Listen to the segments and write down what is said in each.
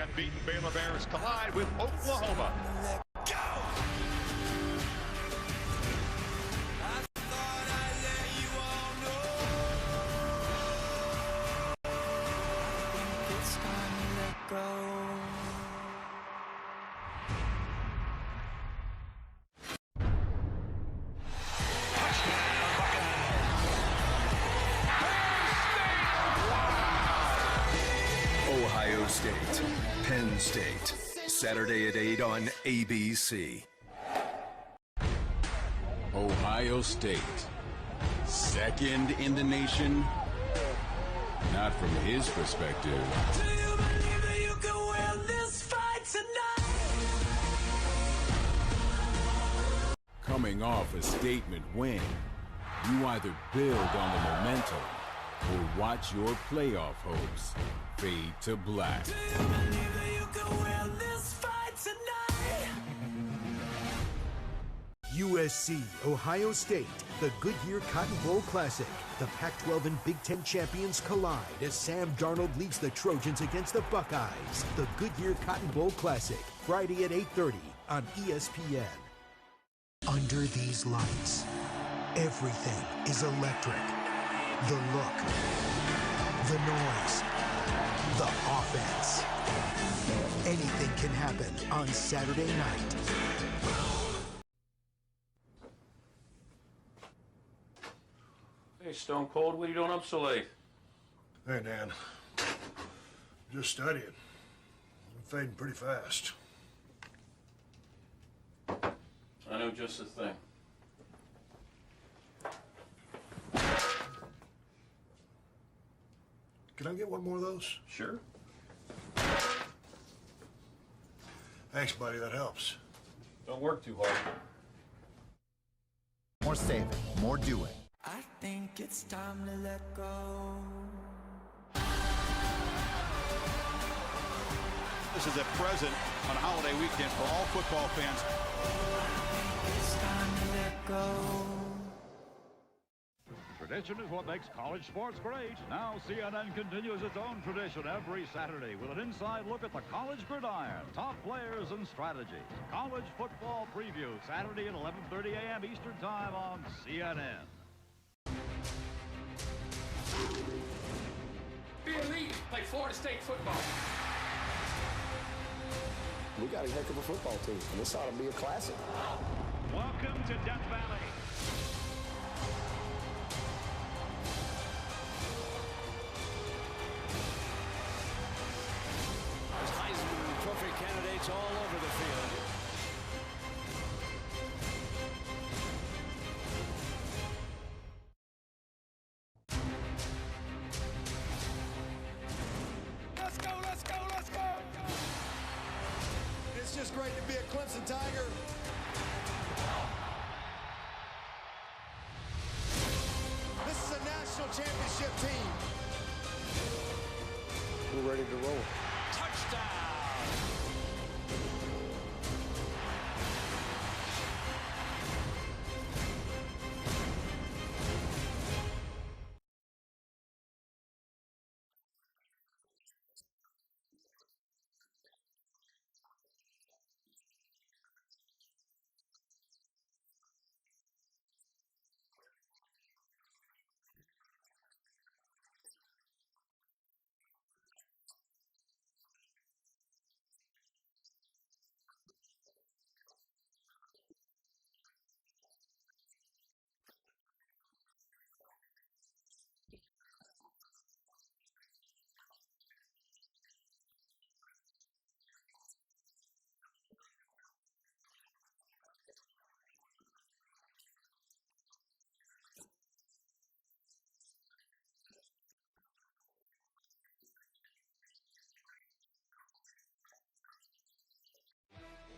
unbeaten Baylor Bears collide with Oklahoma. Ohio State, Penn State, Saturday at 8 on ABC. Ohio State, second in the nation, not from his perspective. Do you believe that you can win this fight tonight? Coming off a statement win, you either build on the momentum or watch your playoff hopes fade to black. Do you believe that you can win this fight tonight? USC, Ohio State, the Goodyear Cotton Bowl Classic. The Pac-12 and Big Ten champions collide as Sam Darnold leads the Trojans against the Buckeyes. The Goodyear Cotton Bowl Classic, Friday at 8:30 on ESPN. Under these lights, everything is electric. The look, the noise, the offense. Anything can happen on Saturday night. Hey, Stone Cold, what are you doing up so late? Hey, Nan. Just studying. I'm fading pretty fast. I know just the thing. Can I get one more of those? Sure. Thanks, buddy. That helps. Don't work too hard. More saving, more doing. I think it's time to let go. This is a present on holiday weekend for all football fans. It's time to let go. Tradition is what makes college sports great. Now CNN continues its own tradition every Saturday with an inside look at the college gridiron, top players and strategies. College football preview, Saturday at 11:30 a.m. Eastern Time on CNN. Be elite, like Florida State football. We got a heck of a football team, and this ought to be a classic. Welcome to Death Valley. There's Heisman Trophy candidates all over the field. Let's go, let's go, let's go! It's just great to be a Clemson Tiger. This is a national championship team. We're ready to roll. Touchdown!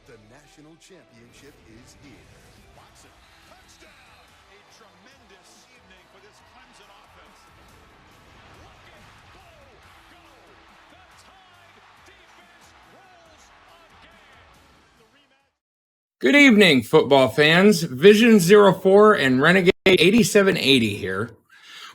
The national championship is here. Watson, touchdown! A tremendous evening for this Clemson offense. Look at go, go! The Tide defense rolls again. The rematch. Good evening, football fans. Vision 04 and Renegade 8780 here.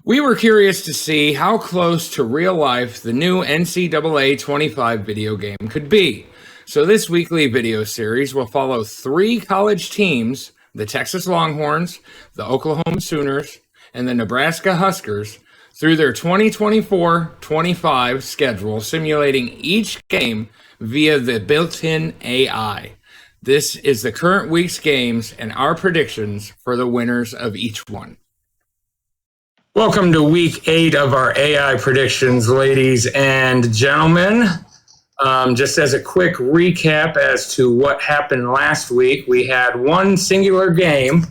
We were curious to see how close to real life the new NCAA 25 video game could be. So this weekly video series will follow 3 college teams, the Texas Longhorns, the Oklahoma Sooners, and the Nebraska Huskers, through their 2024-25 schedule, simulating each game via the built-in AI. This is the current week's games and our predictions for the winners of each one. Welcome to week 8 of our AI predictions, ladies and gentlemen. Just as a quick recap as to what happened last week, we had one singular game.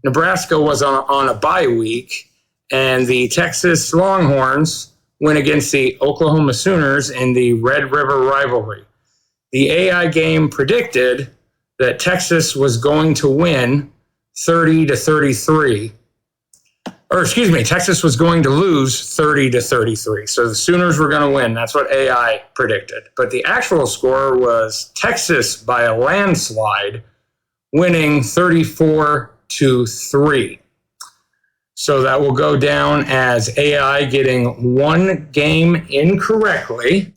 Nebraska was on a bye week, and the Texas Longhorns went against the Oklahoma Sooners in the Red River rivalry. The AI game predicted that Texas was going to win 30-33. Or excuse me, Texas was going to lose 30-33. So the Sooners were going to win. That's what AI predicted. But the actual score was Texas by a landslide, winning 34-3. So that will go down as AI getting one game incorrectly.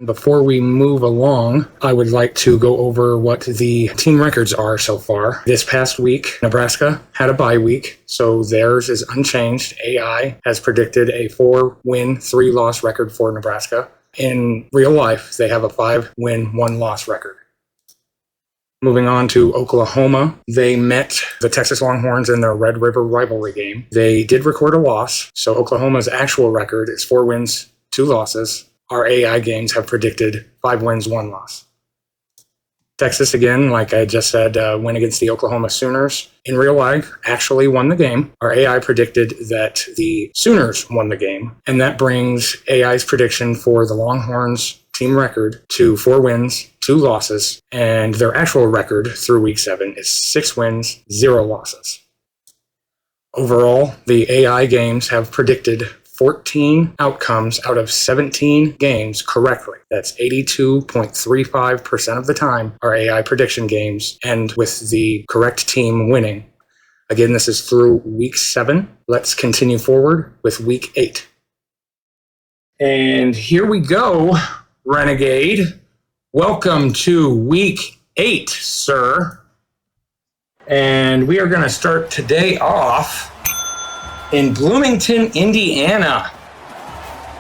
Before we move along, I would like to go over what the team records are so far. This past week, Nebraska had a bye week, so theirs is unchanged. AI has predicted a 4-win, 3-loss record for Nebraska. In real life, they have a 5-win, 1-loss record. Moving on to Oklahoma, they met the Texas Longhorns in their Red River rivalry game. They did record a loss, so Oklahoma's actual record is 4 wins, 2 losses. Our AI games have predicted 5 wins, 1 loss. Texas, again, like I just said, went against the Oklahoma Sooners. In real life, actually won the game. Our AI predicted that the Sooners won the game, and that brings AI's prediction for the Longhorns team record to 4 wins, 2 losses, and their actual record through week 7 is 6 wins, 0 losses. Overall, the AI games have predicted 14 outcomes out of 17 games correctly. That's 82.35% of the time our AI prediction games end with the correct team winning. Again, this is through week 7. Let's continue forward with week 8. And here we go, Renegade. Welcome to week 8, sir. And we are going to start today off in Bloomington, Indiana.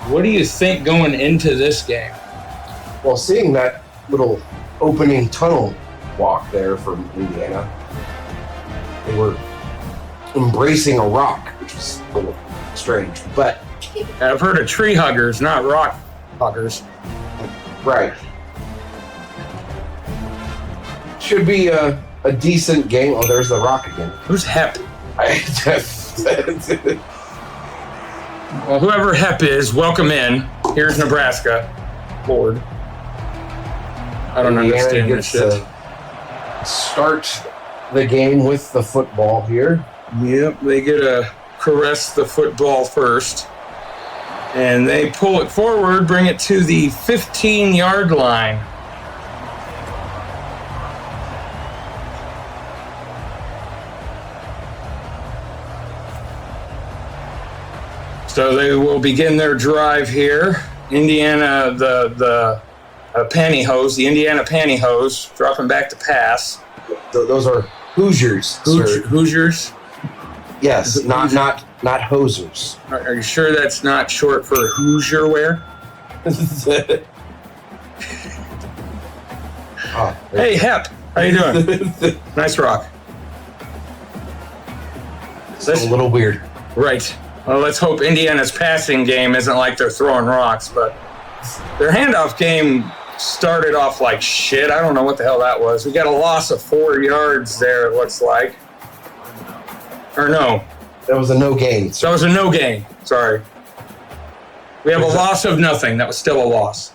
What do you think going into this game? Well, seeing that little opening tunnel walk there from Indiana, they were embracing a rock, which was a little strange, but I've heard of tree huggers, not rock huggers. right. Should be a decent game. Oh, there's the rock again. Who's Hep? Well, whoever Hep is, welcome in. Here's Nebraska. Lord. I don't understand this shit. Start the game with the football here. Yep, they get to caress the football first. And they pull it forward, bring it to the 15-yard line. So they will begin their drive here. Indiana, the pantyhose, the Indiana pantyhose, dropping back to pass. Those are Hoosiers. Hoosiers? Yes, not hosers. Are you sure that's not short for Hoosier wear? Hey, Hep, how you doing? Nice rock. It's a little weird. Right. Well, let's hope Indiana's passing game isn't like they're throwing rocks, but their handoff game started off like shit. I don't know what the hell that was. We got a loss of 4 yards there, it looks like. Or no. That was a no gain. That was a no gain. Sorry. We have a loss of nothing. That was still a loss.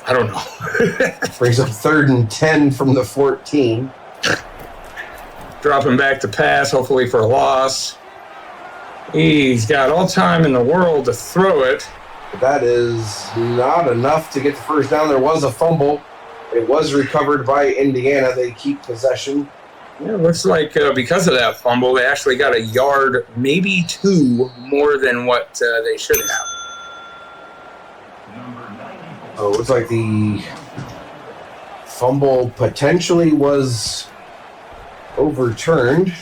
I don't know. Brings up 3rd and 10 from the 14. Dropping back to pass, hopefully for a loss. He's got all time in the world to throw it. But that is not enough to get the first down. There was a fumble. It was recovered by Indiana. They keep possession. Yeah, it looks like because of that fumble, they actually got a yard, maybe 2 more than what they should have. So it looks like the fumble potentially was overturned,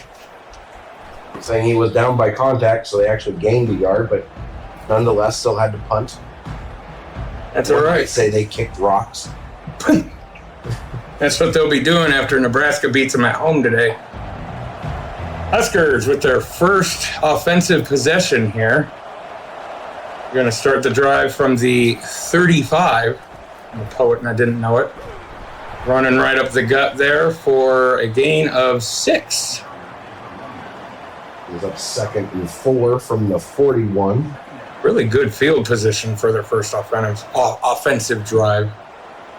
saying he was down by contact, so they actually gained a yard, but nonetheless still had to punt. That's all right. Say they kicked rocks. That's what they'll be doing after Nebraska beats them at home today. Huskers with their first offensive possession here. We're going to start the drive from the 35. I'm a poet and I didn't know it. Running right up the gut there for a gain of 6. He was up 2nd and 4 from the 41. Really good field position for their first offensive drive.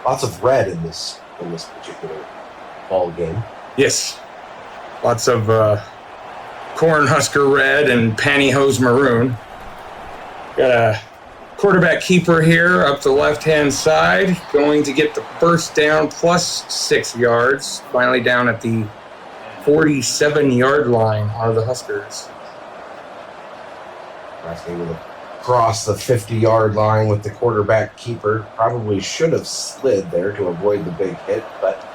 Lots of red in this particular ball game. Yes. Lots of Cornhusker red and pantyhose maroon. Got a quarterback keeper here up the left-hand side, going to get the first down plus 6 yards. Finally down at the 47-yard line are the Huskers. Able to cross the 50-yard line with the quarterback keeper. Probably should have slid there to avoid the big hit, but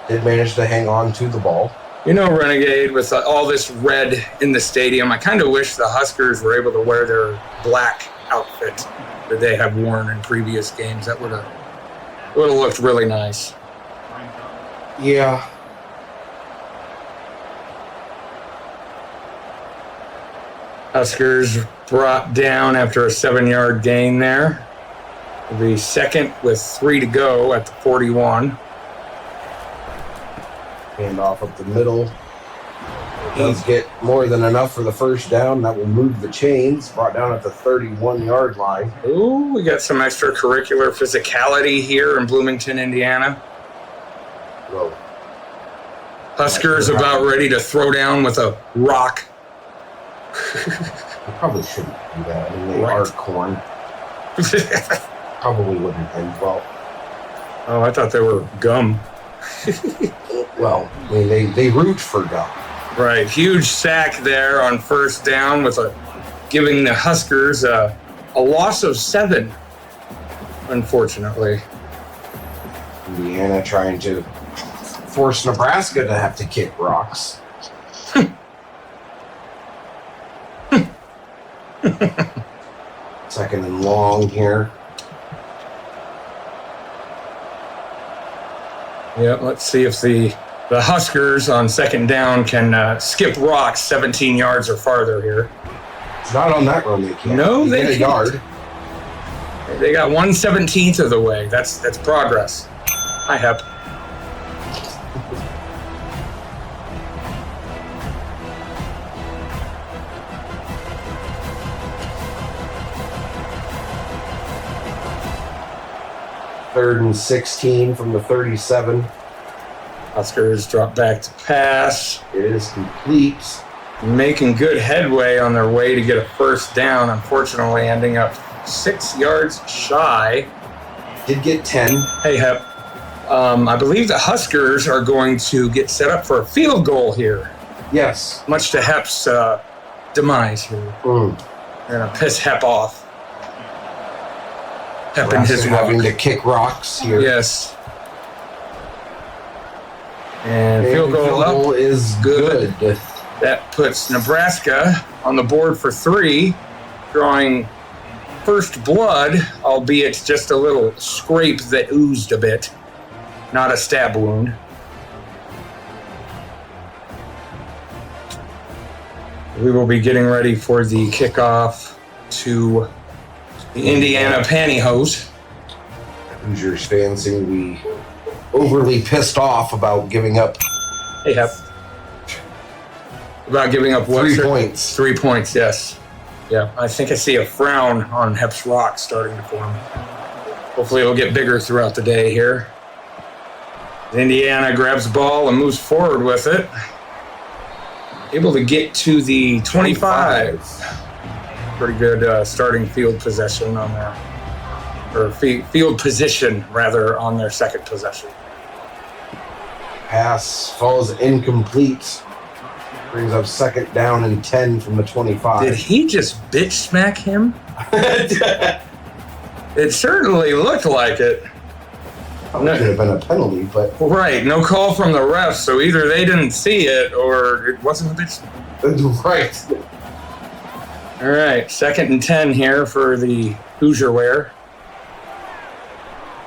did manage to hang on to the ball. You know, Renegade, with all this red in the stadium, I kind of wish the Huskers were able to wear their black outfit that they have worn in previous games. That would have looked really nice. Yeah. Huskers brought down after a 7-yard gain there. The second with 3 to go at the 41. Hand off up the middle. Does get more than enough for the first down. That will move the chains. Brought down at the 31-yard line. Ooh, we got some extracurricular physicality here in Bloomington, Indiana. Whoa. Huskers about ready to throw down with a rock. They probably shouldn't do that. I mean, they are corn. Probably wouldn't end well. Oh, I thought they were gum. Well, I mean, they root for gum. Right. Huge sack there on first down with giving the Huskers a loss of 7, unfortunately. Indiana trying to force Nebraska to have to kick rocks. Second and long here. Yep, let's see if the Huskers on second down can skip rocks 17 yards or farther here. It's not on that run they can't. No, they get a yard. They got 1/17 of the way. That's progress. Hi, Hep. Third and 16 from the 37. Huskers drop back to pass. It is complete. Making good headway on their way to get a first down. Unfortunately, ending up 6 yards shy. Did get 10. Hey, Hep. I believe the Huskers are going to get set up for a field goal here. Yes. Much to Hep's demise here. They're going to piss Hep off. Hep and his having to kick rocks here. Yes. And field goal is good. That puts Nebraska on the board for 3, drawing first blood, albeit just a little scrape that oozed a bit, not a stab wound. We will be getting ready for the kickoff to the Indiana pantyhose. Hoosiers fans seem to be overly pissed off about giving up. Hey, Hep. About giving up what? 3 points. 3 points, yes. Yeah, I think I see a frown on Hep's rock starting to form. Hopefully it'll get bigger throughout the day here. Indiana grabs the ball and moves forward with it. Able to get to the 25. Pretty good starting field possession on their, or field position rather, on their second possession. Pass falls incomplete. Brings up 2nd down and 10 from the 25. Did he just bitch smack him? It certainly looked like it. That could have been a penalty, but... Right, no call from the refs, so either they didn't see it or it wasn't a bitch. Right. All right, 2nd and 10 here for the Hoosierware.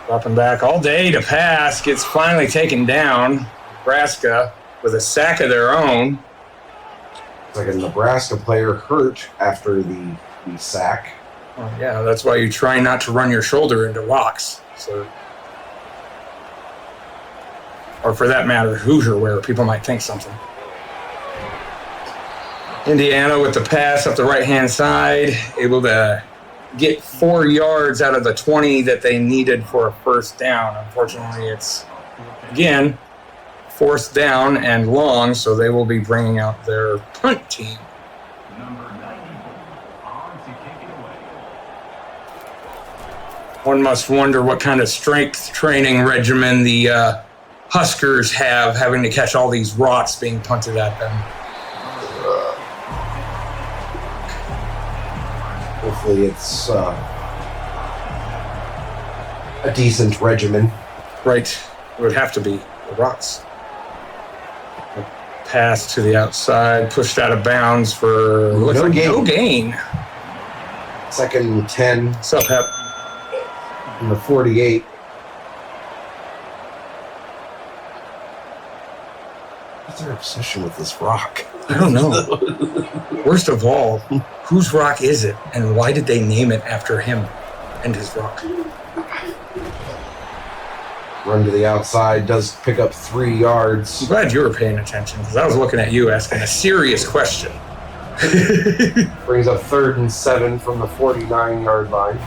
Dropping back all day to pass, gets finally taken down. Nebraska with a sack of their own. It's like a Nebraska player hurt after the sack. Oh, yeah, that's why you try not to run your shoulder into rocks. So, or for that matter, Hoosierware, people might think something. Indiana with the pass up the right-hand side, able to get 4 yards out of the 20 that they needed for a first down. Unfortunately, it's, again, 4th down and long, so they will be bringing out their punt team. One must wonder what kind of strength training regimen the Huskers have, having to catch all these rocks being punted at them. Hopefully it's a decent regimen. Right. It would have to be the rocks. Pass to the outside, pushed out of bounds for no gain. 2nd and 10. What's up, Hep? From the 48. What's their obsession with this rock? I don't know. Worst of all, whose rock is it, and why did they name it after him and his rock? Run to the outside, does pick up 3 yards. I'm glad you were paying attention, because I was looking at you asking a serious question. Brings up 3rd and 7 from the 49-yard line.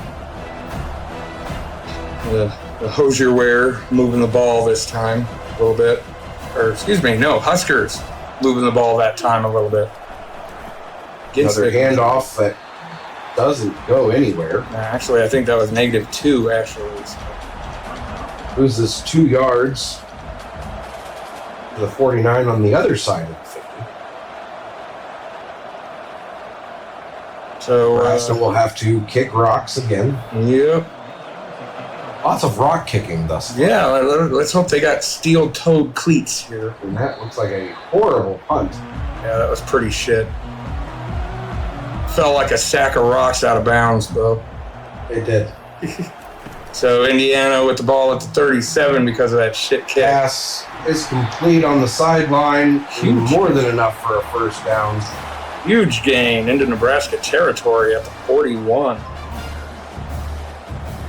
The Hoosierware moving the ball this time a little bit. Or, excuse me, no, Huskers moving the ball that time a little bit. Another handoff that doesn't go anywhere. Actually, I think that was -2, actually. So. Loses 2 yards. The 49 on the other side of the 50. So Nebraska will have to kick rocks again. Yep. Lots of rock kicking thus far. Yeah, let's hope they got steel-toed cleats here. And that looks like a horrible punt. Yeah, that was pretty shit. Felt like a sack of rocks out of bounds, though. It did. So Indiana with the ball at the 37 because of that shit kick. Pass is complete on the sideline. More than enough for a first down. Huge gain into Nebraska territory at the 41.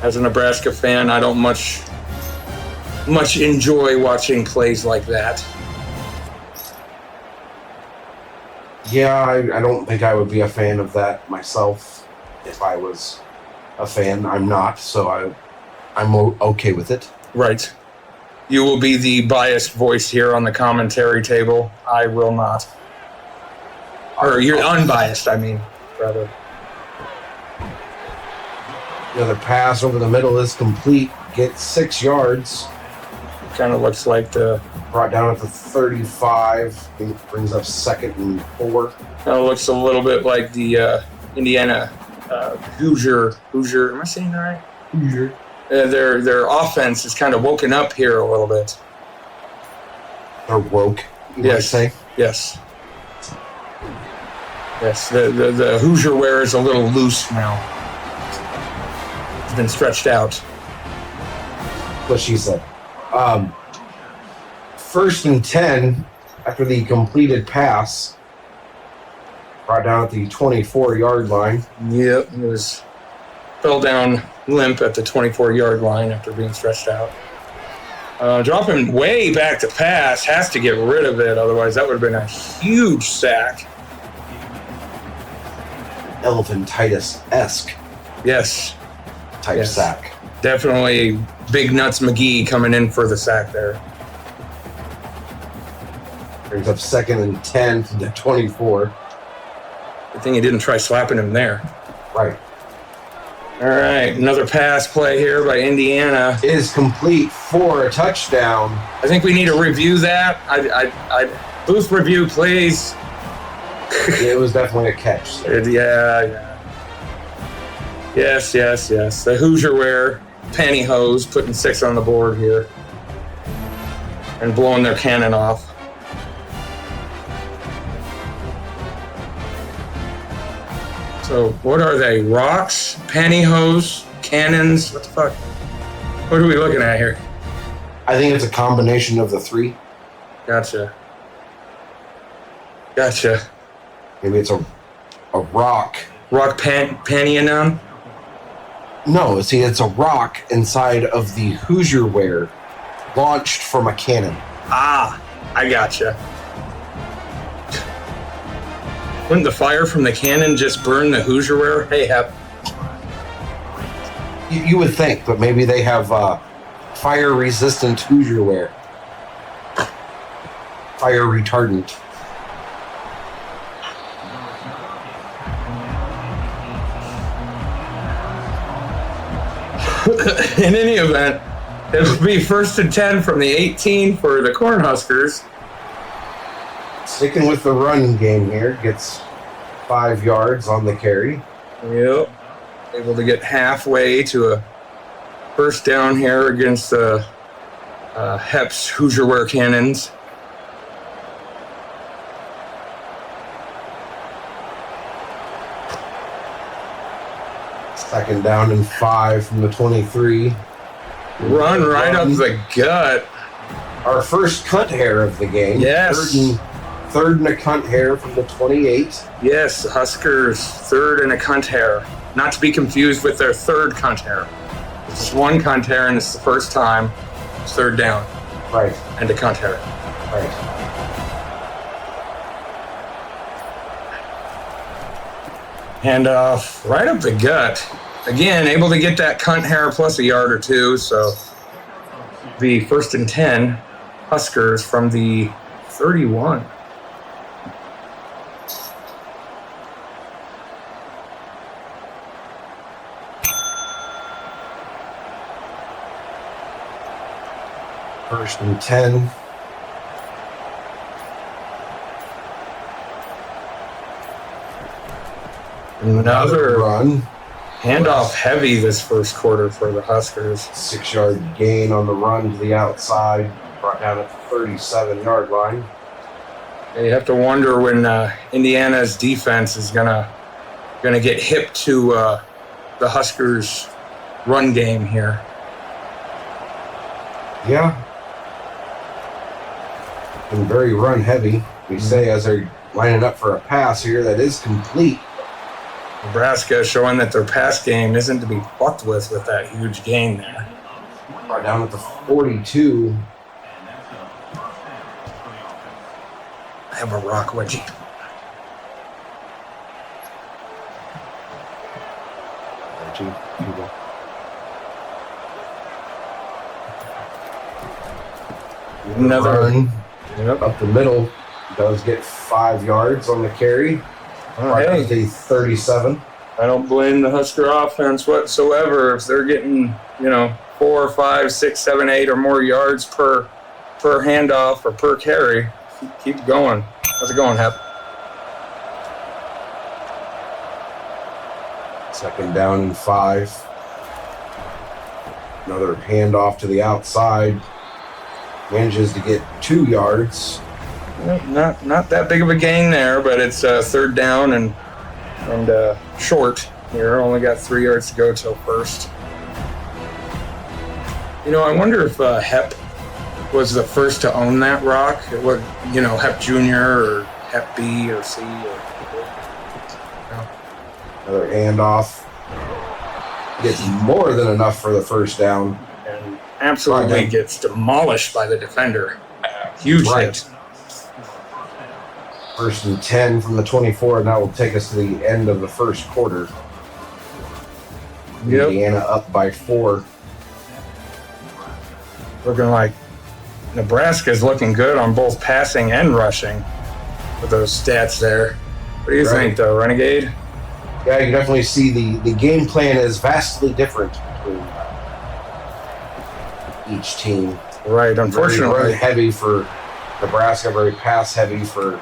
As a Nebraska fan, I don't much enjoy watching plays like that. Yeah, I don't think I would be a fan of that myself if I was a fan. I'm not, so I'm okay with it. Right. You will be the biased voice here on the commentary table. I will not. Or you're unbiased, I mean, rather. Another pass over the middle is complete. Gets 6 yards. Kind of looks like the... Brought down at the 35. It brings up 2nd and 4. Kind of looks a little bit like the Indiana Hoosier. Am I saying that right? Hoosier. Their offense is kind of woken up here a little bit. They're woke, you might say. Yes. Yes, the Hoosierware is a little loose now. It's been stretched out. What she said. 1st and 10 after the completed pass. Brought down at the 24-yard line. Yep, it fell down limp at the 24-yard line after being stretched out. Dropping way back to pass, has to get rid of it, otherwise that would have been a huge sack. Elephantitis-esque. Yes. Type sack. Definitely Big Nuts McGee coming in for the sack there. Brings up 2nd and 10 to the 24. Good thing he didn't try slapping him there. Right. All right, another pass play here by Indiana. Is complete for a touchdown. I think we need to review that. I booth review, please. It was definitely a catch. Yeah. Yes. The Hoosier wear pantyhose putting 6 on the board here and blowing their cannon off. So what are they? Rocks, pantyhose, cannons? What the fuck? What are we looking at here? I think it's a combination of the three. Gotcha. Maybe it's a rock. Rock pantyhose? No, see, it's a rock inside of the Hoosier wear launched from a cannon. Ah, I gotcha. Wouldn't the fire from the cannon just burn the Hoosier wear? Hey, Hep. You would think, but maybe they have fire-resistant Hoosier wear. Fire retardant. In any event, it'll be 1st and 10 from the 18 for the Cornhuskers. Sticking with the run game here, gets 5 yards on the carry. Yep. Able to get halfway to a first down here against the Hep's Hoosier wear cannons. Second down and 5 from the 23. Run right up the gut. Our first cunt hair of the game. Yes. Third and a cunt hair from the 28. Yes, Huskers, 3rd and a cunt hair. Not to be confused with their 3rd cunt hair. It's just 1 cunt hair, and it's the first time. It's 3rd down. Right. And a cunt hair. Right. Handoff right up the gut. Again, able to get that cunt hair plus a yard or 2, so the 1st and 10 Huskers from the 31. First and 10. Another run. Handoff heavy this first quarter for the Huskers. 6-yard gain on the run to the outside. Brought down at the 37-yard line. You have to wonder when Indiana's defense is gonna get hip to the Huskers' run game here. Yeah. And very run heavy. We say as they're lining up for a pass here that is complete. Nebraska showing that their pass game isn't to be fucked with that huge gain there. Right down at the 42. I have a rock wedgie. Another run up the middle. Does get 5 yards on the carry. Right at the 37. I don't blame the Husker offense whatsoever if they're getting, 4, 5, 6, 7, 8 or more yards per handoff or per carry. Keep going. How's it going, Hep? Second down and 5. Another handoff to the outside. Manages to get 2 yards. Not that big of a gain there, but it's 3rd down and short here. Only got 3 yards to go till first. I wonder if Hep was the first to own that rock. What Hep Jr. or Hep B or C. Another handoff. Gets more than enough for the first down. And absolutely gets demolished by the defender. Huge hit. First and 10 from the 24, and that will take us to the end of the first quarter. Yep. Indiana up by 4. Looking like Nebraska's looking good on both passing and rushing with those stats there. What do you think, though, Renegade? Yeah, you definitely see the game plan is vastly different between each team. Right, unfortunately. Very heavy for Nebraska, very pass heavy for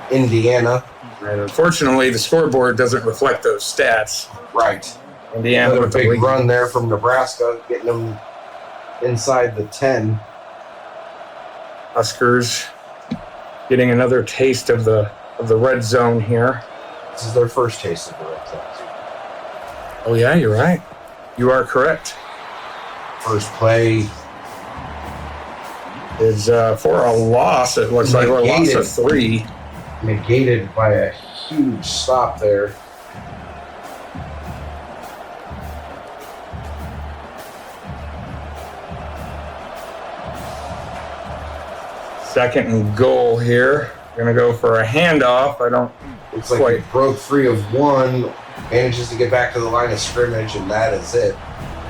Indiana. Right, unfortunately, the scoreboard doesn't reflect those stats. Right. Indiana Another with the big lead. run there from Nebraska, getting them inside the 10. Huskers getting another taste of the red zone here. This is their first taste of the red zone. Oh yeah, you're right. You are correct. First play is for a loss. It looks like a loss of 3. Negated by a huge stop there. Second and goal here. Gonna go for a handoff. I don't. Looks like he broke free of one, manages to get back to the line of scrimmage, and that is it.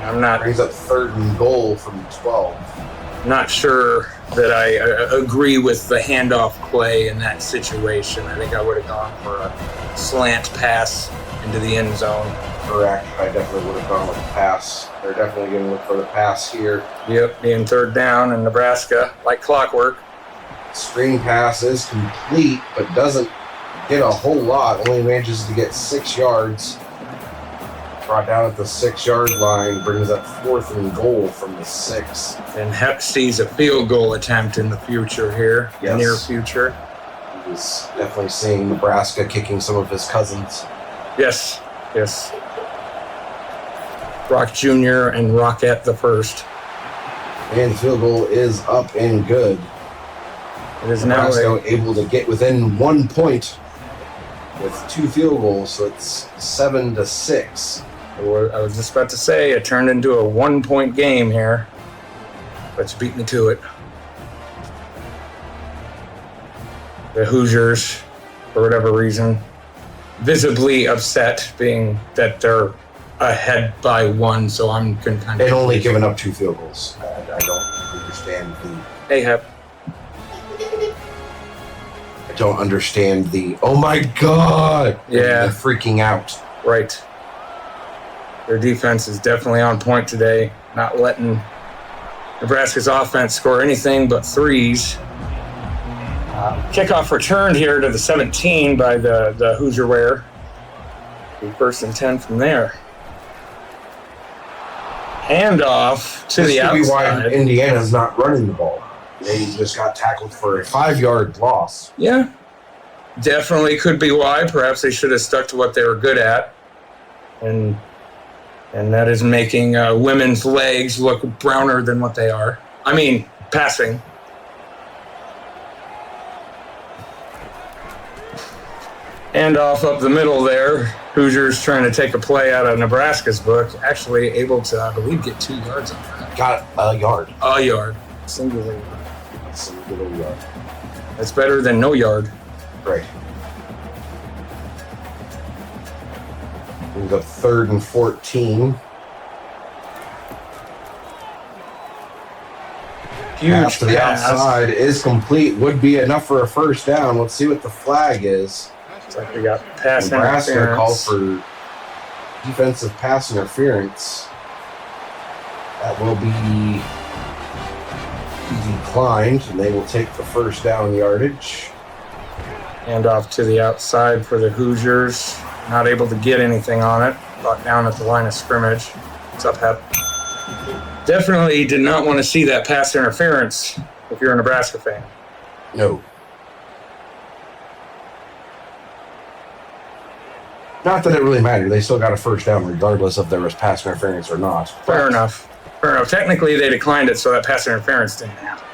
I'm not. Brings up 3rd and goal from 12. Not sure that I agree with the handoff play in that situation. I think I would have gone for a slant pass into the end zone. Correct. I definitely would have gone with the pass. They're definitely going to look for the pass here. Yep, being 3rd down in Nebraska, like clockwork. Screen pass is complete, but doesn't get a whole lot. Only manages to get 6 yards. Brought down at the 6-yard line, brings up 4th and goal from the 6. And Hep sees a field goal attempt in the future here, Yes. near future. He's definitely seeing Nebraska kicking some of his cousins. Yes, yes. Rock Jr. and Rocket the first. And the field goal is up and good. It is now Nebraska able to get within 1 point with 2 field goals, so it's 7-6. I was just about to say it turned into a 1-point game here, but you beat me to it. The Hoosiers, for whatever reason, visibly upset, being that they're ahead by 1. So I'm kind of and only giving up 2 field goals. I don't understand the. Hey, Hep. I don't understand the. Oh my God! Yeah, they're freaking out. Right. Their defense is definitely on point today, not letting Nebraska's offense score anything but 3s. Kickoff returned here to the 17 by the Hoosier Wear. 1st and 10 from there. Handoff to the outside. This could be why Indiana's not running the ball. They just got tackled for a 5-yard loss. Yeah, definitely could be why. Perhaps they should have stuck to what they were good at, and that is making women's legs look browner than what they are. I mean, passing. And off up the middle there, Hoosiers trying to take a play out of Nebraska's book. Actually able to, I believe, get 2 yards on that. Got a yard. A yard. Singular yard. Singular yard. That's better than no yard. Right. Brings up 3rd and 14. Huge pass to the outside is complete. Would be enough for a 1st down. Let's see what the flag is. Looks like we got pass Nebraska interference. called for defensive pass interference. That will be declined, and they will take the 1st down yardage. And off to the outside for the Hoosiers. Not able to get anything on it. Brought down at the line of scrimmage. What's up, Hep? Definitely did not want to see that pass interference if you're a Nebraska fan. No. Not that it really mattered. They still got a 1st down regardless if there was pass interference or not. Fair enough. Fair enough. Technically, they declined it, so that pass interference didn't happen.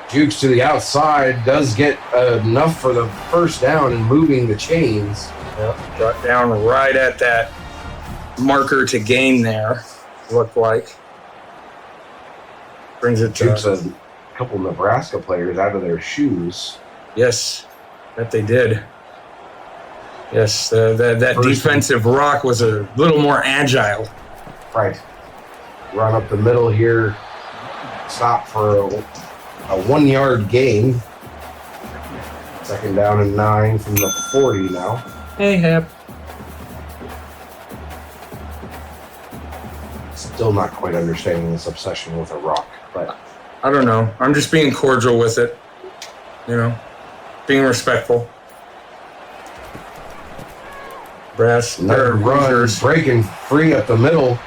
Jukes to the outside does get enough for the 1st down and moving the chains. Yep. Brought down right at that marker to gain there, looked like. Brings it to... Jukes a couple Nebraska players out of their shoes. Yes, that they did. Yes, that defensive rock was a little more agile. Right. Run up the middle here. Stop for a 1-yard gain. 2nd down and 9 from the 40 now. Hey, Hep. still not quite understanding this obsession with a rock, but I don't know. I'm just being cordial with it. You know, being respectful. Brass, another run, breaking free up the middle.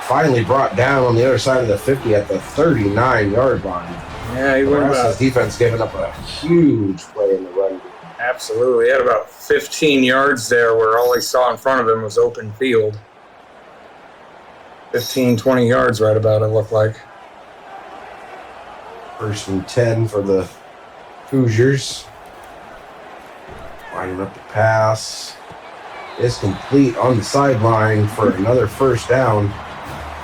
Finally brought down on the other side of the 50 at the 39-yard line. Yeah, he went about. His defense giving up a huge play in the run game. Absolutely. He had about 15 yards there where all he saw in front of him was open field. 15, 20 yards right about it looked like. 1st and 10 for the Hoosiers. Lining up the pass. Is complete on the sideline for another first down.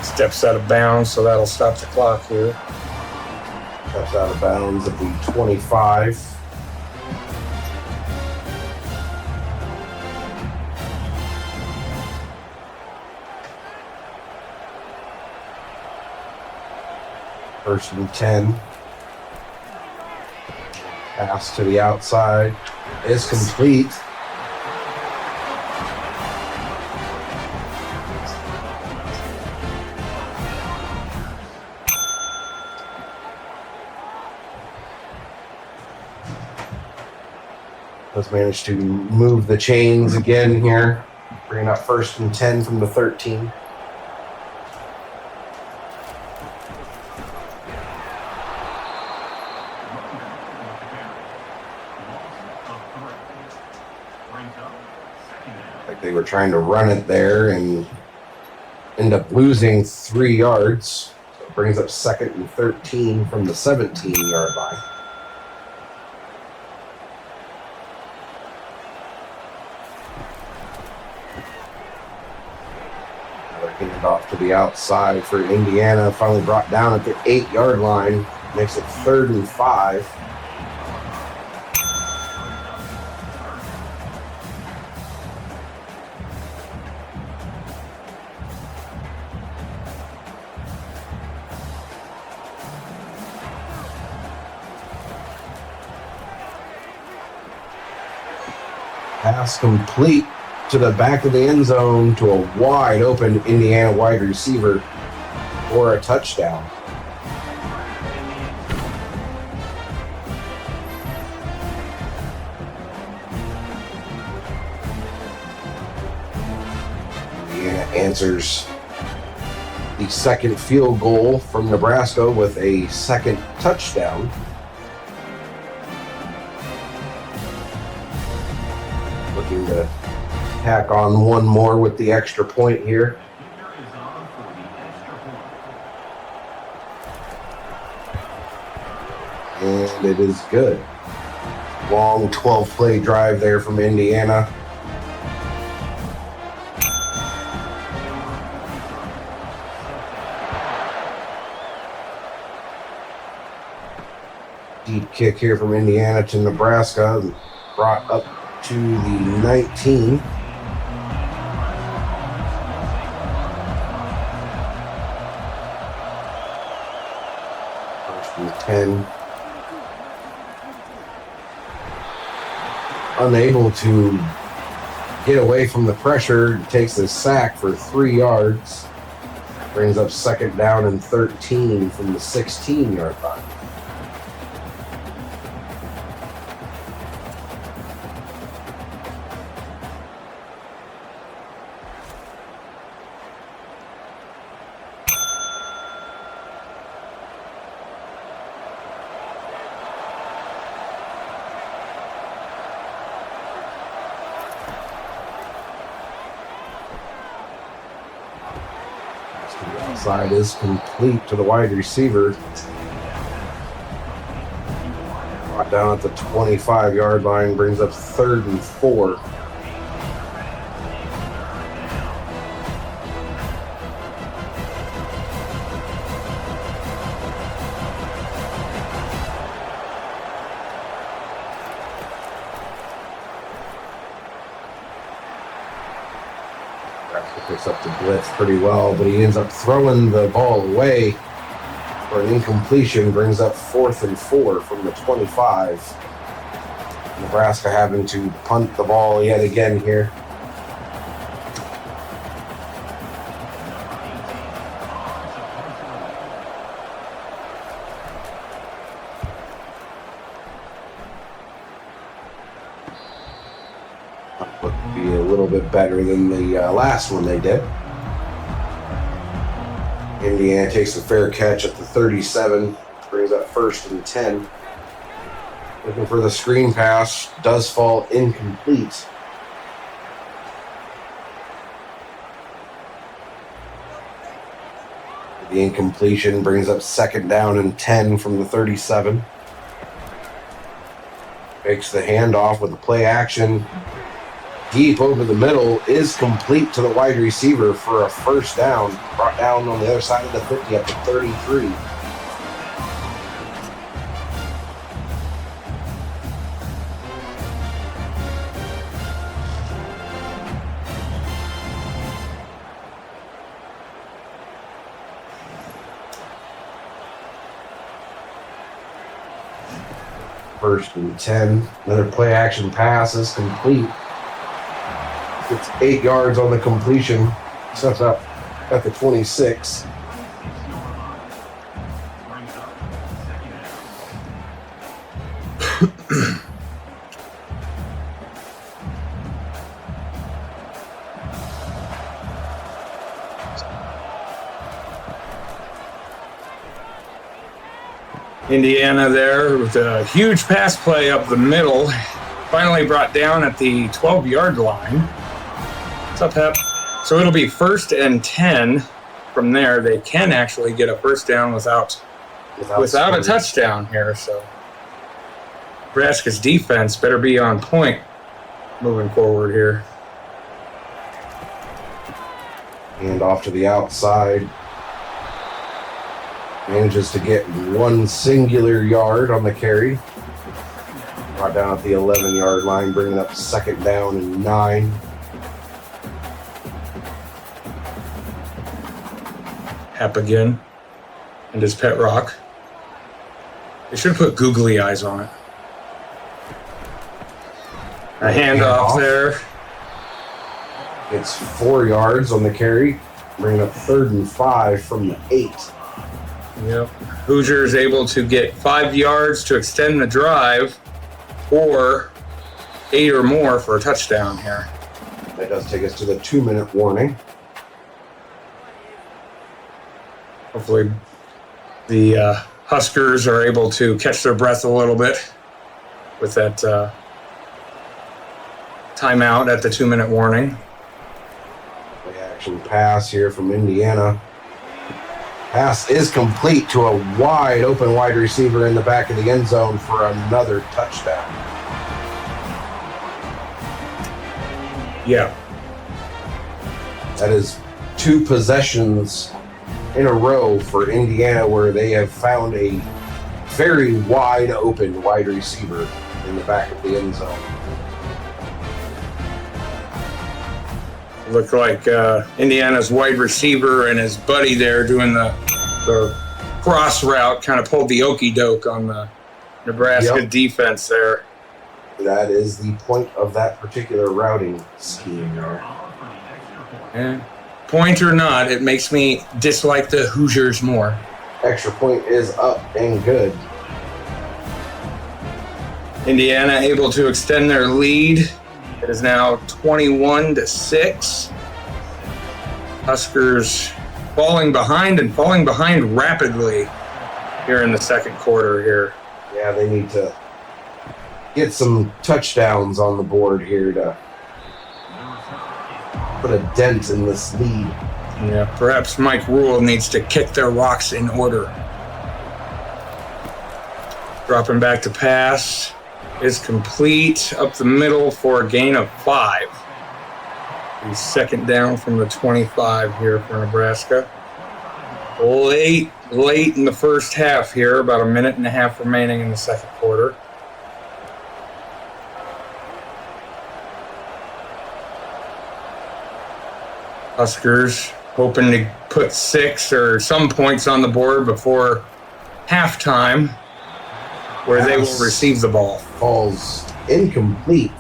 Steps out of bounds, so that'll stop the clock here. Steps out of bounds at the 25. First and 10. Pass to the outside is complete. Let's manage to move the chains again here. Bringing up 1st and 10 from the 13. Like they were trying to run it there and end up losing 3 yards. So it brings up 2nd and 13 from the 17-yard line. Off to the outside for Indiana. Finally brought down at the 8-yard line. Makes it 3rd and 5. Pass complete to the back of the end zone to a wide open Indiana wide receiver for a touchdown. Indiana answers the 2nd field goal from Nebraska with a 2nd touchdown. Looking to tack on one more with the extra point here. And it is good. Long 12-play drive there from Indiana. Deep kick here from Indiana to Nebraska. Brought up to the 19. First and 10. Unable to get away from the pressure, takes a sack for 3 yards. Brings up 2nd down and 13 from the 16-yard line. Side is complete to the wide receiver. Brought down at the 25-yard line, brings up 3rd and 4. Picks up the blitz pretty well, but he ends up throwing the ball away for an incompletion. Brings up 4th and 4 from the 25. Nebraska having to punt the ball yet again here. look to be a little bit better than the last one they did. Indiana takes a fair catch at the 37, brings up 1st and 10. Looking for the screen pass, does fall incomplete. The incompletion brings up 2nd down and 10 from the 37. Makes the handoff with a play action. Deep over the middle is complete to the wide receiver for a 1st down. Brought down on the other side of the 50 up to 33. First and 10. Another play action pass is complete. It's 8 yards on the completion. Sets up at the 26. Indiana there with a huge pass play up the middle. Finally brought down at the 12-yard line. What's up, Hep? So it'll be 1st and 10. From there, they can actually get a 1st down without a touchdown here. So Nebraska's defense better be on point moving forward here. And off to the outside. Manages to get 1 singular yard on the carry. Brought down at the 11-yard line, bringing up 2nd down and 9. Hep again. And his pet rock. They should put googly eyes on it. A handoff there. It's 4 yards on the carry, bringing up 3rd and 5 from the 8. Yep. Hoosiers able to get 5 yards to extend the drive, or 8 or more for a touchdown here. That does take us to the 2-minute warning. Hopefully the Huskers are able to catch their breath a little bit with that timeout at the 2-minute warning. Play action pass here from Indiana. Pass is complete to a wide open wide receiver in the back of the end zone for another touchdown. Yeah. That is 2 possessions in a row for Indiana where they have found a very wide open wide receiver in the back of the end zone. Looked like Indiana's wide receiver and his buddy there doing the cross route kind of pulled the okie doke on the Nebraska defense there. That is the point of that particular routing scheme there. Yeah. Point or not, it makes me dislike the Hoosiers more. Extra point is up and good. Indiana able to extend their lead. It is now 21-6. Huskers falling behind rapidly here in the 2nd quarter here. Yeah, they need to get some touchdowns on the board here to put a dent in this lead. Yeah, perhaps Mike Rule needs to kick their rocks in order. Dropping back to pass is complete up the middle for a gain of 5. And 2nd down from the 25 here for Nebraska. Late in the first half here, about a minute and a half remaining in the 2nd quarter. Huskers hoping to put 6 or some points on the board before halftime, where they will receive the ball. Falls incomplete,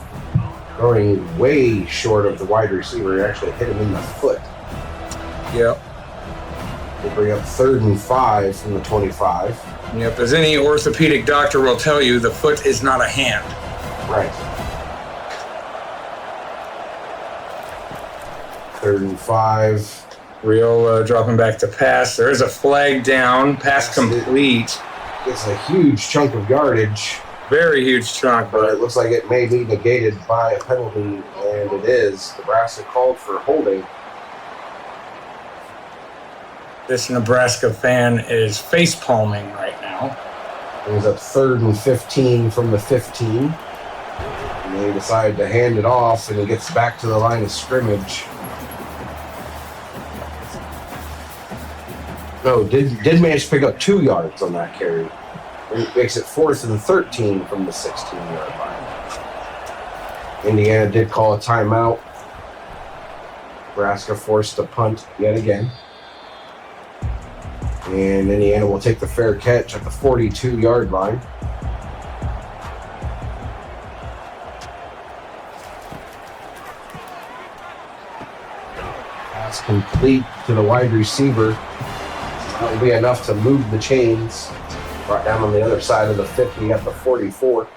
going way short of the wide receiver. He actually hit him in the foot. Yep. They bring up 3rd and 5 from the 25. Yep, as any orthopedic doctor will tell you, the foot is not a hand. Right. 3rd and 5. Riola dropping back to pass. There is a flag down. Pass complete. It's a huge chunk of yardage. Very huge chunk, but it looks like it may be negated by a penalty, and it is. Nebraska called for holding. This Nebraska fan is face palming right now. It was up 3rd and 15 from the 15. And they decide to hand it off, and it gets back to the line of scrimmage. No, did manage to pick up 2 yards on that carry. It makes it 4th and 13 from the 16-yard line. Indiana did call a timeout. Nebraska forced to punt yet again. And Indiana will take the fair catch at the 42-yard line. Pass complete to the wide receiver. That will be enough to move the chains. Brought down on the other side of the 50 at the 44.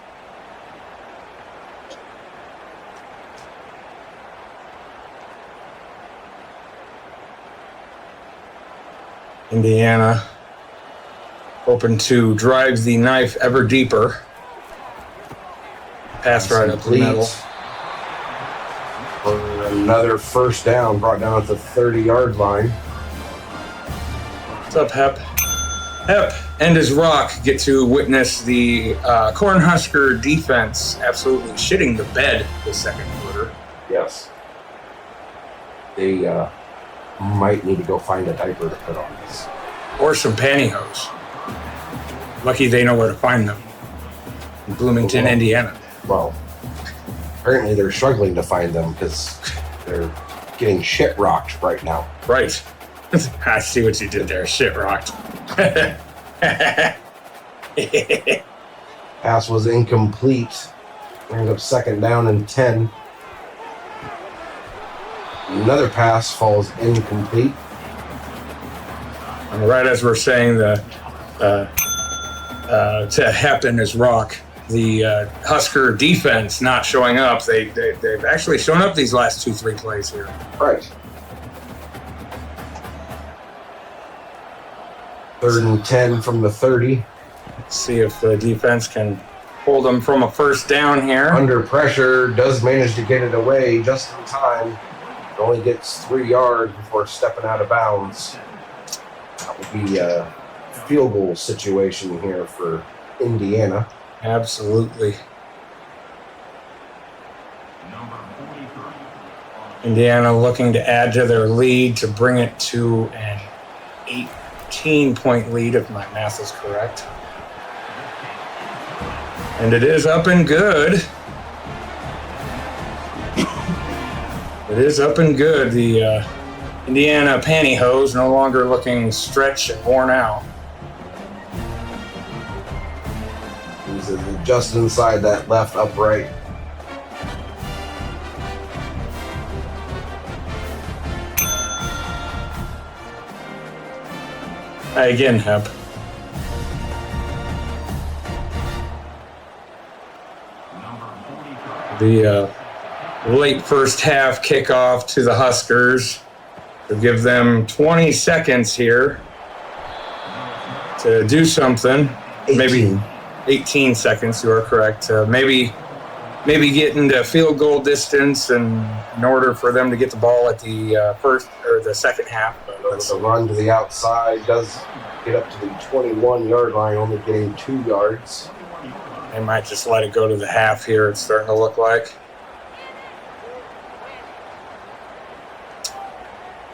Indiana hoping to drive the knife ever deeper. Pass right up the middle. Another first down brought down at the 30-yard line. What's up, Hep? Hep and his rock get to witness the Cornhusker defense absolutely shitting the bed the second quarter. Yes. They might need to go find a diaper to put on this. Or some pantyhose. Lucky they know where to find them. In Bloomington, Indiana. Well, apparently they're struggling to find them because they're getting shit rocked right now. Right. I see what you did there. Shit rocked. Pass was incomplete. Brings up 2nd down and 10. Another pass falls incomplete. And right as we're saying to Hep and his rock, the Husker defense not showing up. They've actually shown up these last 2-3 plays here. Right. 3rd and 10 from the 30. Let's see if the defense can hold them from a first down here. Under pressure, does manage to get it away just in time. It only gets 3 yards before stepping out of bounds. That would be a field goal situation here for Indiana. Absolutely. Indiana looking to add to their lead to bring it to an 18-point lead, if my math is correct. And it is up and good. It is up and good. The Indiana pantyhose no longer looking stretched and worn out. He's just inside that left upright. Again, Hep. The late first half kickoff to the Huskers to give them 20 seconds here to do something. 18. Maybe 18 seconds, you are correct. Maybe get into field goal distance, and in order for them to get the ball at the first or the second half. The run to the outside does get up to the 21-yard line, only getting 2 yards. They might just let it go to the half here, it's starting to look like.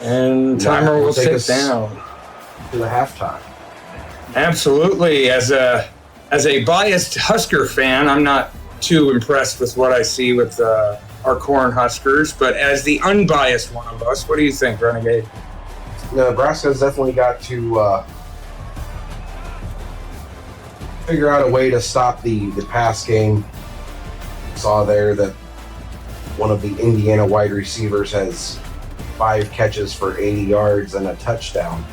And timer will sit down. To the halftime. Absolutely. As a biased Husker fan, I'm not too impressed with what I see with our Cornhuskers, but as the unbiased one of us, what do you think, Renegade? Nebraska's definitely got to figure out a way to stop the pass game. Saw there that one of the Indiana wide receivers has 5 catches for 80 yards and a touchdown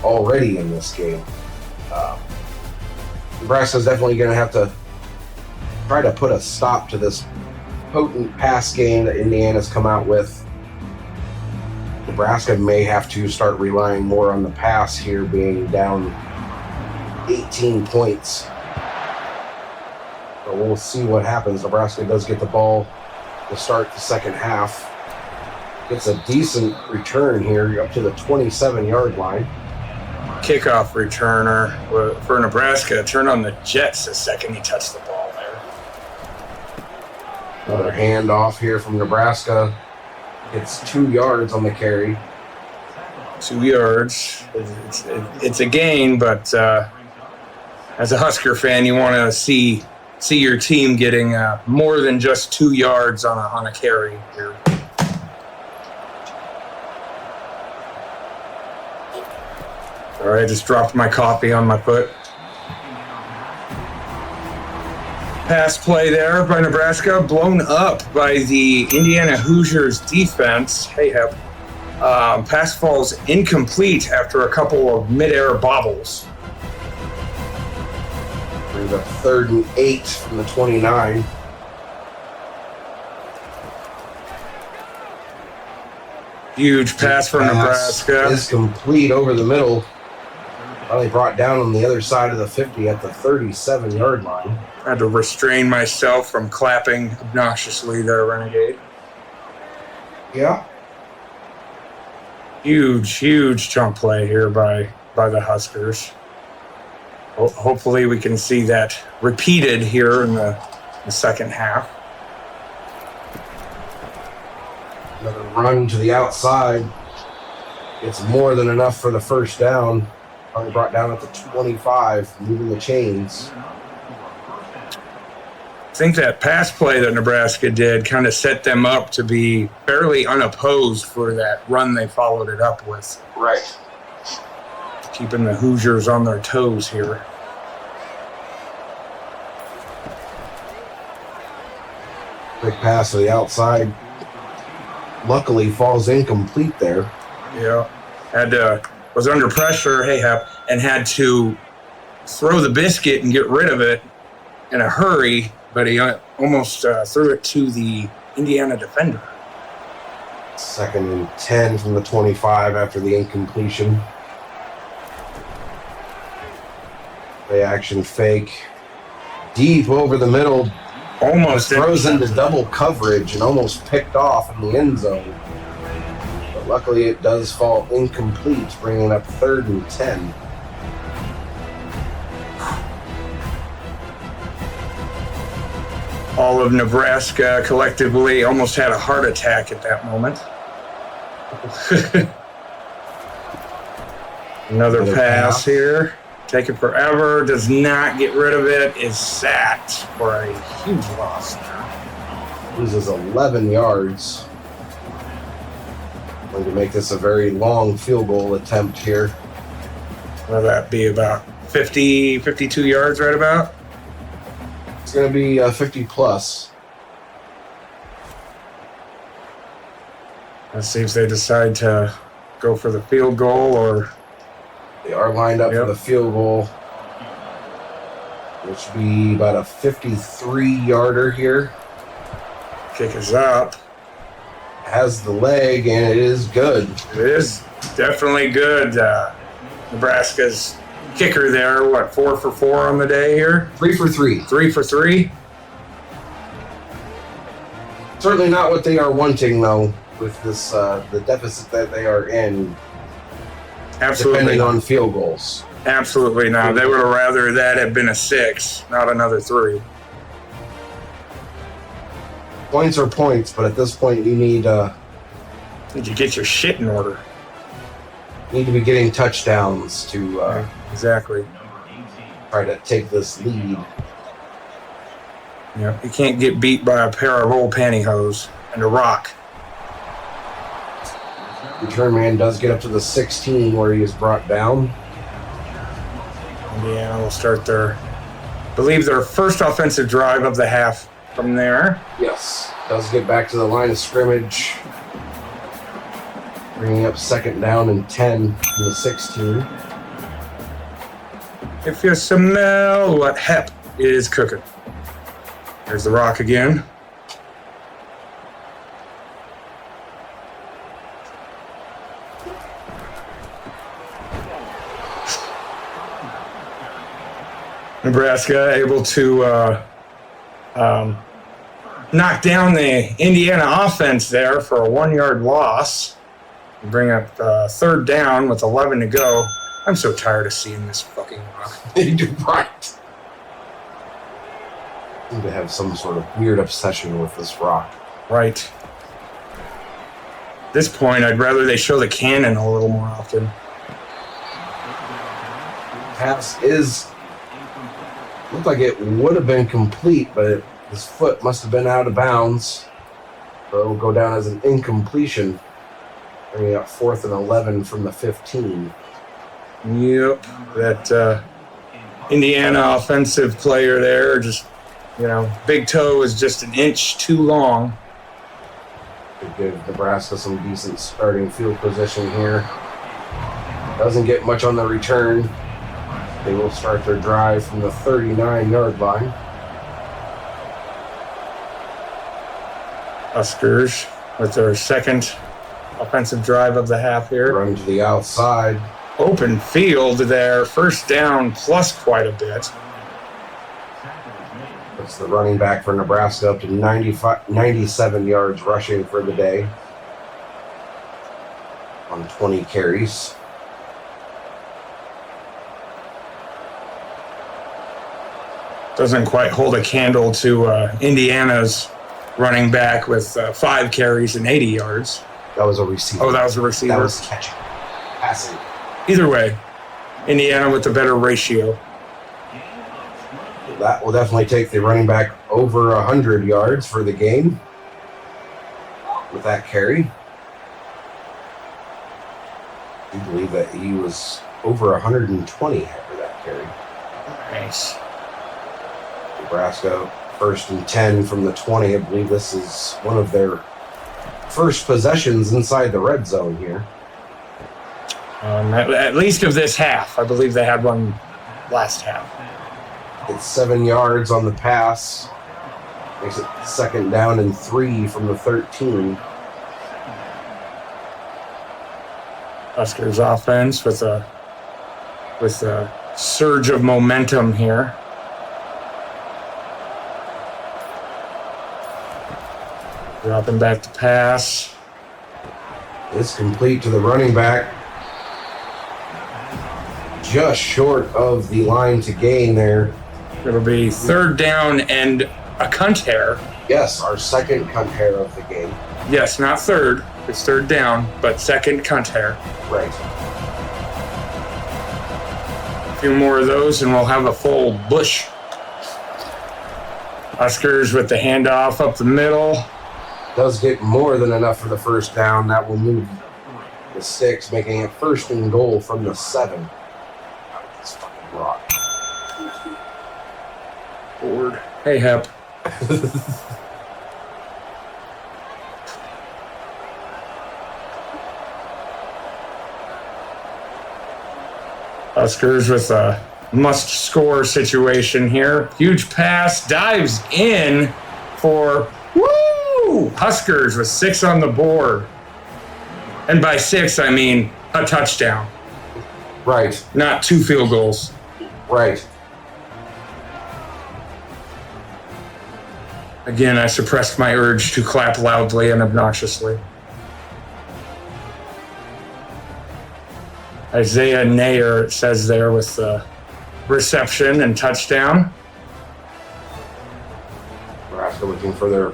already in this game. Nebraska's definitely going to have to try to put a stop to this potent pass game that Indiana's come out with. Nebraska may have to start relying more on the pass here, being down 18 points. But we'll see what happens. Nebraska does get the ball to start the second half. Gets a decent return here up to the 27-yard line. Kickoff returner for Nebraska turned on the Jets the second he touched the ball there. Another handoff here from Nebraska. It's 2 yards on the carry. 2 yards. It's a gain, but as a Husker fan, you want to see your team getting more than just 2 yards on a carry here. All right, just dropped my coffee on my foot. Pass play there by Nebraska, blown up by the Indiana Hoosiers defense. Hey, Hep. Pass falls incomplete after a couple of midair bobbles. Brings up 3rd and 8 from the 29. Huge pass for Nebraska. Is complete over the middle. Finally brought down on the other side of the 50 at the 37-yard line. I had to restrain myself from clapping obnoxiously there, Renegade. Yeah. Huge chunk play here by the Huskers. Hopefully we can see that repeated here in the second half. Another run to the outside. It's more than enough for the first down. Finally brought down at the 25, moving the chains. I think that pass play that Nebraska did kind of set them up to be fairly unopposed for that run they followed it up with. Right. Keeping the Hoosiers on their toes here. Big pass to the outside. Luckily falls incomplete there. Yeah. Was under pressure, and had to throw the biscuit and get rid of it in a hurry, but he almost threw it to the Indiana defender. 2nd and 10 from the 25 after the incompletion. Play action fake. Deep over the middle. Almost throws into double coverage and almost picked off in the end zone. But luckily it does fall incomplete, bringing up 3rd and 10. All of Nebraska collectively almost had a heart attack at that moment. Another pass here. Taking forever. Does not get rid of it. Is sacked for a huge loss. Loses 11 yards. Going to make this a very long field goal attempt here. Will that be about 50, 52 yards right about? It's going to be 50 plus. Let's see if they decide to go for the field goal or... They are lined up for the field goal, which would be about a 53-yarder here. Kick is up. Has the leg, and it is good. It is definitely good. Nebraska's kicker there, 4 for 4 on the day here? 3 for 3. 3 for 3? Certainly not what they are wanting, though, with this the deficit that they are in. Absolutely. Depending on field goals. Absolutely not. They would have rather that have been a 6, not another 3. Points are points, but at this point you need you get your shit in order. Need to be getting touchdowns to exactly try to take this lead. Yeah, you can't get beat by a pair of old pantyhose and a rock. Return man does get up to the 16 where he is brought down. Indiana will start their first offensive drive of the half from there. Yes, does get back to the line of scrimmage. Bringing up 2nd down and 10 from the 16. If you smell what Hep is cooking. There's the rock again. Nebraska able to knock down the Indiana offense there for a 1-yard loss. Bring up third down with 11 to go. I'm so tired of seeing this fucking rock. Right. Seem to have some sort of weird obsession with this rock. Right. At this point, I'd rather they show the cannon a little more often. Pass looked like it would have been complete, but his foot must have been out of bounds. So it will go down as an incompletion. Bringing up 4th and 11 from the 15. Yep. That Indiana offensive player there, just, big toe is just an inch too long. Could give Nebraska some decent starting field position here. Doesn't get much on the return. They will start their drive from the 39-yard line. Huskers with their second offensive drive of the half here. Run to the outside. Open field there. First down plus quite a bit. That's the running back for Nebraska up to 97 yards rushing for the day on 20 carries. Doesn't quite hold a candle to Indiana's running back with 5 carries and 80 yards. That was a receiver. Oh, that was a receiver. That was catching. Passing. Either way, Indiana with the better ratio. That will definitely take the running back over 100 yards for the game with that carry. I believe that he was over 120 after that carry. Nice. Nebraska 1st and 10 from the 20. I believe this is one of their first possessions inside the red zone here. At least of this half. I believe they had one last half. It's 7 yards on the pass. Makes it 2nd down and 3 from the 13. Huskers offense with a surge of momentum here. Dropping back to pass. It's complete to the running back. Just short of the line to gain there. It'll be 3rd down and a cunt hair. Yes, our 2nd cunt hair of the game. Yes, not 3rd. It's 3rd down, but 2nd cunt hair. Right. A few more of those and we'll have a full bush. Huskers with the handoff up the middle. Does get more than enough for the 1st down. That will move the 6, making it 1st and goal from the 7. This fucking rock. Board. Hey, Hep. Huskers with a must-score situation here. Huge pass, dives in for Huskers with 6 on the board. And by 6, I mean a touchdown. Right. Not 2 field goals. Right. Again, I suppressed my urge to clap loudly and obnoxiously. Isaiah Nayer, it says there, with the reception and touchdown. Nebraska looking for their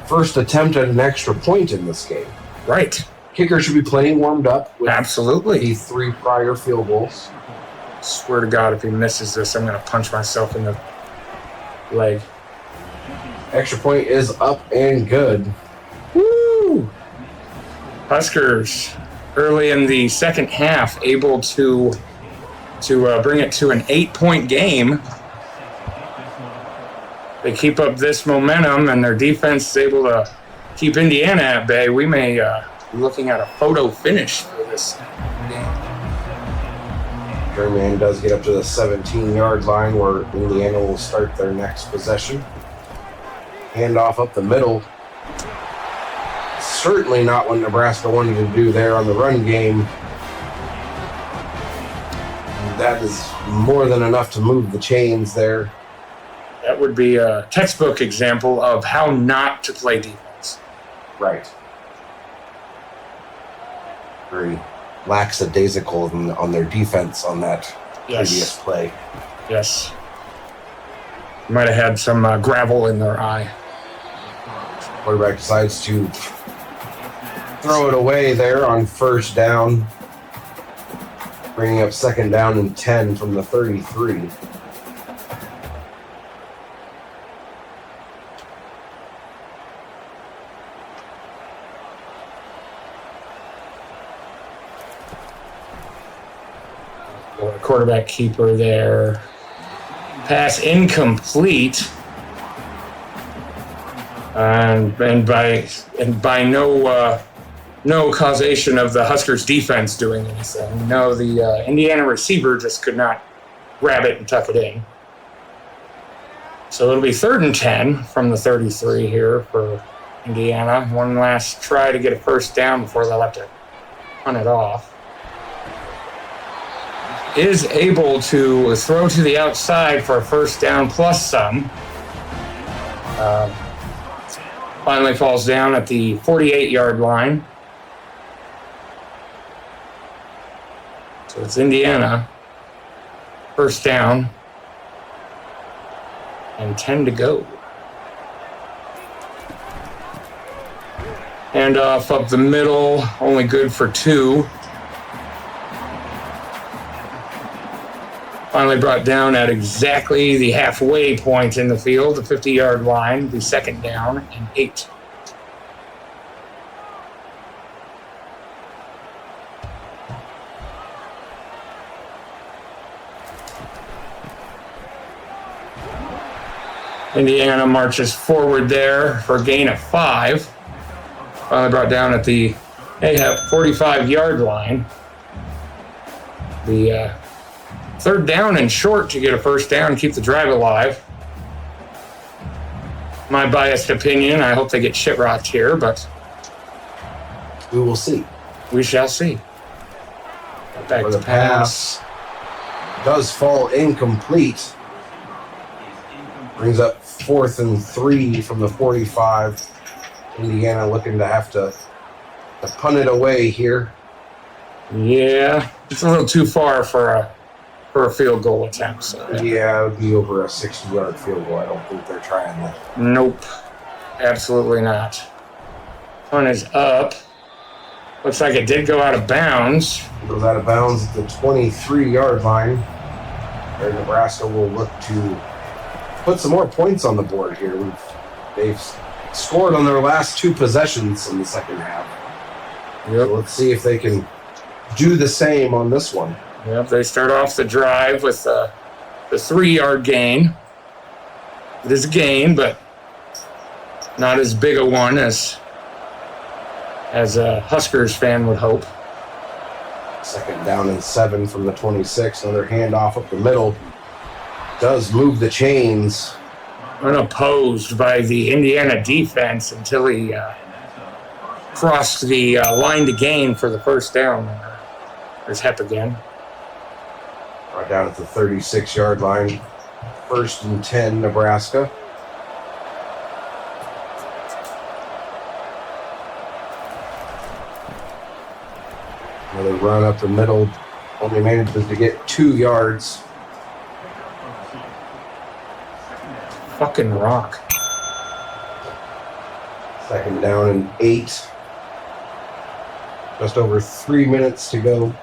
first attempt at an extra point in this game. Right. Kicker should be plenty warmed up with absolutely the 3 prior field goals. Swear to God, if he misses this, I'm going to punch myself in the leg. Extra point is up and good. Woo! Huskers, early in the 2nd half, able to bring it to an 8-point game. They keep up this momentum, and their defense is able to keep Indiana at bay. We may be looking at a photo finish for this game. German does get up to the 17-yard line where Indiana will start their next possession. Handoff up the middle. Certainly not what Nebraska wanted to do there on the run game. That is more than enough to move the chains there. That would be a textbook example of how not to play defense. Right. Very lackadaisical on their defense on that previous play. Yes. Might have had some gravel in their eye. Quarterback decides to throw it away there on first down, bringing up second down and 10 from the 33. Quarterback keeper there. Pass incomplete. And by no causation of the Huskers defense doing anything. No, the Indiana receiver just could not grab it and tuck it in. So it'll be 3rd and 10 from the 33 here for Indiana. One last try to get a first down before they'll have to punt it off. Is able to throw to the outside for a first down plus some. Finally falls down at the 48-yard line. So it's Indiana. First down. And 10 to go. Hand off up the middle. Only good for 2. Finally brought down at exactly the halfway point in the field, the 50-yard line, the second down and 8. Indiana marches forward there for a gain of 5. Finally brought down at the 45-yard line. The 3rd down and short to get a first down and keep the drive alive. My biased opinion, I hope they get shit rocked here, but we will see. We shall see. Back for to the pass does fall incomplete. Brings up 4th and 3 from the 45. Indiana looking to have to punt it away here. Yeah, it's a little too far for a field goal attempt. So. Yeah, it would be over a 60-yard field goal. I don't think they're trying that. Nope. Absolutely not. Punt is up. Looks like it did go out of bounds. It goes out of bounds at the 23-yard line. Where Nebraska will look to put some more points on the board here. They've scored on their last 2 possessions in the second half. Yep. So let's see if they can do the same on this one. Yep, they start off the drive with the 3-yard gain. It is a gain, but not as big a one as a Huskers fan would hope. Second down and 7 from the 26. Another handoff up the middle. Does move the chains. Unopposed by the Indiana defense until he crossed the line to gain for the first down. There's Hepp again. Right down at the 36-yard line. 1st and 10, Nebraska. Another run up the middle. Only manages to get 2 yards. Fucking rock. Second down and 8. Just over 3 minutes to go.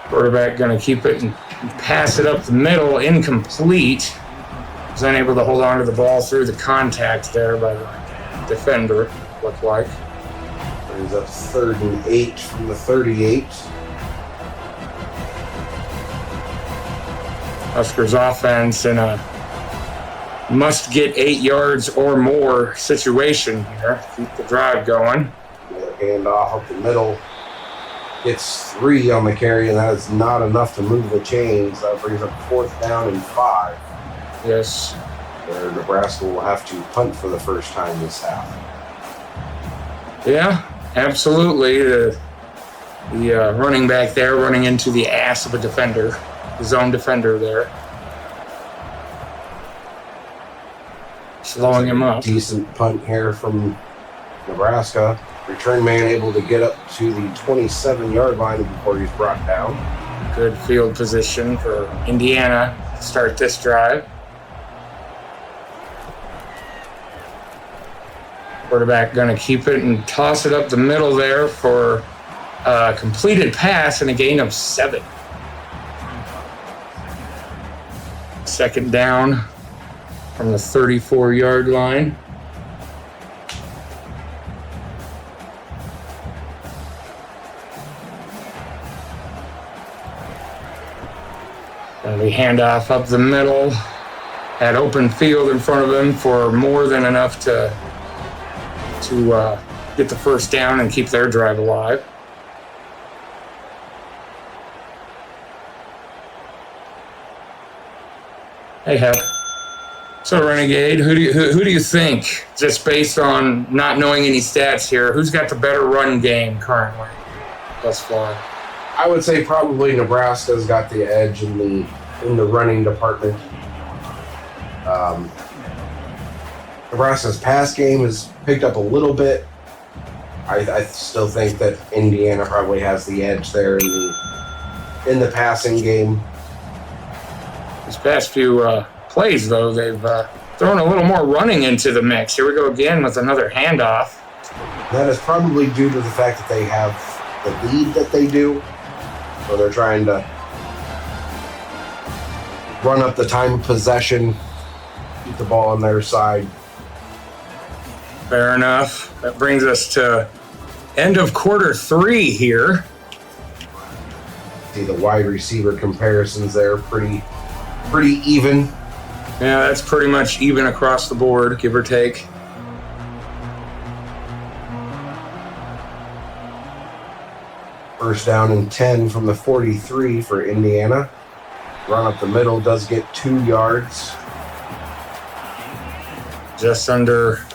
Quarterback going to keep it and pass it up the middle, incomplete. Was unable to hold on to the ball through the contact there by the defender, looked like. Brings up 3rd and 8 from the 38. Huskers offense in a must get 8 yards or more situation here. Keep the drive going. Hand off up the middle. Gets 3 on the carry, and that is not enough to move the chains. That brings up 4th down and 5. Yes. where Nebraska will have to punt for the first time this half. Yeah, absolutely. The running back there running into the ass of a defender, the zone defender there. Slowing him up. Decent punt here from Nebraska. Return man able to get up to the 27-yard line before he's brought down. Good field position for Indiana to start this drive. Quarterback going to keep it and toss it up the middle there for a completed pass and a gain of 7. Second down from the 34-yard line. And we hand off up the middle. Had open field in front of him for more than enough to get the first down and keep their drive alive. Hey, Hep. So, Renegade, who do you think, just based on not knowing any stats here, who's got the better run game currently thus far? I would say probably Nebraska's got the edge in the running department. Nebraska's pass game has picked up a little bit. I still think that Indiana probably has the edge there in the passing game. These past few plays, though, they've thrown a little more running into the mix. Here we go again with another handoff. That is probably due to the fact that they have the lead that they do. So they're trying to run up the time of possession, keep the ball on their side. Fair enough. That brings us to end of quarter 3 here. See the wide receiver comparisons there, pretty even. Yeah, that's pretty much even across the board, give or take. First down and 10 from the 43 for Indiana. Run up the middle does get 2 yards. Just under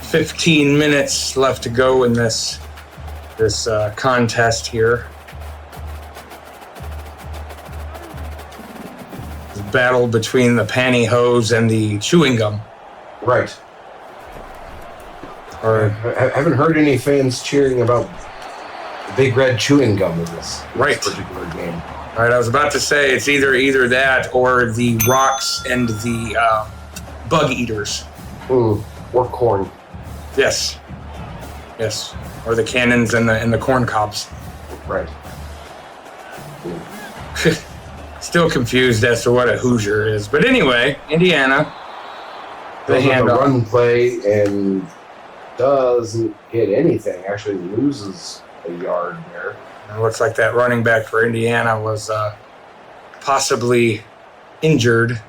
15 minutes left to go in this contest here. The battle between the pantyhose and the chewing gum. Right. Or I haven't heard any fans cheering about the Big Red chewing gum in this particular game. All right, I was about to say it's either that or the rocks and the bug eaters. Or corn. Yes. Or the cannons and the corn cobs. Right. Still confused as to what a Hoosier is. But anyway, Indiana. The run play and doesn't hit anything. Actually loses a yard there. It looks like that running back for Indiana was possibly injured.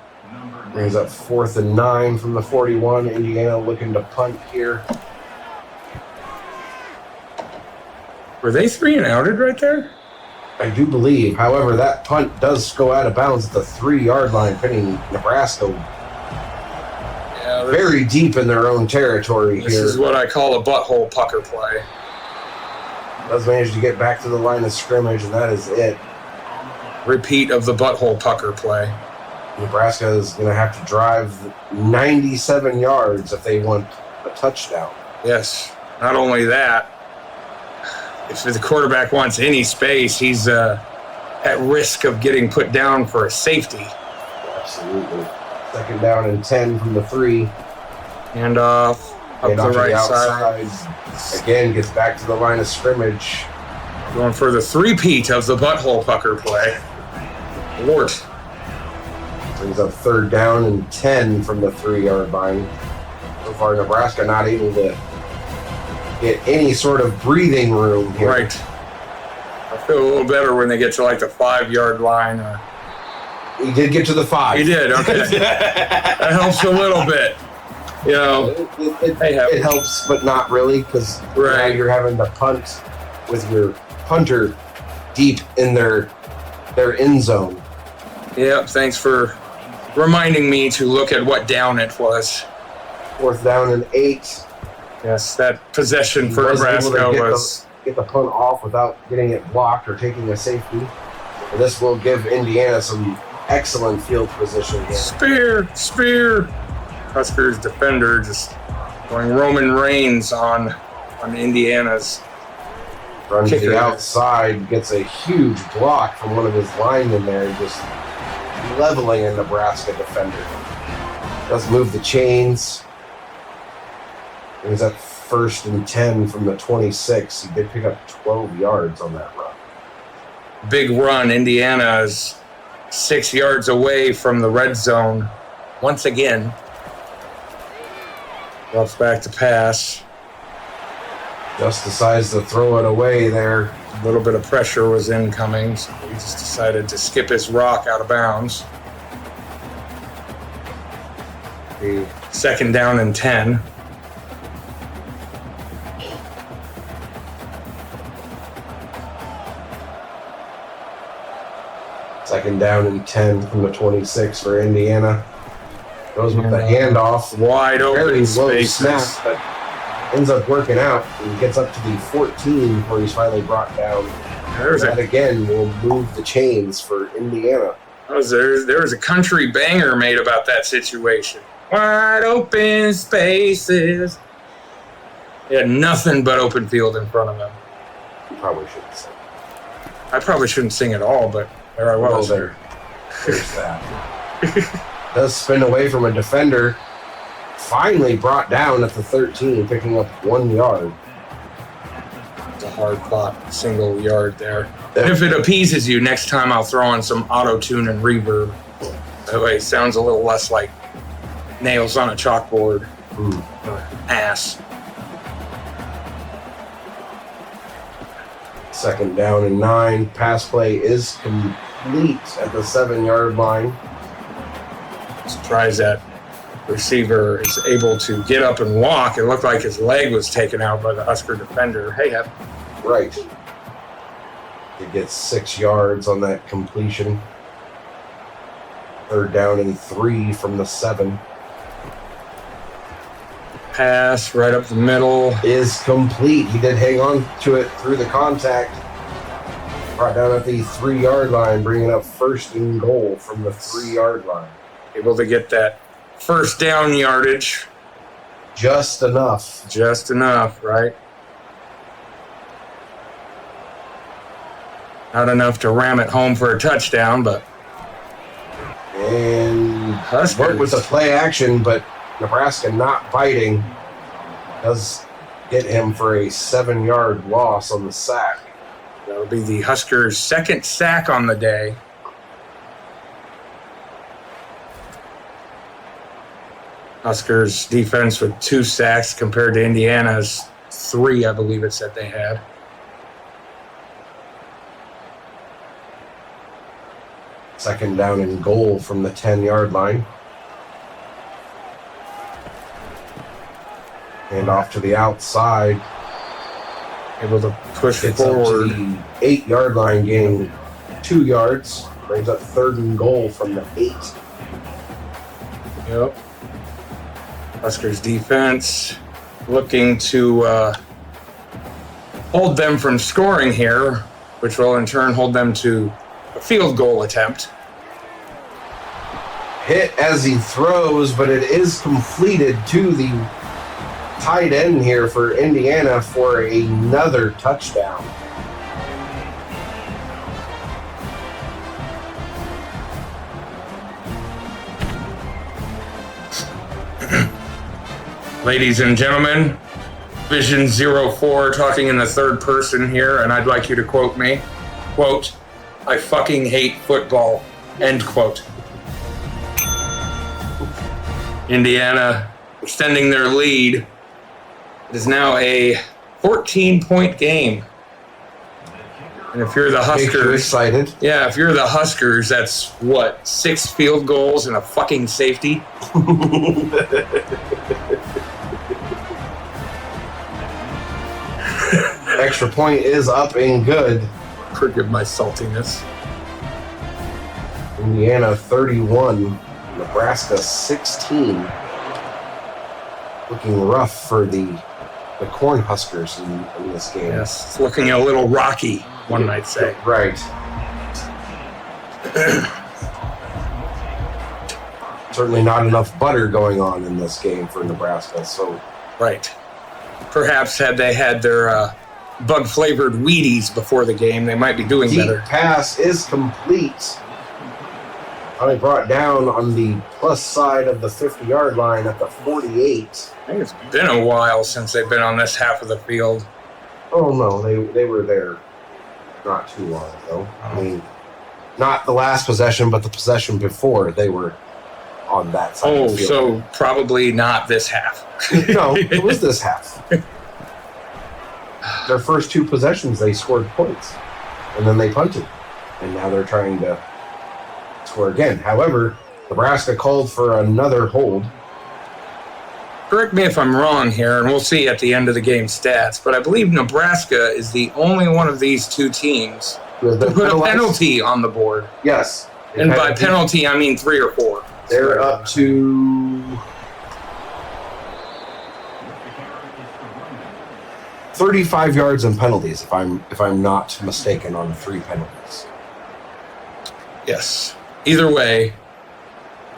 Brings up 4th and 9 from the 41. Indiana looking to punt here. Were they 3 and outed right there? I do believe. However, that punt does go out of bounds at the 3-yard line, putting Nebraska very deep in their own territory here. This is what I call a butthole pucker play. Does manage to get back to the line of scrimmage, and that is it. Repeat of the butthole pucker play. Nebraska is going to have to drive 97 yards if they want a touchdown. Yes. Not only that, if the quarterback wants any space, he's at risk of getting put down for a safety. Absolutely. Second down and 10 from the 3. And off up the right side. Again, gets back to the line of scrimmage. Going for the three-peat of the butthole pucker play. Lord. Brings up 3rd down and 10 from the 3-yard line. So far, Nebraska not able to get any sort of breathing room here. Right. I feel a little better when they get to like the 5-yard line. He did get to the 5. He did, okay. That helps a little bit. You know, it helps, but not really, because now you're having to punt with your punter deep in their end zone. Yep, thanks for reminding me to look at what down it was. 4th down and 8. Yes, that possession for Wasn't able to Nebraska was... get the punt off without getting it blocked or taking a safety. But this will give Indiana some excellent field position here. Spear! Huskers defender just going Roman Reigns on Indiana's Runs to kicker. the outside, gets a huge block from one of his linemen there, just leveling a Nebraska defender. Does move the chains. It was at 1st and 10 from the 26. He did pick up 12 yards on that run. Big run. Indiana is 6 yards away from the red zone once again. Drops back to pass. Just decides to throw it away there. A little bit of pressure was incoming, so he just decided to skip his rock out of bounds. The 2nd down and 10. Second down and 10 from the 26 for Indiana. Goes with the handoff. Wide open Very low spaces. snap, but ends up working out. He gets up to the 14 before he's finally brought down. That again will move the chains for Indiana. There was a country banger made about that situation. Wide open spaces. He had nothing but open field in front of him. You probably shouldn't sing. I probably shouldn't sing at all, but there I was. Well, there's that. Does spin away from a defender. Finally brought down at the 13, picking up 1 yard. It's a hard fought single yard there. And if it appeases you, next time I'll throw on some auto-tune and reverb. That way it sounds a little less like nails on a chalkboard. Ass. 2nd down and 9. Pass play is complete at the 7-yard line. Surprised that receiver is able to get up and walk. It looked like his leg was taken out by the Husker defender. Hey, Hep. Right. He gets 6 yards on that completion. 3rd down and 3 from the 7. Pass right up the middle. Is complete. He did hang on to it through the contact. Brought down at the 3-yard line, bringing up 1st and goal from the 3-yard line. Able to get that 1st down yardage. Just enough. Just enough, right? Not enough to ram it home for a touchdown, but... And Huskers. work with the play action, but Nebraska not biting. Does get him for a 7-yard loss on the sack. That'll be the Huskers' 2nd sack on the day. Huskers defense with 2 sacks compared to Indiana's 3, I believe it said they had. Second down and goal from the 10-yard line. And off to the outside. Able to push Gets forward. up to the 8-yard line, gaining 2 yards. Brings up 3rd and goal from the 8. Yep. Huskers defense looking to hold them from scoring here, which will in turn hold them to a field goal attempt. Hit as he throws, but it is completed to the tight end here for Indiana for another touchdown. Ladies and gentlemen, Vision 04 talking in the 3rd person here, and I'd like you to quote me. Quote, "I fucking hate football." End quote. Indiana extending their lead. It is now a 14-point game. And if you're the Huskers, excited. Yeah, if you're the Huskers, that's what, 6 field goals and a fucking safety? Extra point is up and good. Forgive my saltiness. Indiana 31, Nebraska 16. Looking rough for the Cornhuskers in this game. Yes, it's looking a little rocky, one might say. Right. Certainly not enough butter going on in this game for Nebraska. So, right. Perhaps had they had their bug-flavored Wheaties before the game, they might be doing deep better. Pass is complete. Finally brought down on the plus side of the 50-yard line at the 48. I think it's been a while since they've been on this half of the field. Oh, no, they were there not too long ago. I mean, not the last possession, but the possession before they were on that side of the field. So probably not this half. No, it was this half. Their first two possessions, they scored points, and then they punted. And now they're trying to score again. However, Nebraska called for another hold. Correct me if I'm wrong here, and we'll see at the end of the game stats, but I believe Nebraska is the only one of these two teams to put a penalty on the board. Yes. And by penalty, I mean 3 or 4. They're up to 35 yards in penalties, if I'm not mistaken, on 3 penalties. Yes. Either way,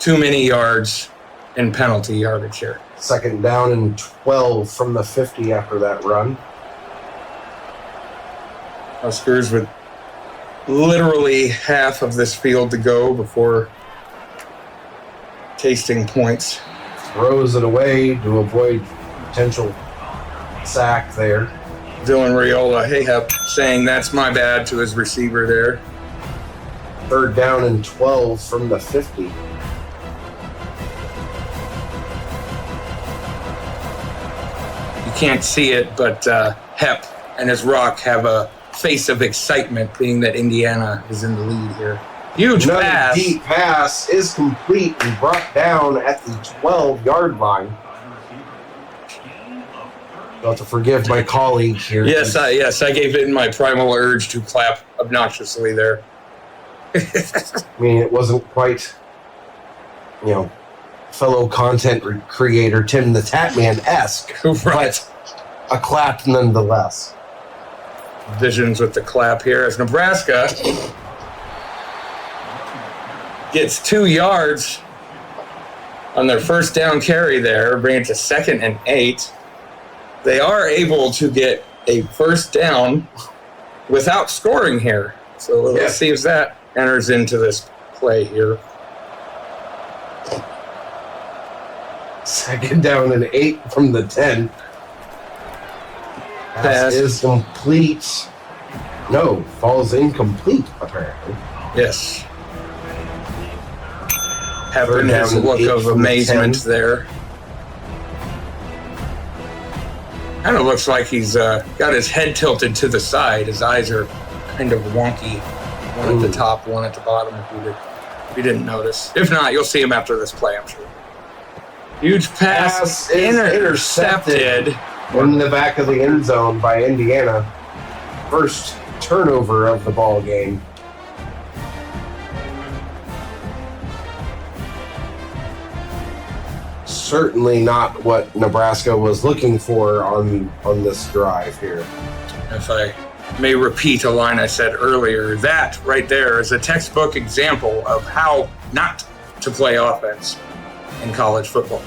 too many yards in penalty yardage here. Second down and 12 from the 50 after that run. Huskers with literally half of this field to go before tasting points. Throws it away to avoid potential sack there. Dylan Raiola, hey, saying that's my bad to his receiver there. Third down and 12 from the 50. You can't see it, but Hep and his rock have a face of excitement, being that Indiana is in the lead here. Huge Another pass. deep pass is complete and brought down at the 12-yard line. You'll have to forgive my colleague here. Yes, I gave in my primal urge to clap obnoxiously there. I mean, it wasn't quite, fellow content creator Tim the Tatman-esque, right. But a clap nonetheless. Visions with the clap here as Nebraska gets 2 yards on their first down carry there, bring it to 2nd and 8. They are able to get a first down without scoring here. So let's see if that enters into this play here. 2nd down and 8 from the 10. Pass is complete. No, falls incomplete, apparently. Yes. Having his look of amazement there. Kind of looks like he's got his head tilted to the side. His eyes are kind of wonky. One at the top, one at the bottom, if you didn't notice. If not, you'll see him after this play, I'm sure. Huge pass is intercepted in the back of the end zone by Indiana. First turnover of the ball game. Certainly not what Nebraska was looking for on this drive here. If I may repeat a line I said earlier, that right there is a textbook example of how not to play offense in college football.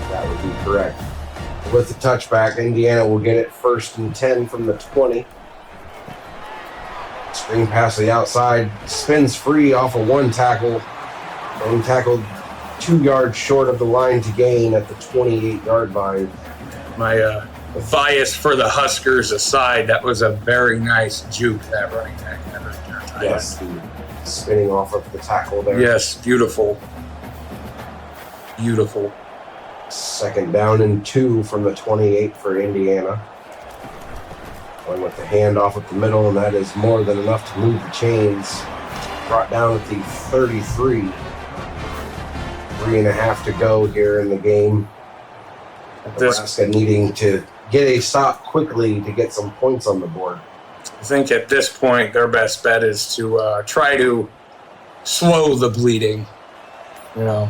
That would be correct. With the touchback, Indiana will get it 1st and 10 from the 20. Screen pass to the outside, spins free off of one tackle. One tackled 2 yards short of the line to gain at the 28-yard line. My bias for the Huskers aside, that was a very nice juke that running back had right there. Yes, spinning off of the tackle there. Yes, beautiful. Beautiful. 2nd down and 2 from the 28 for Indiana. Going with the handoff at the middle, and that is more than enough to move the chains. Brought down at the 33. 3.5 to go here in the game. Nebraska needing to get a stop quickly to get some points on the board. I think at this point, their best bet is to try to slow the bleeding. You know,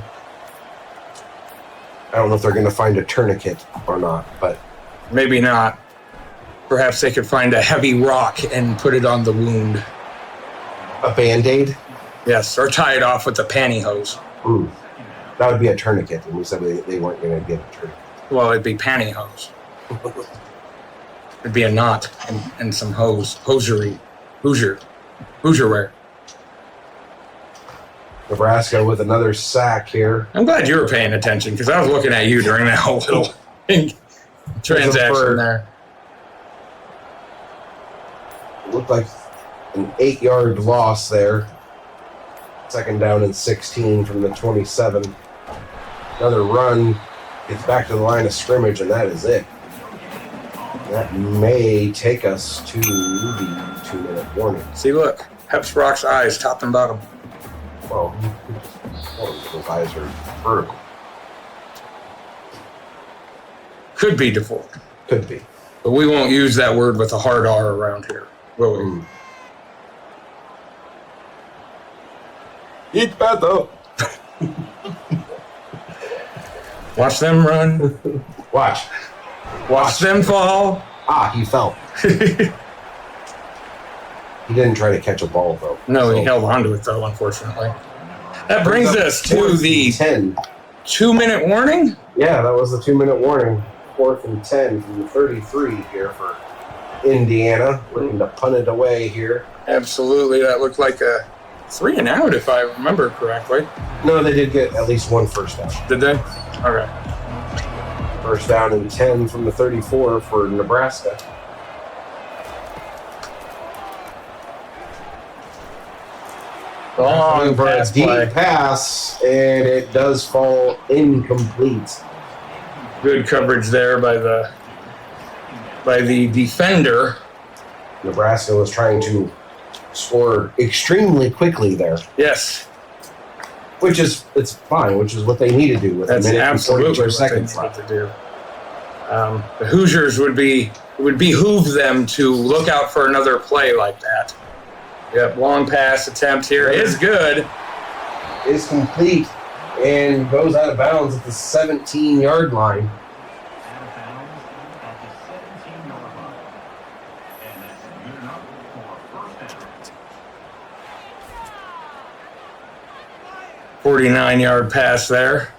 I don't know if they're going to find a tourniquet or not, but maybe not. Perhaps they could find a heavy rock and put it on the wound. a Band-Aid? Yes, or tie it off with a pantyhose. That would be a tourniquet, and we said they weren't going to get a tourniquet. Well, it'd be pantyhose. It'd be a knot and some hosiery. Hoosier wear. Nebraska with another sack here. I'm glad you were paying attention because I was looking at you during that whole little transaction there. Looked like an 8-yard loss there. 2nd down and 16 from the 27. Another run gets back to the line of scrimmage, and that is it. That may take us to the 2-minute warning. See, look, Hepsbrock's eyes, top and bottom. Well, those eyes are vertical. Could be default. Could be. But we won't use that word with a hard R around here, will we? Eat better. Watch them run. Watch them fall. He fell. He didn't try to catch a ball, though. No, he held on to it, though, unfortunately. That brings us to the 2-minute warning? Yeah, that was the 2-minute warning. 4th and 10 from the 33 here for Indiana. Looking to punt it away here. Absolutely. That looked like a 3 and out, if I remember correctly. No, they did get at least one first down. Did they? Okay. 1st down and 10 from the 34 for Nebraska. Long for a pass deep play. pass, and it does fall incomplete. Good coverage there by the defender. Nebraska was trying to score extremely quickly there. Yes. It's fine, which is what they need to do with That's a minute and absolutely 42 what seconds they need left. to do. The Hoosiers would behoove them to look out for another play like that. Yep, long pass attempt here is good. Is complete and goes out of bounds at the 17-yard line. A 49-yard pass there.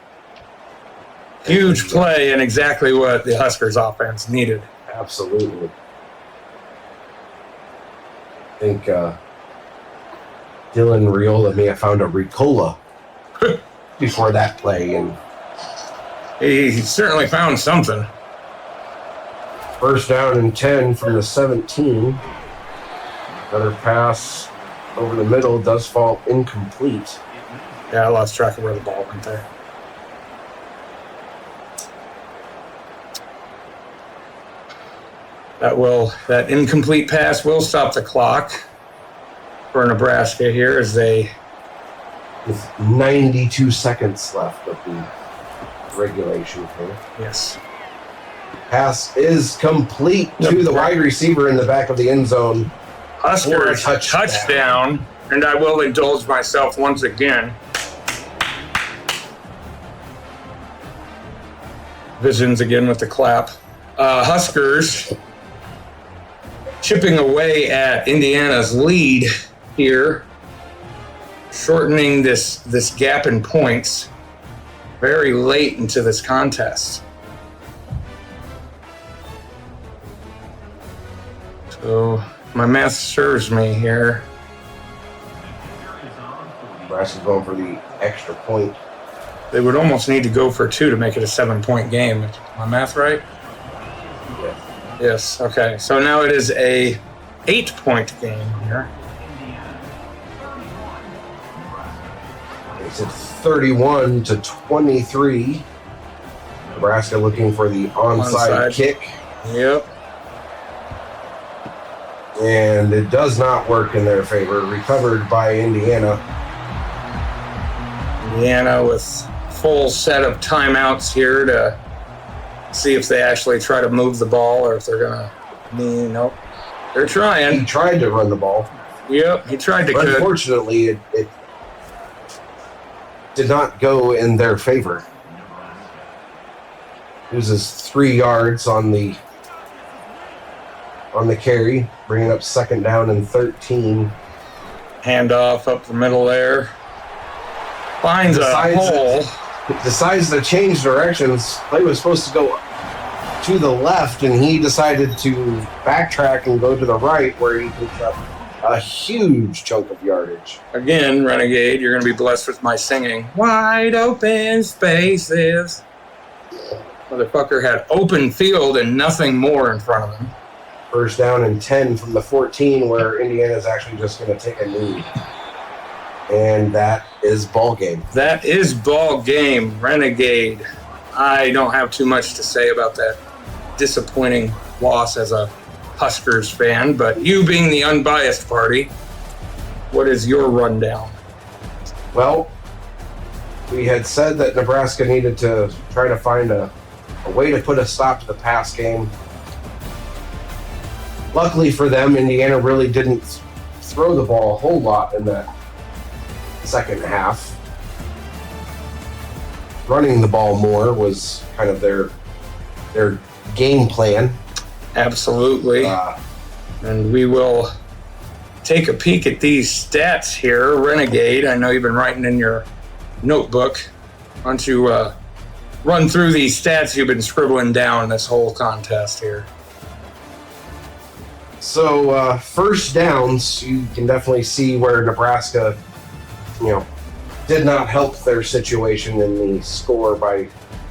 Huge play and exactly what the Huskers offense needed. Absolutely. I think Dylan Riola may have found a Ricola before that play, and he certainly found something. 1st down and 10 from the 17. Another pass over the middle does fall incomplete. Yeah, I lost track of where the ball went there. That incomplete pass will stop the clock for Nebraska here as they... With 92 seconds left of the regulation here. Yes. Pass is complete to the wide receiver in the back of the end zone. Huskers touchdown, and I will indulge myself once again. Visions again with the clap. Huskers chipping away at Indiana's lead here, shortening this gap in points very late into this contest. So my math serves me here. Nebraska's going for the extra point. They would almost need to go for 2 to make it a 7-point game. Is my math right? Yes. Okay. So now it is a 8-point game here. It's at 31-23. Nebraska looking for the onside kick. Yep. And it does not work in their favor. Recovered by Indiana. Indiana with full set of timeouts here to see if they actually try to move the ball or if they're going to... Nope. They're trying. He tried to run the ball. Yep, he tried to. Unfortunately, it did not go in their favor. Loses 3 yards on the carry, bringing up 2nd down and 13. Handoff up the middle there. Finds a hole. Decides to change directions. Play was supposed to go to the left, and he decided to backtrack and go to the right, where he picked up a huge chunk of yardage. Again, Renegade, you're going to be blessed with my singing. Wide open spaces. Motherfucker had open field and nothing more in front of him. 1st down and 10 from the 14, where Indiana's actually just going to take a knee. And that is ball game. That is ball game, Renegade. I don't have too much to say about that disappointing loss as a Huskers fan, but you being the unbiased party, what is your rundown? Well, we had said that Nebraska needed to try to find a way to put a stop to the pass game. Luckily for them, Indiana really didn't throw the ball a whole lot in that second half. Running the ball more was kind of their game plan. Absolutely. And we will take a peek at these stats here. Renegade, I know you've been writing in your notebook. Why don't you run through these stats you've been scribbling down this whole contest here? So 1st downs, you can definitely see where Nebraska, did not help their situation in the score by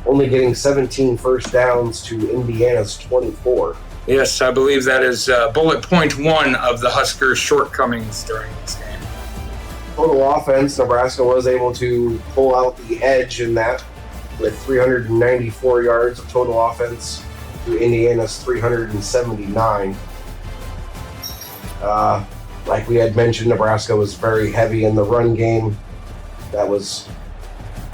only getting 17 1st downs to Indiana's 24. Yes, I believe that is bullet point 1 of the Huskers' shortcomings during this game. Total offense, Nebraska was able to pull out the edge in that with 394 yards of total offense to Indiana's 379. Like we had mentioned, Nebraska was very heavy in the run game. That was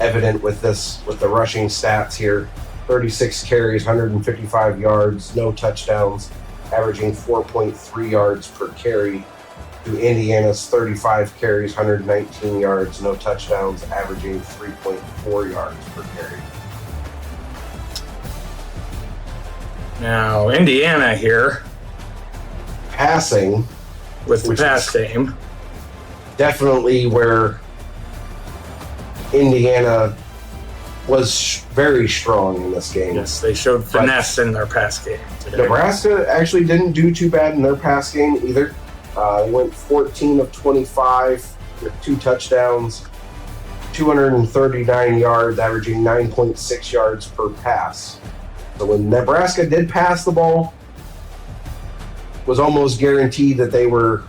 evident with the rushing stats here. 36 carries, 155 yards, no touchdowns, averaging 4.3 yards per carry to Indiana's 35 carries, 119 yards, no touchdowns, averaging 3.4 yards per carry. Now, Indiana here. Passing. With the pass game. Definitely where Indiana was very strong in this game. Yes, they showed finesse in their pass game today. Nebraska actually didn't do too bad in their pass game either. They went 14 of 25 with 2 touchdowns, 239 yards, averaging 9.6 yards per pass. So when Nebraska did pass the ball, it was almost guaranteed that they were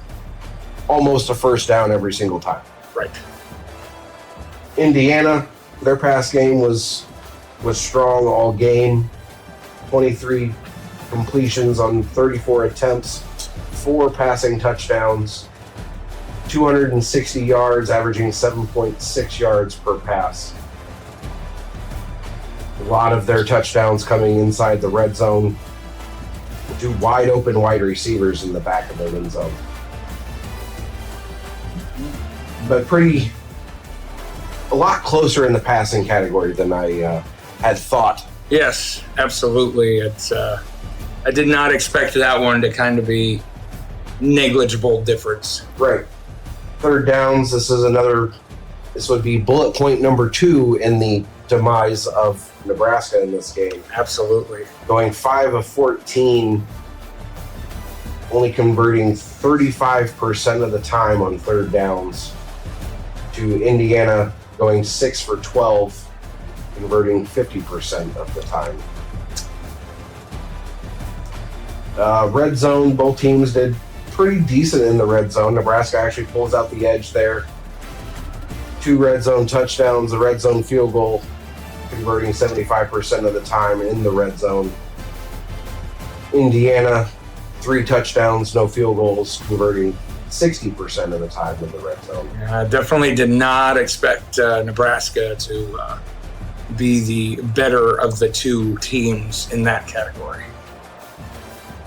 almost a 1st down every single time. Right. Indiana, their pass game was strong all game. 23 completions on 34 attempts, 4 passing touchdowns, 260 yards, averaging 7.6 yards per pass. A lot of their touchdowns coming inside the red zone to wide open wide receivers in the back of the end zone. But a lot closer in the passing category than I had thought. Yes, absolutely. It's I did not expect that one to kind of be negligible difference. Right. 3rd downs, this would be bullet point number 2 in the demise of Nebraska in this game. Absolutely. Going 5 of 14, only converting 35% of the time on 3rd downs, to Indiana going 6 for 12, converting 50% of the time. Red zone, both teams did pretty decent in the red zone. Nebraska actually pulls out the edge there. 2 red zone touchdowns, a red zone field goal, converting 75% of the time in the red zone. Indiana, 3 touchdowns, no field goals, converting 60% of the time in the red zone. I definitely did not expect Nebraska to be the better of the 2 teams in that category.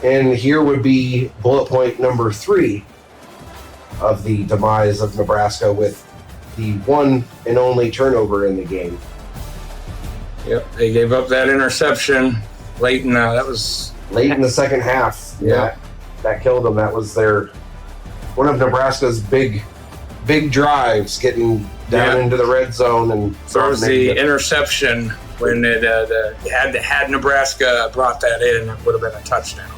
And here would be bullet point number 3 of the demise of Nebraska, with the one and only turnover in the game. Yep, they gave up that interception late in that was late in the second half. Yeah, that killed them. That was one of Nebraska's big drives, getting down into the red zone and throws the interception when it had Nebraska brought that in, it would have been a touchdown.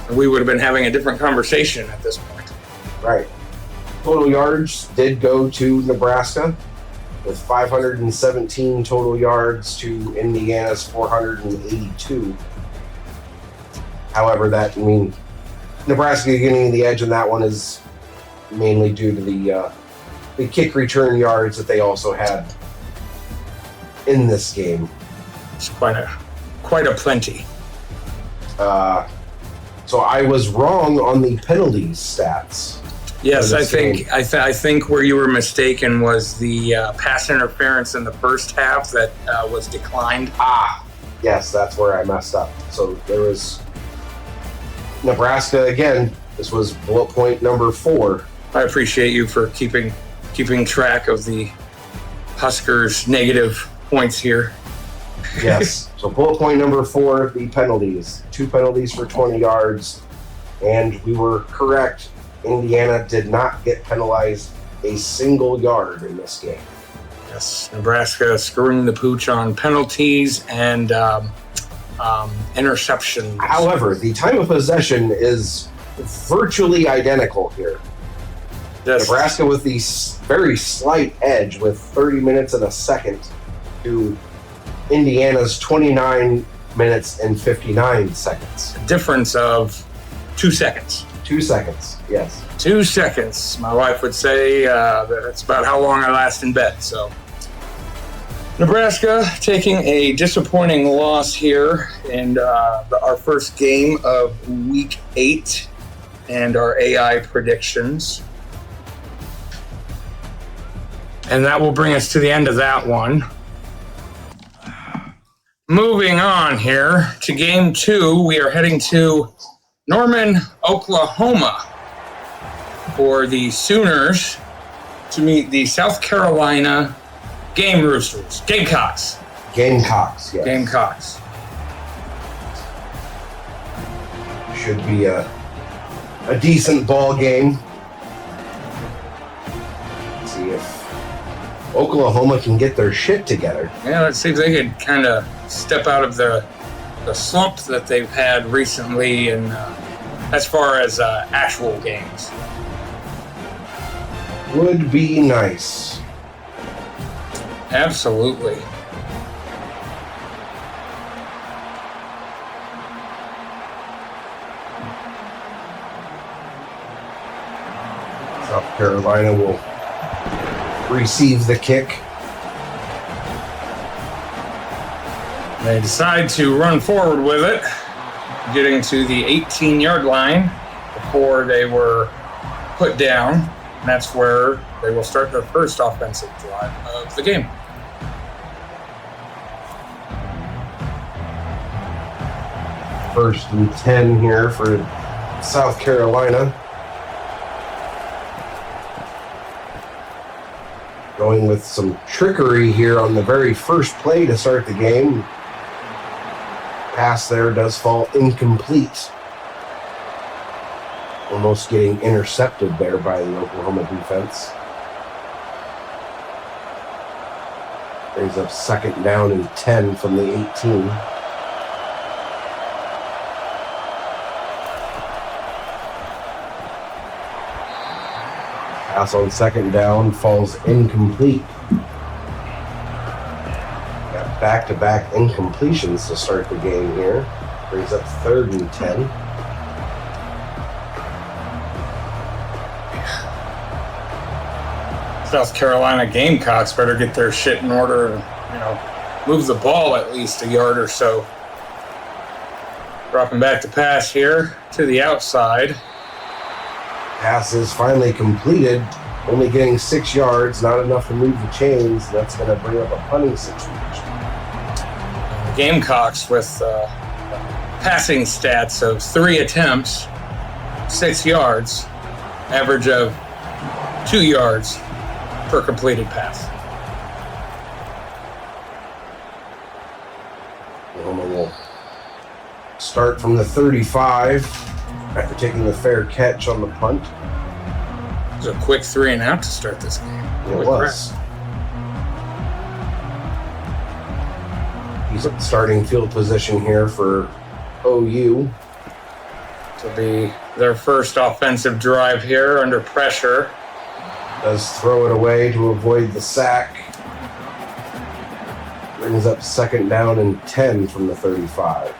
And we would have been having a different conversation at this point. Right. Total yards did go to Nebraska, with 517 total yards to Indiana's 482. However, Nebraska getting the edge on that one is mainly due to the kick return yards that they also had in this game. It's quite a plenty. So I was wrong on the penalties stats. Yes, I think where you were mistaken was the pass interference in the first half that was declined. Yes, that's where I messed up. So there was Nebraska again. This was bullet point number 4. I appreciate you for keeping track of the Huskers' negative points here. Yes. So bullet point number 4, the penalties. 2 penalties for 20 yards, and we were correct. Indiana did not get penalized a single yard in this game. Yes, Nebraska screwing the pooch on penalties and interceptions. However, the time of possession is virtually identical here. Yes. Nebraska with the very slight edge with 30 minutes and a second to Indiana's 29 minutes and 59 seconds. A difference of 2 seconds. 2 seconds, yes. 2 seconds. My wife would say that's about how long I last in bed. So, Nebraska taking a disappointing loss here in our first game of Week 8 and our AI predictions. And that will bring us to the end of that one. Moving on here to Game 2, we are heading to Norman, Oklahoma for the Sooners to meet the South Carolina Gamecocks. Gamecocks, yes. Gamecocks. Should be a decent ball game. Let's see if Oklahoma can get their shit together. Yeah, let's see if they could kind of step out of the slump that they've had recently, and as far as actual games. Would be nice. Absolutely. South Carolina will receive the kick. They decide to run forward with it, getting to the 18-yard line before they were put down. And that's where they will start their first offensive drive of the game. First and 10 here for South Carolina. Going with some trickery here on the very first play to start the game. Pass there does fall incomplete. Almost getting intercepted there by the Oklahoma defense. Brings up second down and 10 from the 18. Pass on second down falls incomplete. Got back-to-back incompletions to start the game here. Brings up third and 10. South Carolina Gamecocks better get their shit in order and, move the ball at least a yard or so. Dropping back to pass here to the outside. Pass is finally completed, only getting 6 yards, not enough to move the chains. That's going to bring up a punting situation. Gamecocks with passing stats of 3 attempts, 6 yards, average of 2 yards per completed pass. Oklahoma will start from the 35 after taking the fair catch on the punt. It was a quick 3 and out to start this game. It was. He's starting field position here for OU. To be their first offensive drive here under pressure. Does throw it away to avoid the sack. Brings up 2nd down and 10 from the 35.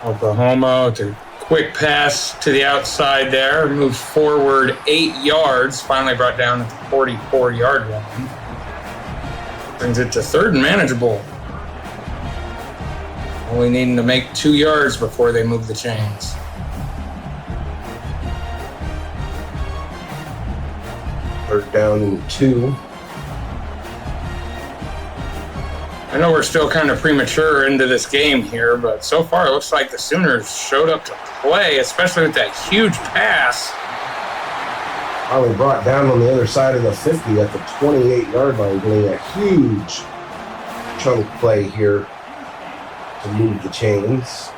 Oklahoma to quick pass to the outside there, moves forward 8 yards, finally brought down at the 44-yard line. Brings it to 3rd and manageable. Only needing to make 2 yards before they move the chains. Third down and 2. I know we're still kind of premature into this game here, but so far it looks like the Sooners showed up to play, especially with that huge pass. Finally brought down on the other side of the 50 at the 28-yard line, getting a huge chunk play here to move the chains.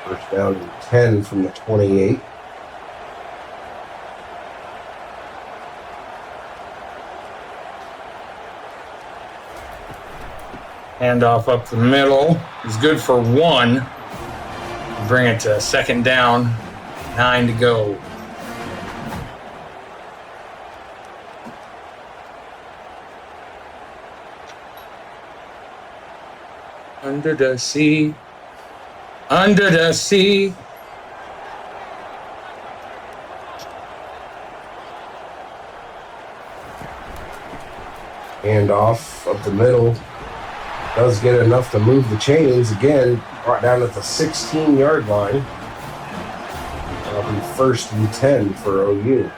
First down and 10 from the 28. Handoff up the middle is good for 1. Bring it to 2nd down, 9 to go. Under the sea. Under the sea. Handoff up the middle. Does get enough to move the chains. Again, brought down at the 16-yard line. That'll be 1st and 10 for OU.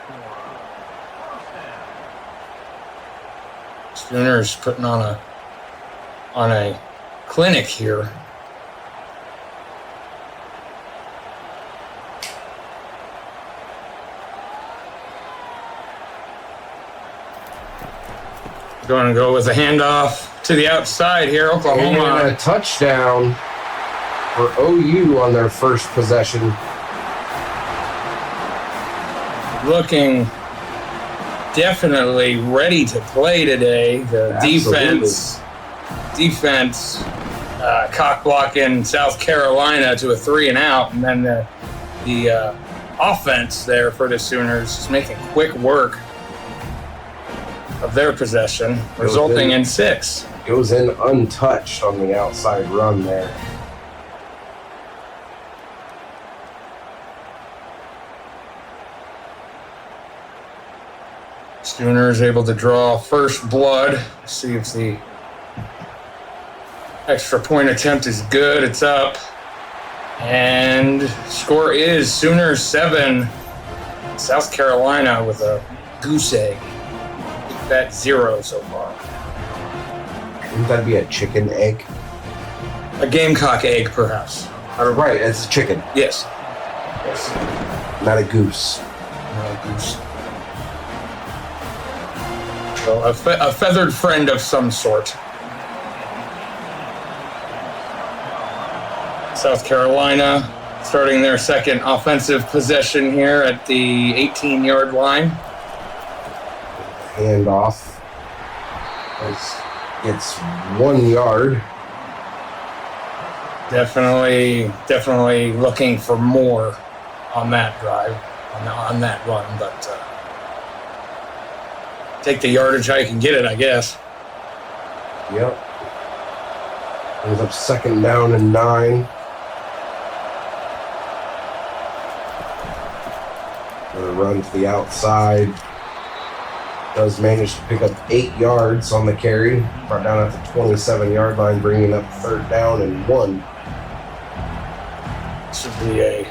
Sooners putting on a clinic here. Going to go with a handoff to the outside here, Oklahoma. And a touchdown for OU on their first possession. Looking definitely ready to play today. The defense cock blocking South Carolina to a 3 and out, and then the offense there for the Sooners is making quick work of their possession, resulting in 6. Goes in untouched on the outside run there. Sooners able to draw first blood. See if the extra point attempt is good. It's up. And score is Sooners 7. South Carolina with a goose egg. Bet 0 so far. Wouldn't that be a chicken egg? A gamecock egg, perhaps. Right, it's a chicken. Yes. Not a goose. Not a goose. So a feathered friend of some sort. South Carolina starting their second offensive possession here at the 18-yard line. Handoff. It's 1 yard. Definitely looking for more on that drive, on that run, but take the yardage how you can get it, I guess. Yep. Brings up 2nd down and 9. Another run to the outside. Does manage to pick up 8 yards on the carry. Brought down at the 27-yard line, bringing up 3rd down and 1. Should be a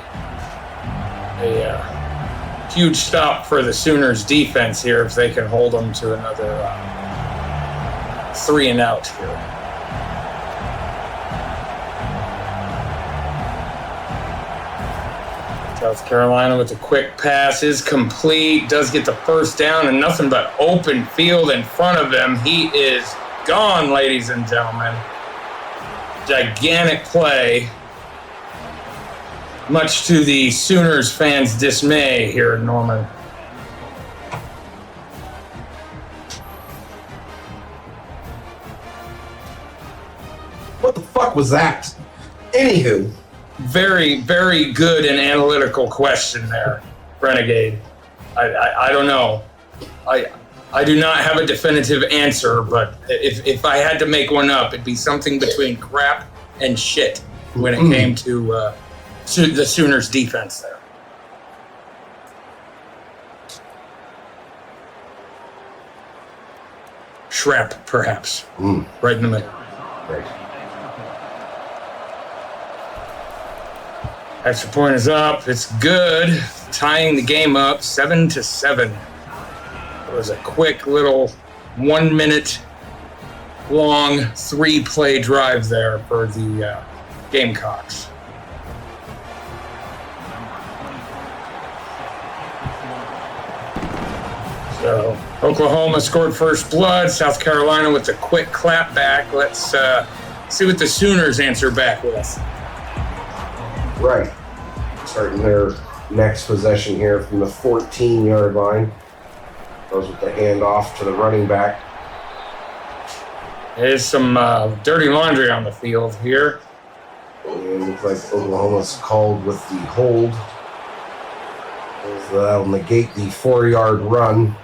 huge stop for the Sooners defense here if they can hold them to another 3 and out here. South Carolina with a quick pass is complete, does get the first down, and nothing but open field in front of him. He is gone, ladies and gentlemen. Gigantic play, much to the Sooners fans' dismay here in Norman. What the fuck was that? Anywho. Very, very good and analytical question there, Renegade. I don't know. I do not have a definitive answer, but if I had to make one up, it'd be something between crap and shit when it came to the Sooners defense there. Shrap, perhaps. Right in the middle. Right. Extra point is up. It's good. Tying the game up 7-7. It was a quick little 1 minute long 3-play drive there for the Gamecocks. So Oklahoma scored first blood. South Carolina with a quick clap back. Let's see what the Sooners answer back with. Right. Starting their next possession here from the 14-yard line. Goes with the handoff to the running back. There's some dirty laundry on the field here. And looks like Oklahoma's called with the hold. That'll negate the 4-yard run.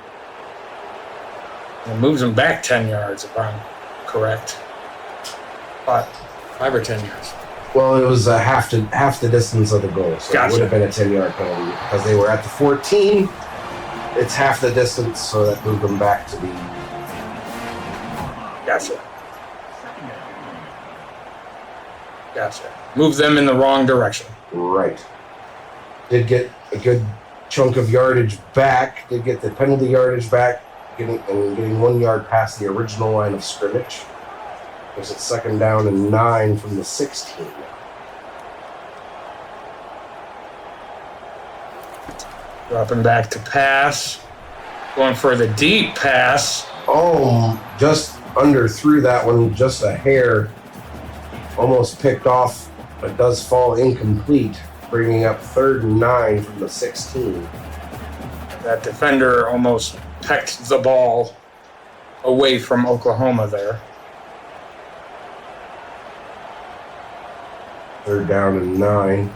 It moves them back 10 yards, if I'm correct. 5 or 10 yards. Well, it was half the distance of the goal, so Gotcha. It would have been a 10-yard penalty because they were at the 14. It's half the distance, so that moved them back to the. Gotcha. Move them in the wrong direction. Right. Did get a good chunk of yardage back. Did get the penalty yardage back, getting 1 yard past the original line of scrimmage. It's 2nd down and 9 from the 16. Dropping back to pass. Going for the deep pass. Oh, just underthrew that one, just a hair. Almost picked off, but does fall incomplete, bringing up 3rd and 9 from the 16. That defender almost pecked the ball away from Oklahoma there. 3rd down and 9.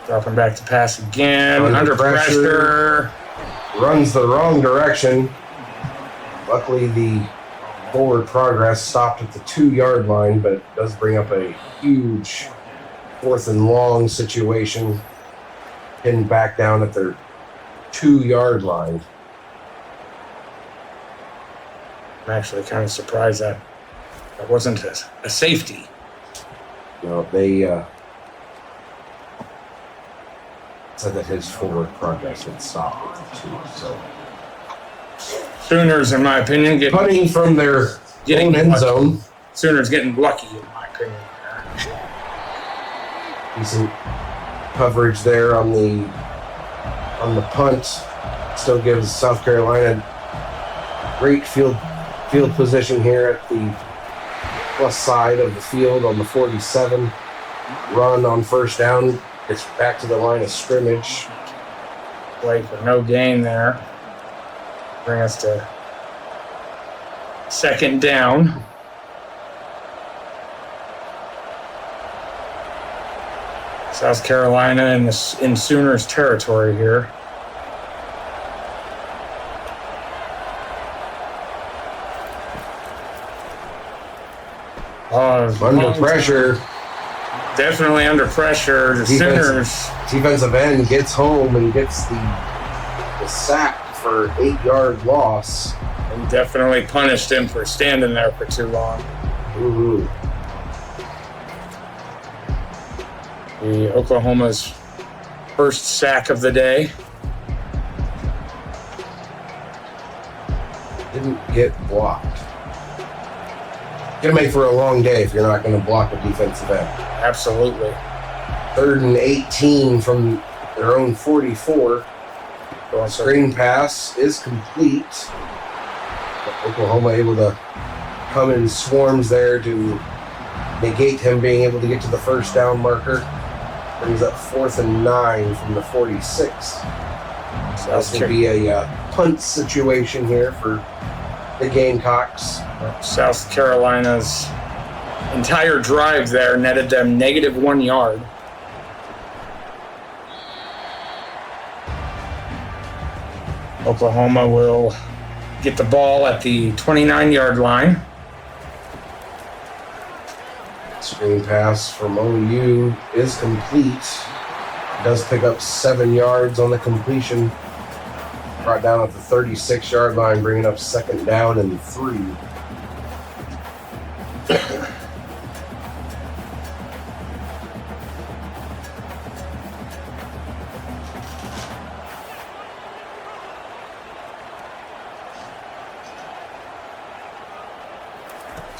Dropping back to pass again. Under pressure. Runs the wrong direction. Luckily, the forward progress stopped at the 2-yard line, but it does bring up a huge 4th and long situation. Pinned back down at their 2-yard line. I'm actually kind of surprised that wasn't a safety. No, they said that his forward progress had stopped at the 2. So Sooners, in my opinion, punting from their own end zone. Sooners getting lucky, in my opinion. Decent coverage there on the punt. Still gives South Carolina great field position here at the plus side of the field on the 47. Run on 1st down. It's back to the line of scrimmage. Play for no gain there. Bring us to 2nd down. South Carolina in Sooners territory here. Under pressure. Definitely under pressure. The Sooners. Defensive end gets home and gets the sack for 8-yard loss. And definitely punished him for standing there for too long. Ooh. The Oklahoma's first sack of the day. Didn't get blocked. Gonna make for a long day if you're not gonna block a defensive end. Absolutely. 3rd and 18 from their own 44. Screen pass is complete. Oklahoma able to come in swarms there to negate him being able to get to the first down marker. Brings up 4th and 9 from the 46. So that's going to be a punt situation here for the Gamecocks. South Carolina's entire drive there netted them -1 yard. Oklahoma will get the ball at the 29-yard line. Screen pass from OU is complete. Does pick up 7 yards on the completion. Brought down at the 36-yard line, bringing up 2nd down and 3.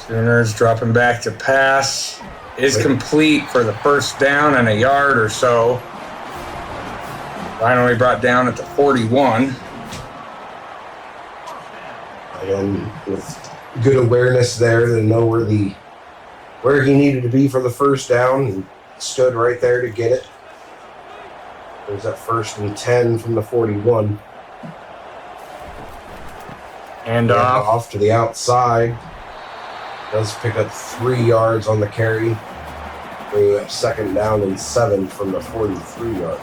Sooners dropping back to pass. Is complete for the first down and a yard or so. Finally brought down at the 41. And with good awareness there to know where he needed to be for the first down, and stood right there to get it. There's that 1st and 10 from the 41. And off to the outside. Does pick up 3 yards on the carry. Bringing up 2nd down and 7 from the 43-yard.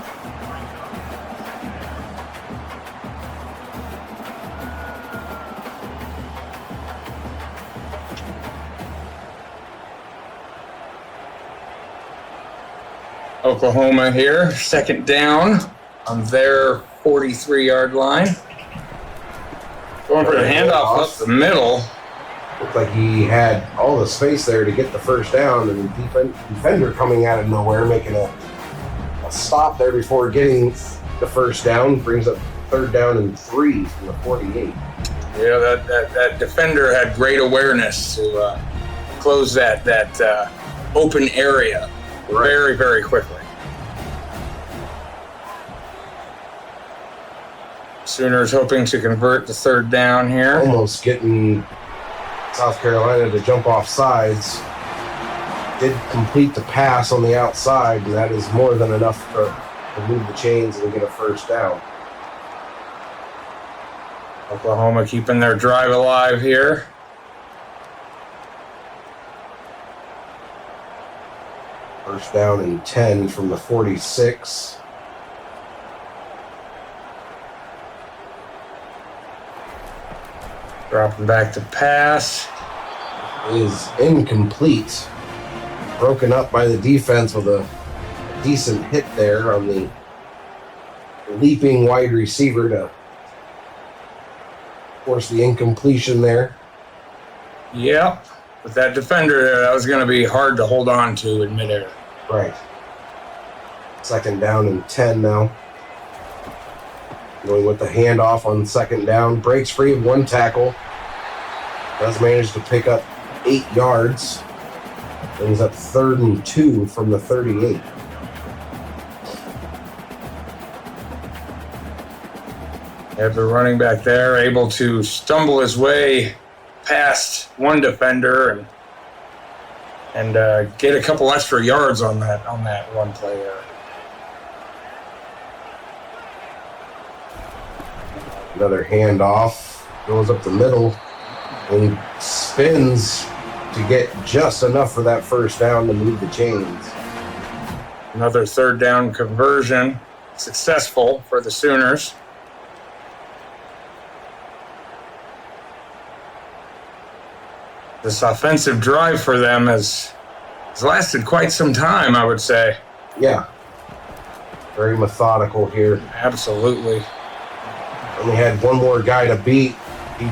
Oklahoma here, 2nd down on their 43-yard line. Going for the handoff up the middle. Looked like he had all the space there to get the first down, and the defender coming out of nowhere, making a stop there before getting the first down. Brings up 3rd down and 3 from the 48. Yeah, that defender had great awareness to close that open area very, very quickly. Sooners hoping to convert the 3rd down here. Almost getting South Carolina to jump off sides. Did complete the pass on the outside, and that is more than enough to move the chains and get a first down. Oklahoma keeping their drive alive here. First down and 10 from the 46. Dropping back to pass. Is incomplete. Broken up by the defense with a decent hit there on the leaping wide receiver to force the incompletion there. Yep. With that defender there, that was going to be hard to hold on to in midair. Right. 2nd down and 10 now. Going with the handoff on 2nd down. Breaks free of 1 tackle. Does manage to pick up 8 yards. Brings up 3rd and 2 from the 38. Have the running back there able to stumble his way past one defender and get a couple extra yards on that one play there. Another handoff, goes up the middle and spins to get just enough for that first down to move the chains. Another 3rd down conversion, successful for the Sooners. This offensive drive for them has lasted quite some time, I would say. Yeah. Very methodical here. Absolutely. Only had one more guy to beat. He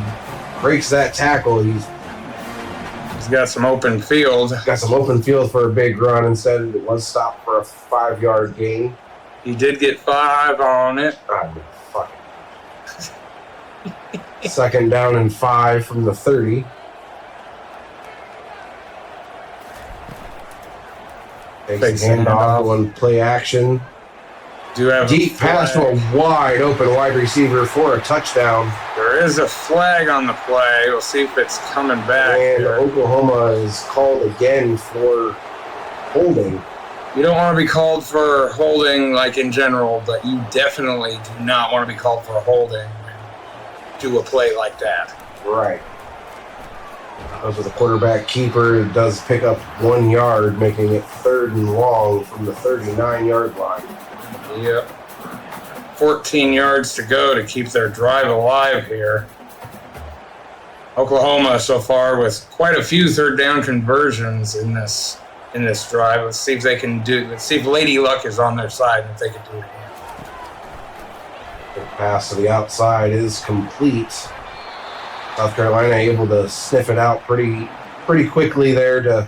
breaks that tackle. He's He's got some open field. Got some open field for a big run. Instead, it was stopped for a 5-yard gain. He did get 5 on it. Fuck it. 2nd down and 5 from the 30. Takes a handoff on play action. Do have deep pass to a wide open wide receiver for a touchdown. There is a flag on the play. We'll see if it's coming back. And here. Oklahoma is called again for holding. You don't want to be called for holding like in general, but you definitely do not want to be called for holding when you do a play like that. Right. Goes with a quarterback keeper. It does pick up 1 yard, making it 3rd and long from the 39-yard line. Yep. 14 yards to go to keep their drive alive here. Oklahoma so far with quite a few 3rd down conversions in this drive. Let's see if they can do. Let's see if Lady Luck is on their side and if they can do it again. The pass to the outside is complete. South Carolina able to sniff it out pretty quickly there to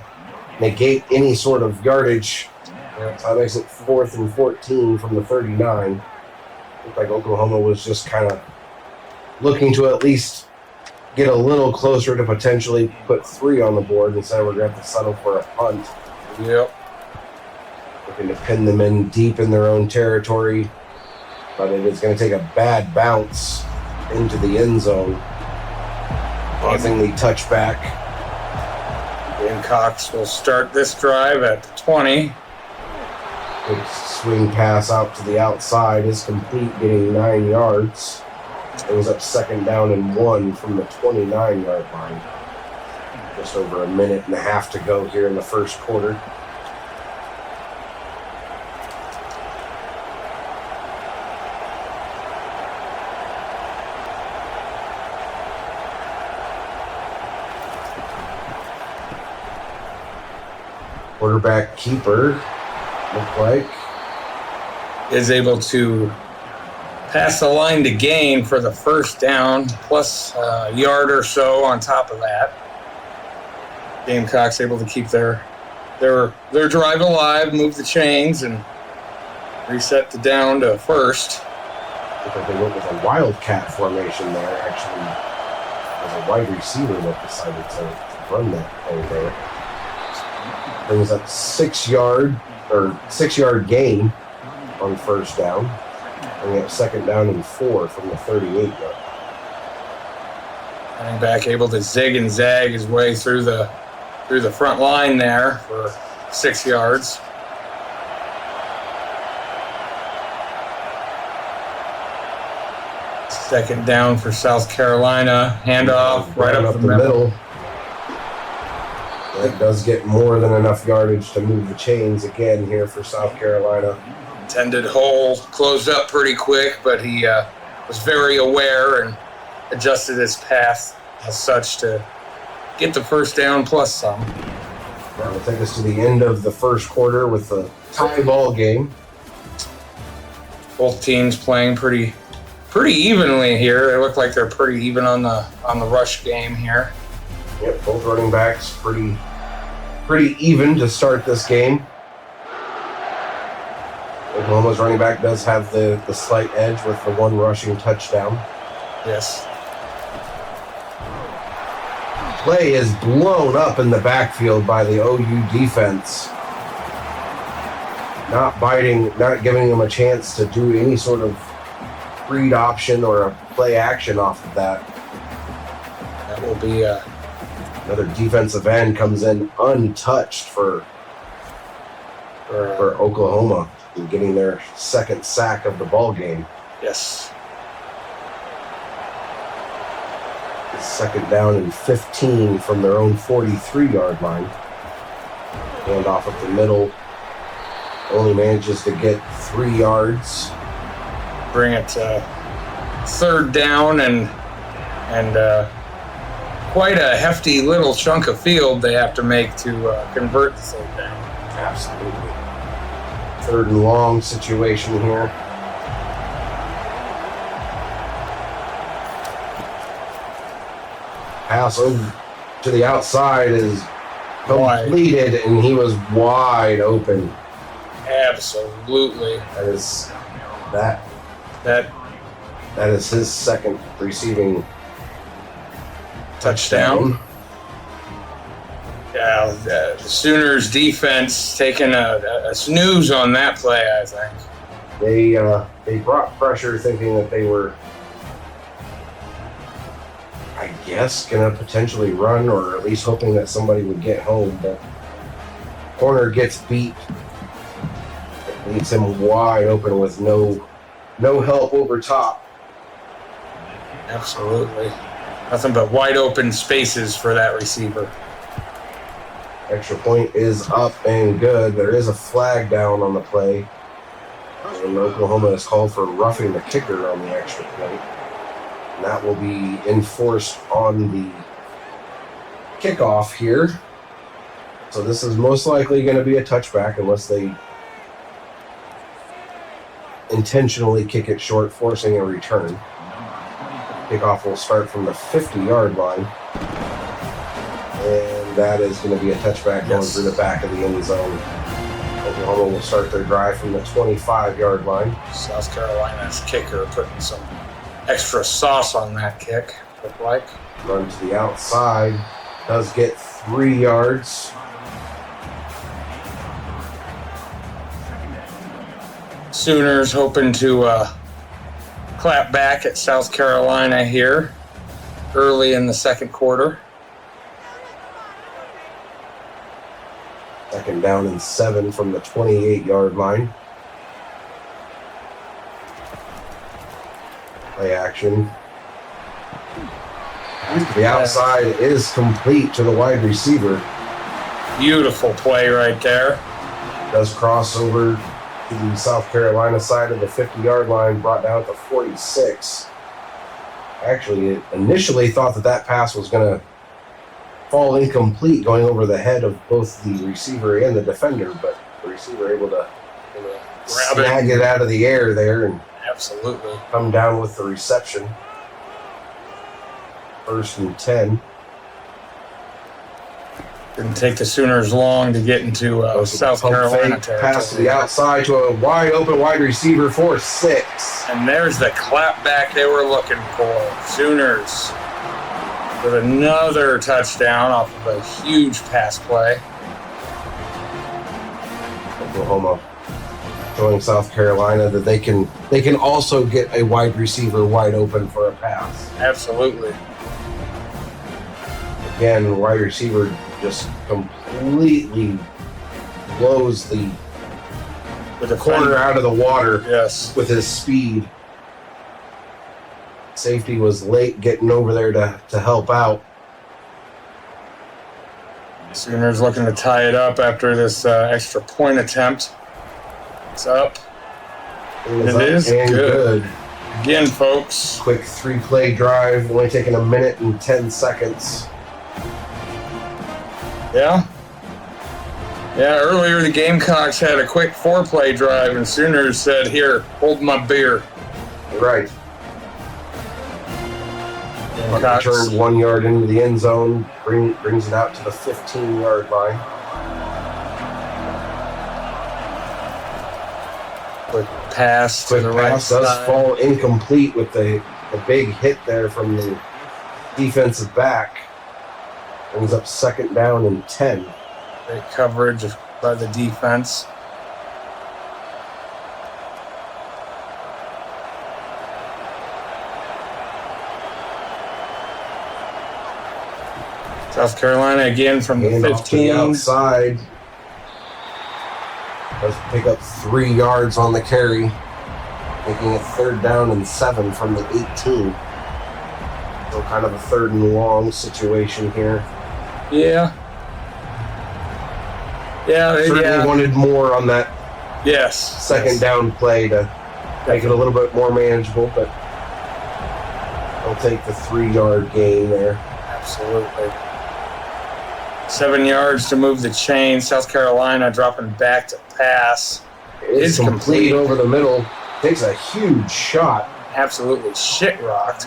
negate any sort of yardage. So that makes it 4th and 14 from the 39. Looked like Oklahoma was just kind of looking to at least get a little closer to potentially put 3 on the board. Instead, we're going to have to settle for a punt. Yep. Looking to pin them in deep in their own territory. But it is going to take a bad bounce into the end zone. Causing the touchback. Gamecocks will start this drive at the 20. Big swing pass out to the outside is complete, getting 9 yards. It was up 2nd down and 1 from the 29-yard line. Just over a minute and a half to go here in the first quarter. Quarterback keeper, look like, is able to pass the line to gain for the 1st down, plus a yard or so on top of that. Gamecocks able to keep their drive alive, move the chains, and reset the down to 1st. Looks like they went with a wildcat formation there. Actually, was a wide receiver that decided to run that play there. Brings up 6 yard gain on 1st down. Bringing up 2nd down and 4 from the 38-yard. Running back able to zig and zag his way through the front line there for 6 yards. Second down for South Carolina. Handoff right up the middle. That does get more than enough yardage to move the chains again here for South Carolina. Intended hole closed up pretty quick, but he was very aware and adjusted his path as such to get the 1st down plus some. That will take us to the end of the first quarter with a tie ball game. Both teams playing pretty evenly here. They look like they're pretty even on the rush game here. Yep, both running backs pretty even to start this game. Oklahoma's running back does have the slight edge with the 1 rushing touchdown. Yes. Play is blown up in the backfield by the OU defense. Not biting, not giving them a chance to do any sort of read option or a play action off of that. That will be another defensive end comes in untouched for Oklahoma and getting their 2nd sack of the ball game. Yes. 2nd down and 15 from their own 43-yard line. Hand off up the middle. Only manages to get 3 yards. Bring it to 3rd down and quite a hefty little chunk of field they have to make to convert the 3rd down. Absolutely. 3rd and long situation here. Pass over to the outside is completed, and he was wide open. Absolutely. That is his second receiving touchdown. Yeah, the Sooners defense taking a snooze on that play, I think. They brought pressure thinking that they were, I guess, going to potentially run, or at least hoping that somebody would get home. But corner gets beat. It leaves him wide open with no help over top. Absolutely. Nothing but wide open spaces for that receiver. Extra point is up and good. There is a flag down on the play. And Oklahoma is called for roughing the kicker on the extra point. And that will be enforced on the kickoff here. So this is most likely going to be a touchback unless they intentionally kick it short, forcing a return. Kickoff will start from the 50-yard line. And that is going to be a touchback going through the back of the end zone. Oklahoma will start their drive from the 25-yard line. South Carolina's kicker putting some extra sauce on that kick, look like. Run to the outside. Does get 3 yards. Sooners hoping to clap back at South Carolina here early in the second quarter. Second down and 7 from the 28-yard line. Play action. The outside is complete to the wide receiver. Beautiful play right there. Does cross over to the South Carolina side of the 50-yard line, brought down at the 46. Actually, it initially thought that pass was going to fall incomplete, going over the head of both the receiver and the defender, but the receiver able to snag it out of the air there and absolutely come down with the reception. 1st and 10. Didn't take the Sooners long to get into South Carolina territory. Pass to the outside to a wide open wide receiver for 6. And there's the clap back they were looking for. Sooners with another touchdown off of a huge pass play. Oklahoma showing South Carolina that they can also get a wide receiver wide open for a pass. Absolutely. Again, wide receiver just completely blows the corner out of the water. Yes, with his speed. Safety was late getting over there to help out. Sooners looking to tie it up after this extra point attempt. It's up. It is good. Again, folks. Quick 3-play drive, only taking a minute and 10 seconds. Yeah, earlier the Gamecocks had a quick 4-play drive, and Sooners said, "Here, hold my beer." Right. Turned 1 yard into the end zone, brings it out to the 15-yard line. Quick pass to the right side. Does fall incomplete with the big hit there from the defensive back. Brings up 2nd down and 10. Great coverage by the defense. South Carolina again from the 15. Off to the outside. Does pick up 3 yards on the carry, making it 3rd down and 7 from the 18. So kind of a 3rd and long situation here. Yeah. Certainly wanted more on that. Yes. Second down play to make it a little bit more manageable, but they'll take the 3-yard gain there. Absolutely. 7 yards to move the chain. South Carolina dropping back to pass. It is complete over the middle. Takes a huge shot. Absolutely shit rocked.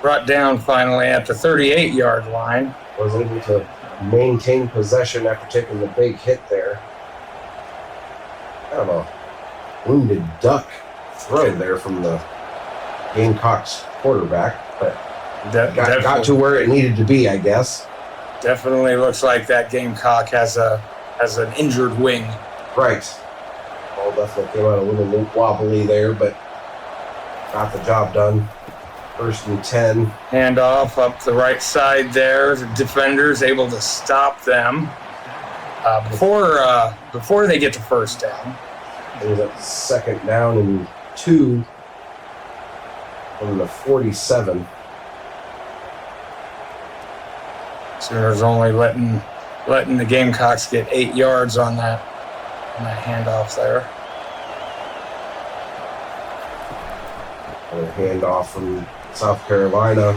brought down finally at the 38-yard line. Was able to maintain possession after taking the big hit there. Kind of a wounded duck throw there from the Gamecocks quarterback, but got to where it needed to be, I guess. Definitely looks like that Gamecock has an injured wing. Right. Ball definitely came out a little wobbly there, but got the job done. 1st and 10. Handoff up the right side there. The defender's able to stop them before they get to first down. It was at 2nd down and 2 from the 47. Sooners only letting the Gamecocks get 8 yards on that handoff there. And a handoff from South Carolina.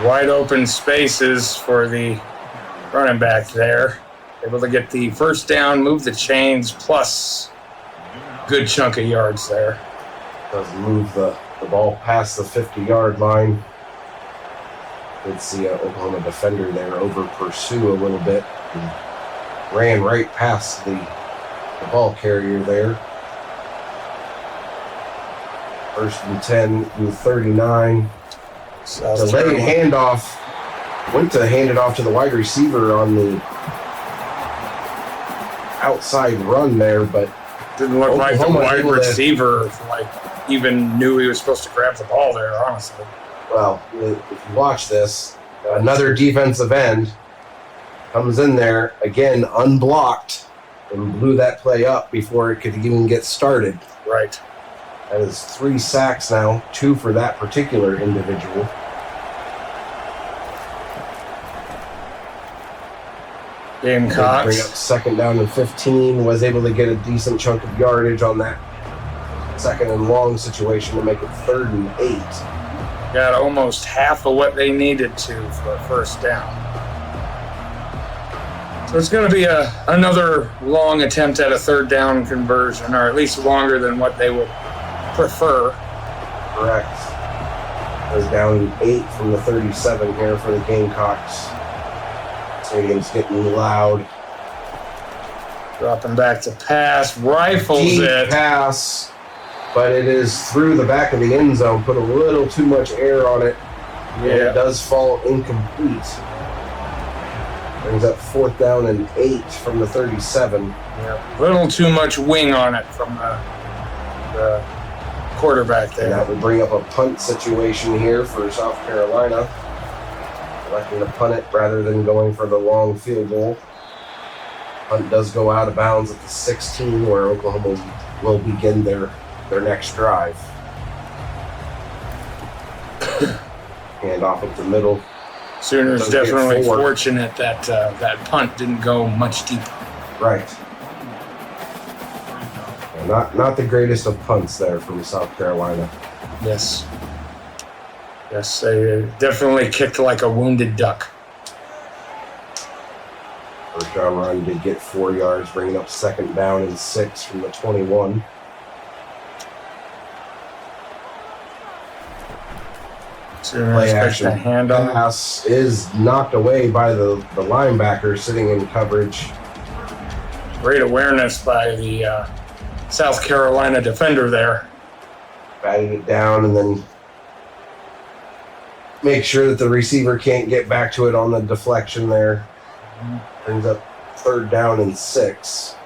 Wide open spaces for the running back there. Able to get the first down, move the chains, plus good chunk of yards there. Does move the ball past the 50-yard line. Did see an Oklahoma defender there over pursue a little bit. And ran right past the ball carrier there. 1st and 10 through 39. Delayed handoff. Went to hand it off to the wide receiver on the outside run there, but didn't look like the wide receiver even knew he was supposed to grab the ball there, honestly. Well, if you watch this, another defensive end comes in there, again, unblocked, and blew that play up before it could even get started. Right. That is 3 sacks now, 2 for that particular individual. Gamecocks. Bring up 2nd down and 15, was able to get a decent chunk of yardage on that 2nd and long situation to make it 3rd and 8. Got almost half of what they needed to for a first down. So it's going to be another long attempt at a 3rd down conversion, or at least longer than what they would prefer. Correct. Goes down 8 from the 37 here for the Gamecocks. Stadium's getting loud. Dropping back to pass, rifles Deep it. Pass, but it is through the back of the end zone. Put a little too much air on it. And it does fall incomplete. Brings up 4th down and 8 from the 37. Yeah, little too much wing on it from the quarterback there. And that would bring up a punt situation here for South Carolina. Electing to punt it rather than going for the long field goal. Punt does go out of bounds at the 16, where Oklahoma will begin their next drive. Hand off up the middle. Sooners definitely fortunate that that punt didn't go much deeper. Right. Not the greatest of punts there from South Carolina. Yes. Yes, they definitely kicked like a wounded duck. First down run did get 4 yards, bringing up 2nd down and 6 from the 21. Play action pass is knocked away by the linebacker sitting in coverage. Great awareness by the South Carolina defender there. Batted it down and then make sure that the receiver can't get back to it on the deflection there. Brings up 3rd down and 6.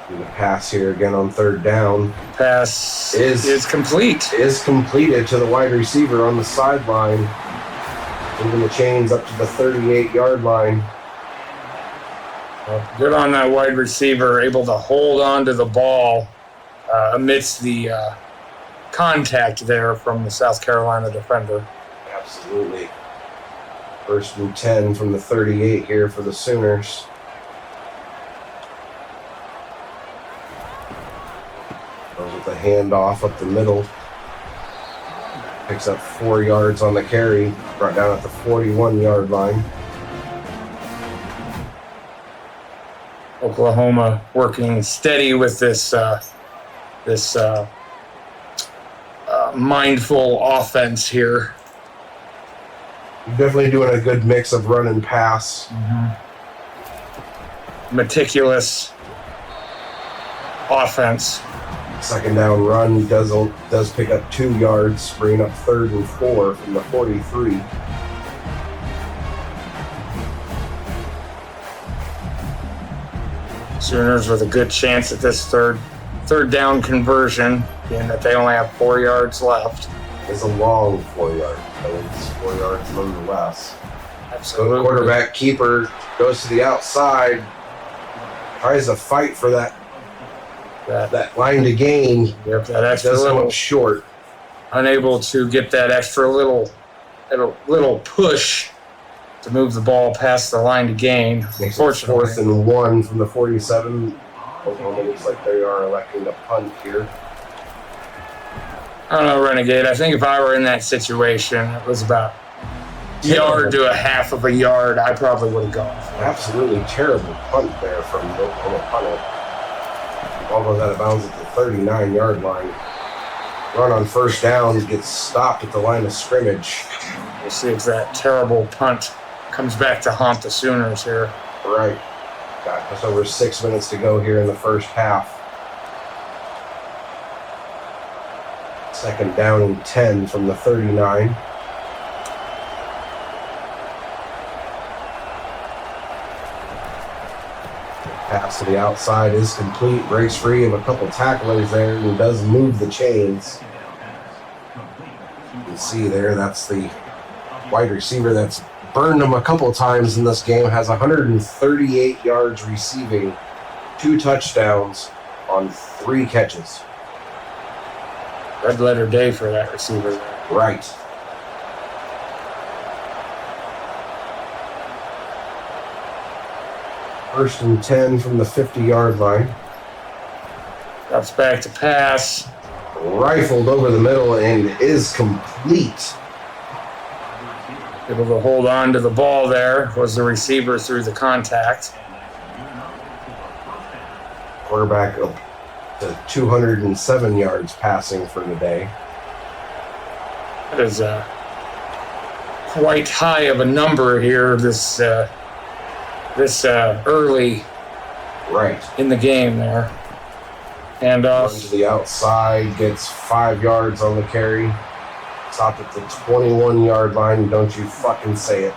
And the pass here again on 3rd down. Pass is complete. Is completed to the wide receiver on the sideline. Moving the chains up to the 38-yard line. Well, good on that wide receiver, able to hold on to the ball amidst the contact there from the South Carolina defender. Absolutely. 1st and 10 from the 38 here for the Sooners. Goes with the handoff up the middle. Picks up 4 yards on the carry. Brought down at the 41-yard line. Oklahoma working steady with this mindful offense here. You're definitely doing a good mix of run and pass. Meticulous offense. Second down run does pick up 2 yards, bringing up 3rd and 4 from the 43. Sooners with a good chance at this third down conversion, being that they only have 4 yards left. It's a long 4 yards, but it's 4 yards nonetheless. So the Absolutely. quarterback keeper goes to the outside, tries to fight for that line to gain. Yep, that extra Does come little up short. unable to get that extra little push to move the ball past the line to gain. Makes it 4th and 1 from the 47. Oklahoma looks like they are electing to punt here. I don't know, Renegade. I think if I were in that situation, it was about a yard to a half of a yard, I probably would have gone. Absolutely terrible punt there from the Oklahoma punter. Ball goes out of bounds at the 39-yard line. Run on 1st down, gets stopped at the line of scrimmage. We'll see if that terrible punt comes back to haunt the Sooners here. Right. Got just over 6 minutes to go here in the first half. 2nd down and 10 from the 39. Pass to the outside is complete. Breaks free of a couple tacklers there and does move the chains. You can see there, that's the wide receiver that's burned him a couple times in this game. Has 138 yards receiving, 2 touchdowns on 3 catches. Red letter day for that receiver. Right. First and 10 from the 50-yard line. Drops back to pass. Rifled over the middle and is complete. Able to hold on to the ball there. Was the receiver through the contact. Quarterback up to 207 yards passing for the day. That is quite high of a number here this early Right. in the game there. And Run to the outside, gets 5 yards on the carry. Stopped at the 21-yard line. Don't you fucking say it.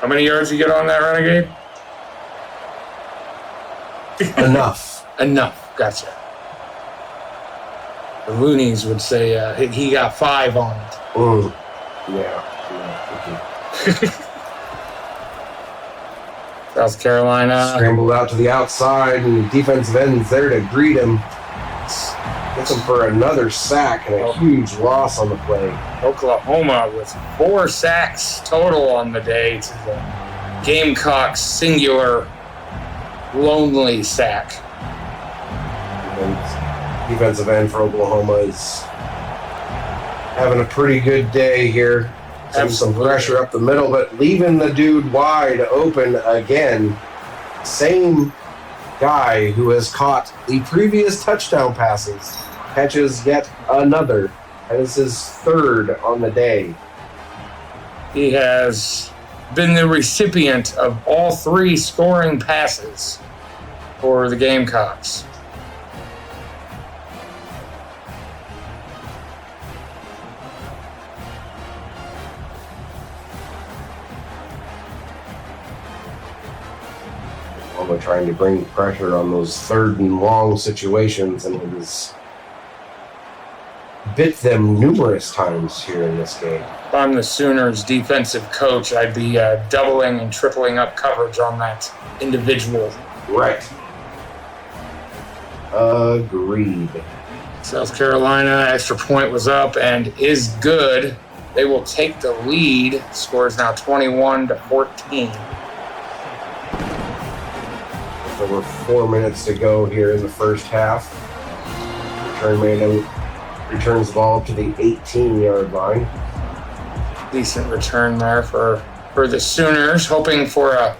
how many yards you get on that, Renegade? Enough. Enough. Gotcha. The Loonies would say he got 5 on it. Yeah. South Carolina. Scrambled out to the outside, and the defensive end's there to greet him. Gets him for another sack and a huge loss on the play. Oklahoma with 4 sacks total on the day to the Gamecocks' singular lonely sack. And defensive end for Oklahoma is having a pretty good day here. Some pressure up the middle, but leaving the dude wide open again. Same guy who has caught the previous touchdown passes catches yet another. That is his 3rd on the day. He has been the recipient of all 3 scoring passes for the Gamecocks. Oklahoma trying to bring pressure on those 3rd and long situations, and it has bit them numerous times here in this game. If I'm the Sooners defensive coach, I'd be doubling and tripling up coverage on that individual. Right. Agreed. South Carolina, extra point was up and is good. They will take the lead. Score is now 21-14. Over 4 minutes to go here in the first half. Return man returns the ball up to the 18-yard line. Decent return there for the Sooners, hoping for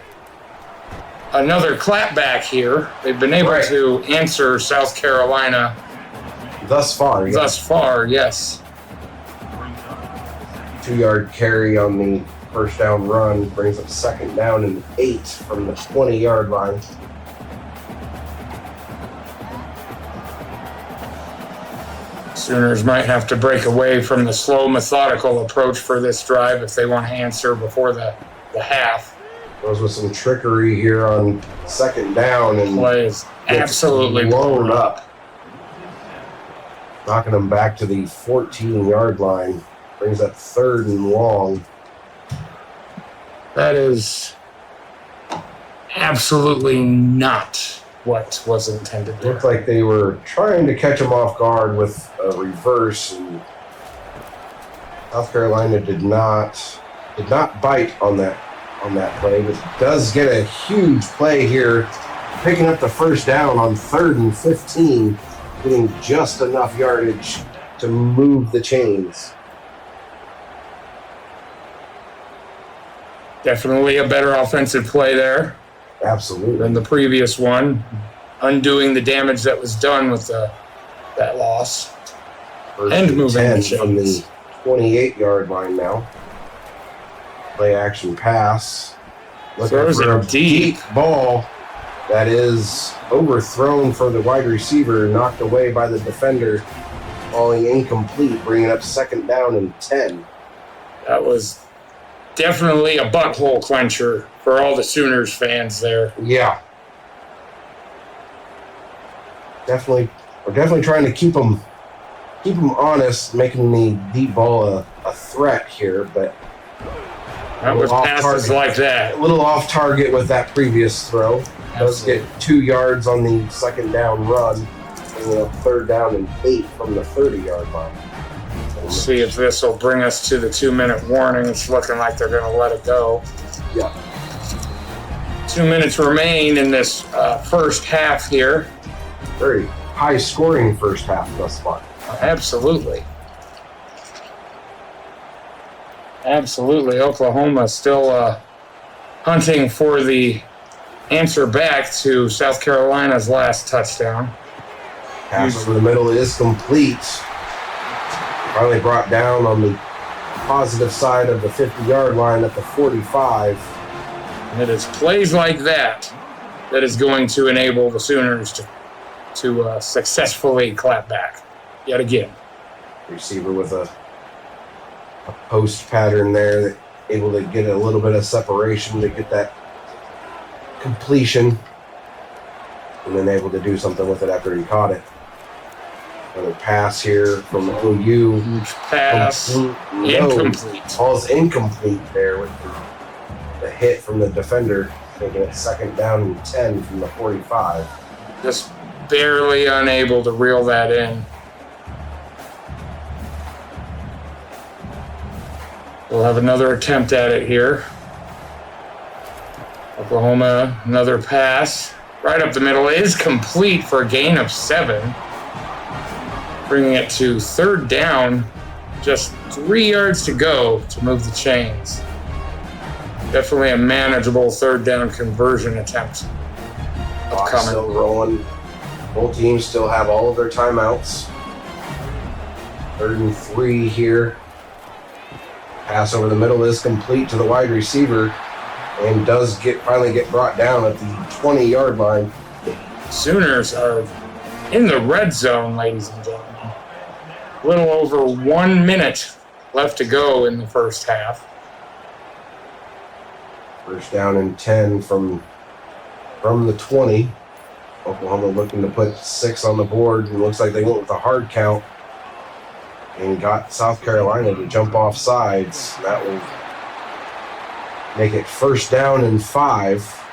another clapback here. They've been able to answer South Carolina thus far. Thus far, yes. 2-yard carry on the first down run brings up second down and 8 from the 20-yard line. Sooners might have to break away from the slow, methodical approach for this drive if they want to answer before the half. Goes with some trickery here on second down and play is absolutely blown up. Knocking them back to the 14-yard line. Brings up third and long. That is absolutely not what was intended there. Looked like they were trying to catch him off guard with a reverse, and South Carolina did not bite on that play, but does get a huge play here, picking up the first down on 3rd and 15, getting just enough yardage to move the chains. Definitely a better offensive play there. Absolutely. Than the previous one, undoing the damage that was done with that loss. First and moving 10 the from the chains. 28-yard line now. Play action pass. Looking Throws for it a deep. ball that is overthrown for the wide receiver, knocked away by the defender, falling incomplete, bringing up second down and 10. That was definitely a butthole clencher for all the Sooners fans there. Yeah. We're definitely trying to keep them honest, making the deep ball a threat here, but that was passes like that. A little off target with that previous throw. Does get 2 yards on the second down run, bringing up third down and 8 from the 30-yard line. We'll see if this will bring us to the 2-minute warning. It's looking like they're going to let it go. Yeah. 2 minutes remain in this first half here. Very high-scoring first half thus far. Absolutely. Absolutely. Oklahoma still hunting for the answer back to South Carolina's last touchdown. Pass over the middle is complete. Finally brought down on the positive side of the 50-yard line at the 45. And it is plays like that that is going to enable the Sooners to successfully clap back yet again. Receiver with a post pattern there, able to get a little bit of separation to get that completion, and then able to do something with it after he caught it. Another pass here from OU. Huge pass. Incomplete. Ball's incomplete there with the hit from the defender, making it second down and 10 from the 45. Just barely unable to reel that in. We'll have another attempt at it here. Oklahoma, another pass. Right up the middle is complete for a gain of 7. Bringing it to third down. Just 3 yards to go to move the chains. Definitely a manageable third down conversion attempt. Clock Upcoming. still rolling. Both teams still have all of their timeouts. 3rd and 3 here. Pass over the middle is complete to the wide receiver and does finally get brought down at the 20-yard line. Sooners are in the red zone, ladies and gentlemen. A little over 1 minute left to go in the first half. First down and 10 from the 20. Oklahoma looking to put 6 on the board. It looks like they went with a hard count and got South Carolina to jump off sides. That will make it first down and 5.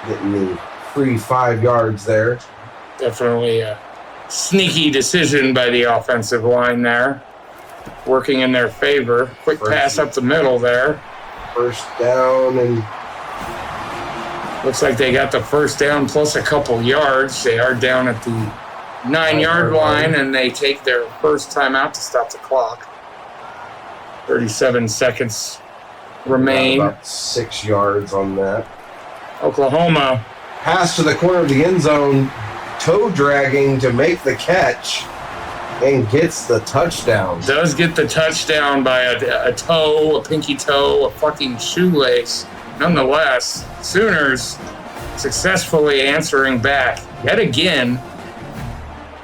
Getting the free 5 yards there. Definitely a sneaky decision by the offensive line there. Working in their favor. Quick pass up the middle there. First down and... Looks like they got the first down plus a couple yards. They are down at the 9-yard line, and they take their first timeout to stop the clock. 37 seconds remain. About 6 yards on that. Oklahoma. Pass to the corner of the end zone. Toe dragging to make the catch. And gets the touchdown. Does get the touchdown by a toe, a pinky toe, a fucking shoelace. Nonetheless, Sooners successfully answering back yet again.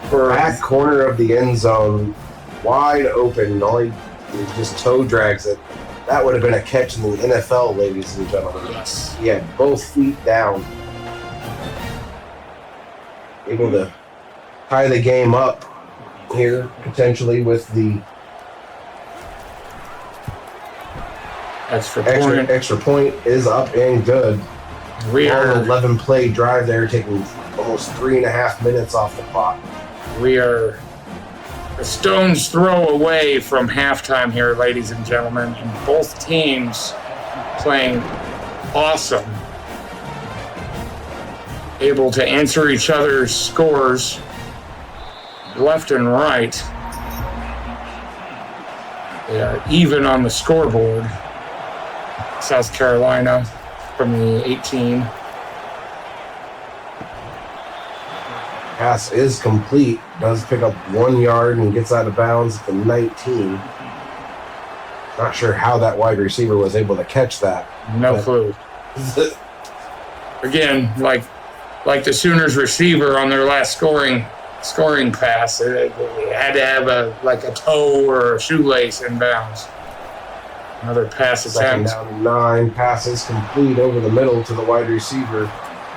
For back corner of the end zone, wide open. All he just toe drags it. That would have been a catch in the NFL, ladies and gentlemen. Yes. He had both feet down. Able to tie the game up here, potentially with the extra point is up and good. We are 11 play drive there, taking almost 3.5 minutes off the clock. We are a stone's throw away from halftime here, ladies and gentlemen, and both teams playing awesome. Able to answer each other's scores left and right. They are even on the scoreboard. South Carolina from the 18. Pass is complete. Does pick up 1 yard and gets out of bounds at the 19. Not sure how that wide receiver was able to catch that. No clue. Again, like the Sooners receiver on their last scoring pass, they had to have a toe or a shoelace in bounds. Another pass attempt. Second down 9. Passes complete over the middle to the wide receiver.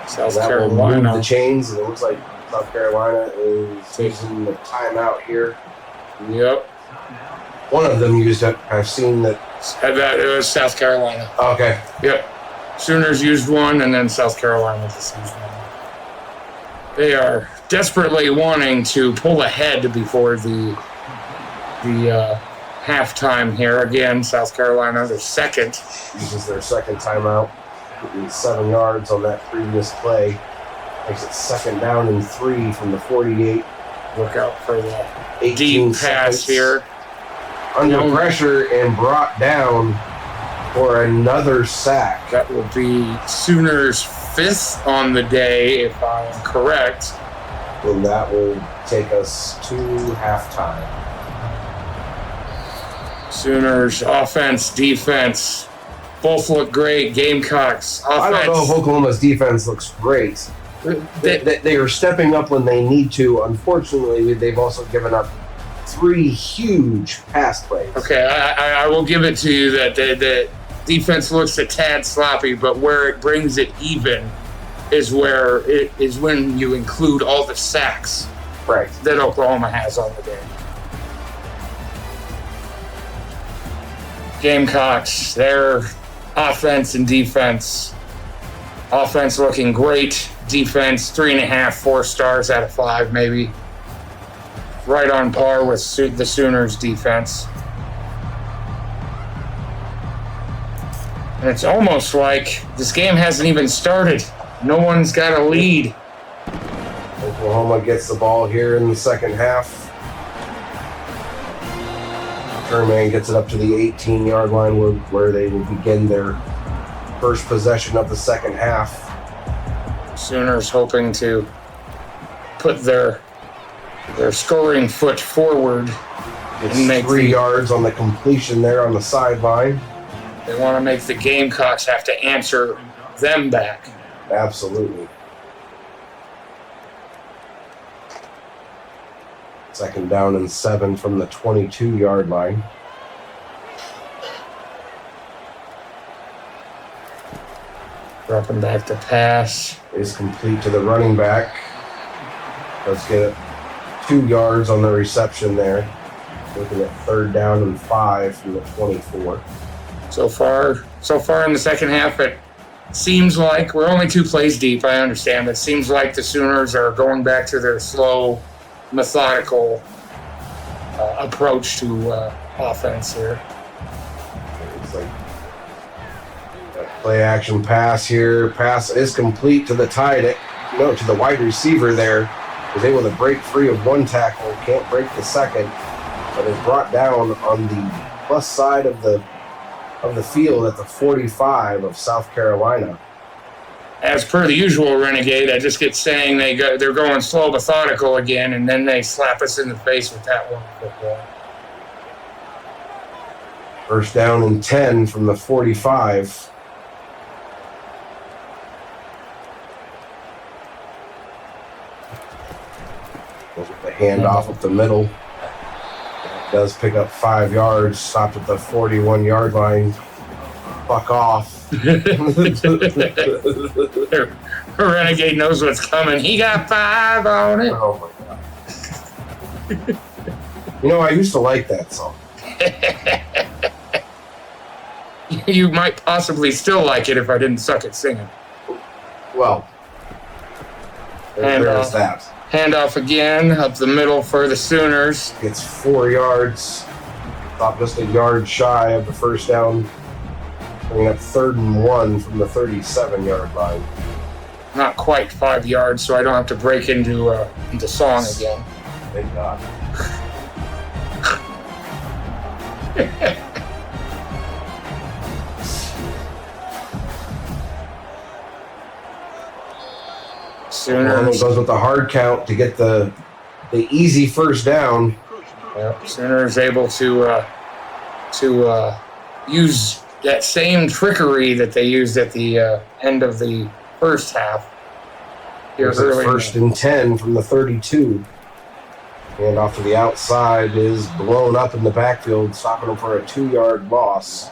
South that Carolina will move the chains, and it looks like South Carolina is using the timeout here. Yep. One of them used it. I've seen that. It was South Carolina. Okay. Yep. Sooners used one, and then South Carolina just used one. They are desperately wanting to pull ahead before the halftime here. Again, South Carolina, their second. Uses their second timeout. Getting 7 yards on that previous play. Makes it second down and 3 from the 48. Look out for the deep pass here. Under pressure and brought down for another sack. That will be Sooners' 5th on the day, if I am correct. And that will take us to halftime. Sooners offense, defense, both look great. Gamecocks offense. I don't know if Oklahoma's defense looks great. They are stepping up when they need to. Unfortunately, they've also given up 3 huge pass plays. Okay, I will give it to you that the defense looks a tad sloppy, but where it brings it even is when you include all the sacks that Oklahoma has on the day. Gamecocks, their offense and defense. Offense looking great. Defense, 3.5, 4 stars out of 5, maybe. Right on par with the Sooners' defense. And it's almost like this game hasn't even started. No one's got a lead. Oklahoma gets the ball here in the second half. Sherman gets it up to the 18-yard line where they will begin their first possession of the second half. Sooners hoping to put their scoring foot forward and make 3 yards on the completion there on the sideline. They want to make the Gamecocks have to answer them back. Absolutely. Second down and 7 from the 22-yard line. Dropping back to pass. Is complete to the running back. Let's get it 2 yards on the reception there. Looking at third down and 5 from the 24. So far in the second half, it seems like we're only 2 plays deep. I understand, but it seems like the Sooners are going back to their slow, methodical approach to offense here. It's like play action pass here. Pass is complete to the wide receiver there. Was able to break free of 1 tackle. Can't break the second, but is brought down on the plus side of the field at the 45 of South Carolina. as per the usual Renegade, I just get saying they're going slow methodical again, and then they slap us in the face with that one football. First down and 10 from the 45. Goes with the handoff up the middle. Does pick up 5 yards, stopped at the 41-yard line. Fuck off. Renegade knows what's coming. He got 5 on it. Oh my god. You know, I used to like that song. You might possibly still like it if I didn't suck at singing. Well, there's that. Handoff again, up the middle for the Sooners. Gets 4 yards. About just a yard shy of the first down. Bringing up 3rd and 1 from the 37-yard line. Not quite 5 yards, so I don't have to break into song again. Thank God. Sooners goes with the hard count to get the easy first down. Yep. Sooners able to use that same trickery that they used at the end of the first half. Here's a first and 10 from the 32. And off to the outside is blown up in the backfield, stopping him for a 2-yard loss.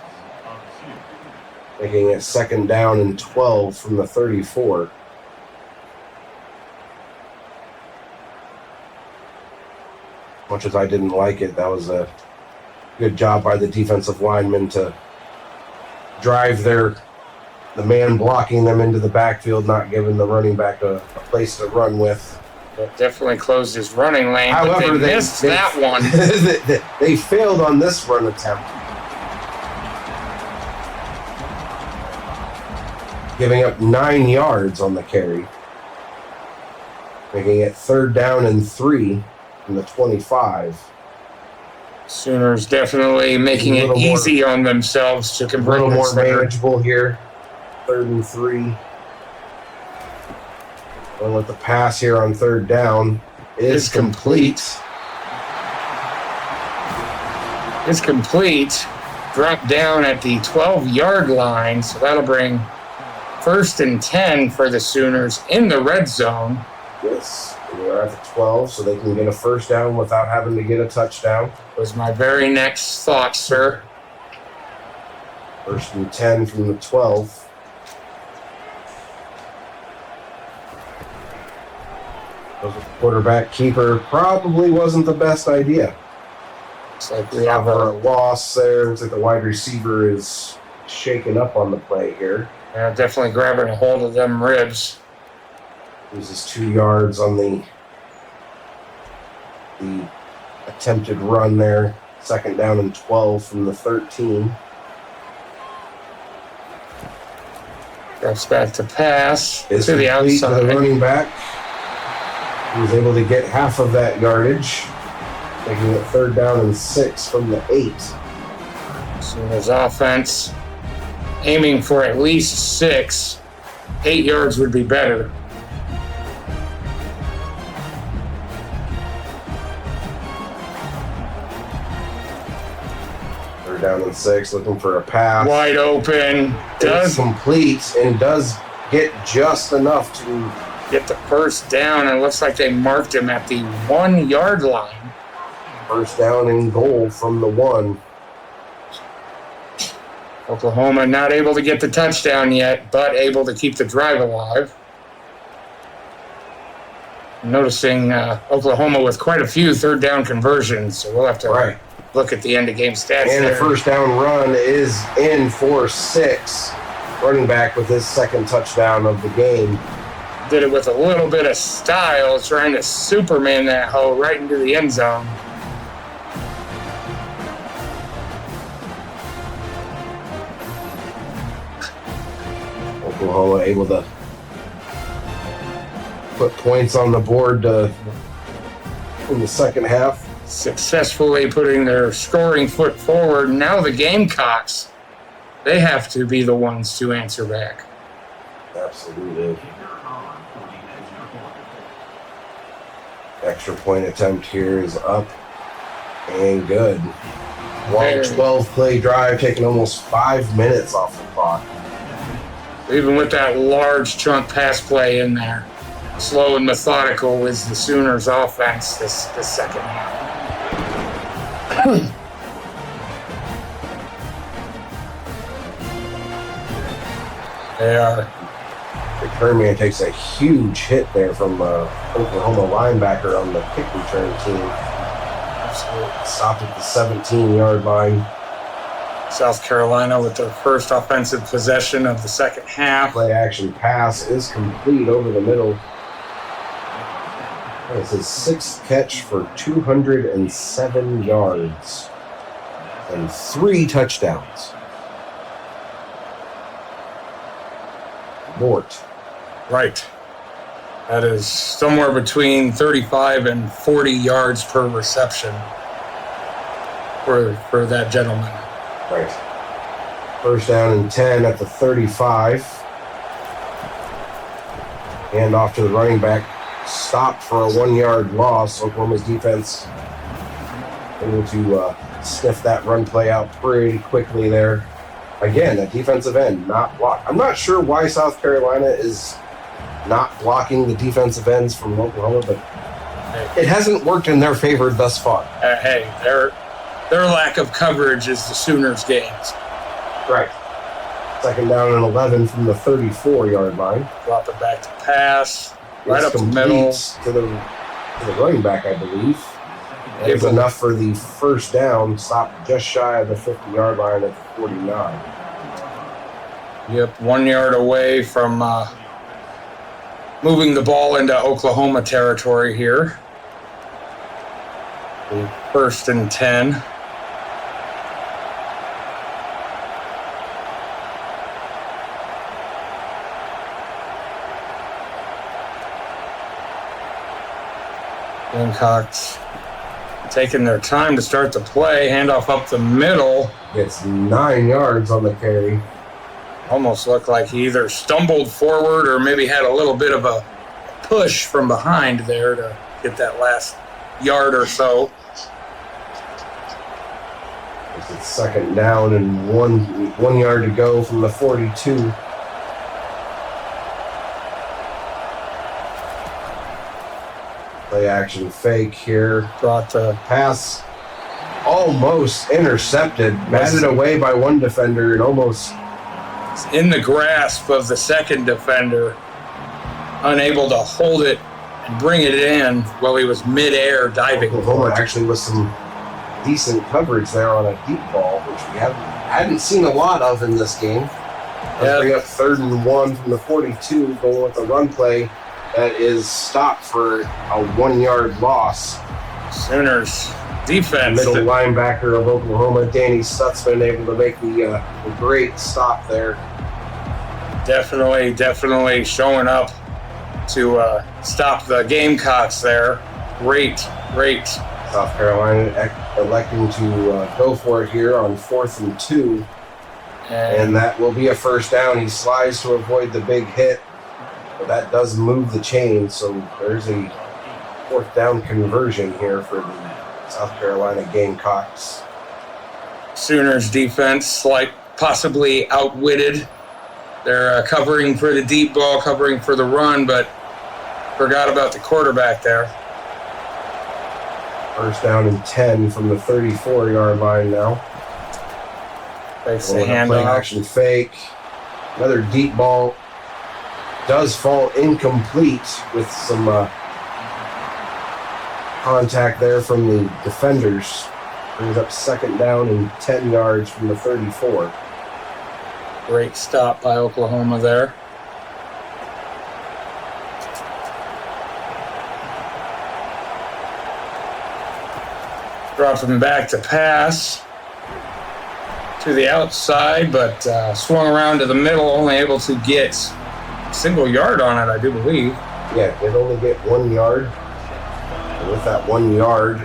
Making it 2nd down and 12 from the 34. Much as I didn't like it, that was a good job by the defensive linemen to drive the man blocking them into the backfield, not giving the running back a place to run with. It definitely closed his running lane. However, but they missed that one. They failed on this run attempt, giving up 9 yards on the carry, making it 3rd down and 3 from the 25. Sooners definitely making it easy on themselves to convert. A little more manageable here. 3rd and 3. And with the pass here on 3rd down is complete. It's complete. Dropped down at the 12-yard line, so that'll bring 1st and 10 for the Sooners in the red zone. Yes. They're at the 12, so they can get a first down without having to get a touchdown. Was my very next thought, sir. 1st and 10 from the 12. The quarterback keeper probably wasn't the best idea. Looks like we have a loss there. Looks like the wide receiver is shaken up on the play here. Yeah, definitely grabbing a hold of them ribs. Loses 2 yards on the attempted run there. 2nd down and 12 from the 13. Drops back to pass It's to the complete outside. to the running back. He was able to get half of that yardage, making it 3rd down and 6 from the 8. Sooners offense aiming for at least 6. 8 yards would be better. Down and 6, looking for a pass. Wide open. Does complete and does get just enough to get the first down. And it looks like they marked him at the 1-yard line. First down and goal from the 1. Oklahoma not able to get the touchdown yet, but able to keep the drive alive. I'm noticing Oklahoma with quite a few 3rd down conversions, so we'll have to look at the end of game stats. And there. the first down run is in for 6. Running back with his 2nd touchdown of the game. Did it with a little bit of style, trying to Superman that hoe right into the end zone. Oklahoma able to put points on the board in the second half. Successfully putting their scoring foot forward. Now the Gamecocks, they have to be the ones to answer back. Absolutely. Extra point attempt here is up and good. Long 12-play drive, taking almost 5 minutes off the clock. Even with that large chunk pass play in there, slow and methodical was the Sooners' offense this second half. They are. Kermian takes a huge hit there from Oklahoma linebacker on the kick return team. Absolutely. Stopped at the 17-yard line. South Carolina with their first offensive possession of the second half. Play action pass is complete over the middle. It's his sixth catch for 207 yards and 3 touchdowns. Mort. Right. That is somewhere between 35 and 40 yards per reception for that gentleman. Right. First down and 10 at the 35. And off to the running back. Stopped for a 1-yard loss. Oklahoma's defense able to sniff that run play out pretty quickly there. Again, a defensive end not blocked. I'm not sure why South Carolina is not blocking the defensive ends from Oklahoma, but it hasn't worked in their favor thus far. Hey, their lack of coverage is the Sooners' gains. Right. Second down and 11 from the 34-yard line. Drop it back to pass. Right It's up the complete middle. to the running back, I believe. It's enough for the first down. Stopped just shy of the 50-yard line at the 49. Yep, 1 yard away from moving the ball into Oklahoma territory here. First and 10. Gamecocks taking their time to start the play. Handoff up the middle. Gets 9 yards on the carry. Almost looked like he either stumbled forward or maybe had a little bit of a push from behind there to get that last yard or so. It's second down and 1 yard to go from the 42. Play action fake here. Brought the pass almost intercepted. Batted away by one defender and almost in the grasp of the second defender. Unable to hold it and bring it in while he was midair diving. Oklahoma actually with some decent coverage there on a deep ball, which we hadn't seen a lot of in this game. Bring up 3rd and 1 from the 42, going with a run play that is stopped for a 1 yard loss. Sooners defense. Middle linebacker of Oklahoma, Danny Stutzman, able to make the great stop there. Definitely showing up to stop the Gamecocks there. Great. South Carolina electing to go for it here on 4th and 2. And that will be a first down. He slides to avoid the big hit, but that does move the chain. So there's a 4th down conversion here for the South Carolina Gamecocks. Sooners defense, possibly outwitted. They're covering for the deep ball, covering for the run, but forgot about the quarterback there. First down and 10 from the 34-yard line now. Takes the handoff. Play action fake. Another deep ball. Does fall incomplete with some contact there from the defenders. Brings up second down and 10 yards from the 34. Great stop by Oklahoma there. Drops him back to pass to the outside, but swung around to the middle, only able to get a single yard on it, I do believe. Yeah, they'd only get 1 yard. And with that 1 yard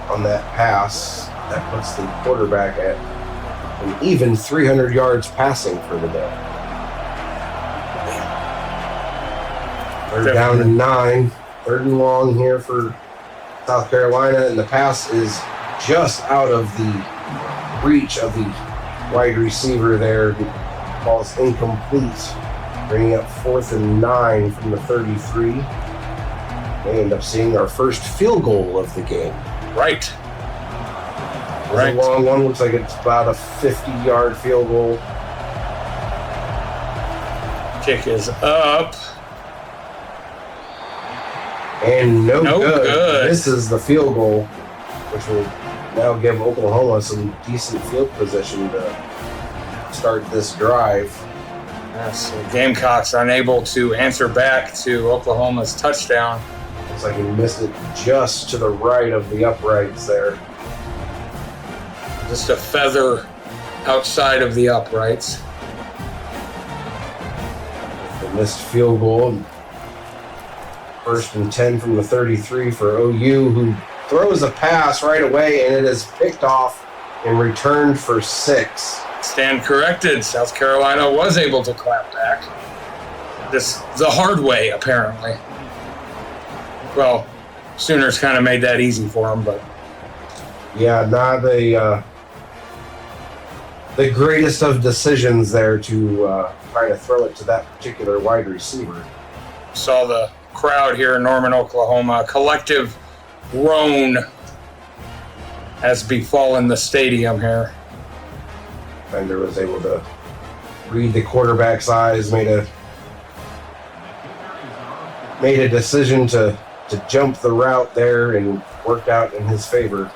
on that pass, that puts the quarterback at an even 300 yards passing for the day. They're down to 9. 3rd and long here for South Carolina, and the pass is just out of the reach of the wide receiver there. The ball is incomplete, bringing up 4th and 9 from the 33. They end up seeing our first field goal of the game. Right. It's a long one. Looks like it's about a 50-yard field goal. Kick is up. And no good. This is the field goal, which will now give Oklahoma some decent field position to start this drive. Yes, the Gamecocks unable to answer back to Oklahoma's touchdown. Looks like he missed it just to the right of the uprights there. Just a feather outside of the uprights. The missed field goal. 1st and 10 from the 33 for OU, who throws a pass right away, and it is picked off and returned for 6. Stand corrected. South Carolina was able to clap back. The hard way, apparently. Well, Sooners kind of made that easy for them, but yeah, not the greatest of decisions there to try to throw it to that particular wide receiver. Saw the crowd here in Norman, Oklahoma. A collective groan has befallen the stadium here. Bender was able to read the quarterback's eyes, made a decision to jump the route there, and worked out in his favor.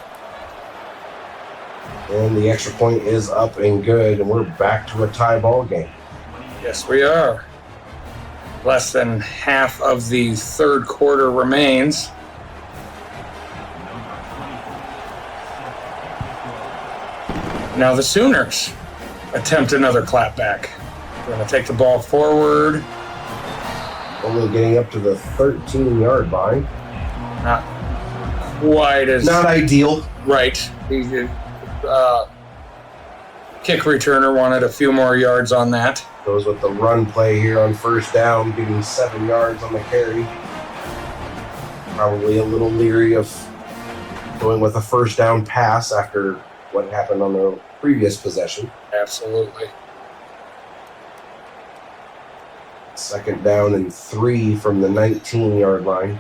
And the extra point is up and good, and we're back to a tie ball game. Yes, we are. Less than half of the 3rd quarter remains. Now the Sooners attempt another clapback. They're going to take the ball forward. Only getting up to the 13-yard line. Not quite as... Not ideal. Right. Kick returner wanted a few more yards on that. Goes with the run play here on 1st down, getting 7 yards on the carry. Probably a little leery of going with a 1st down pass after what happened on the previous possession. Absolutely. 2nd down and 3 from the 19-yard line.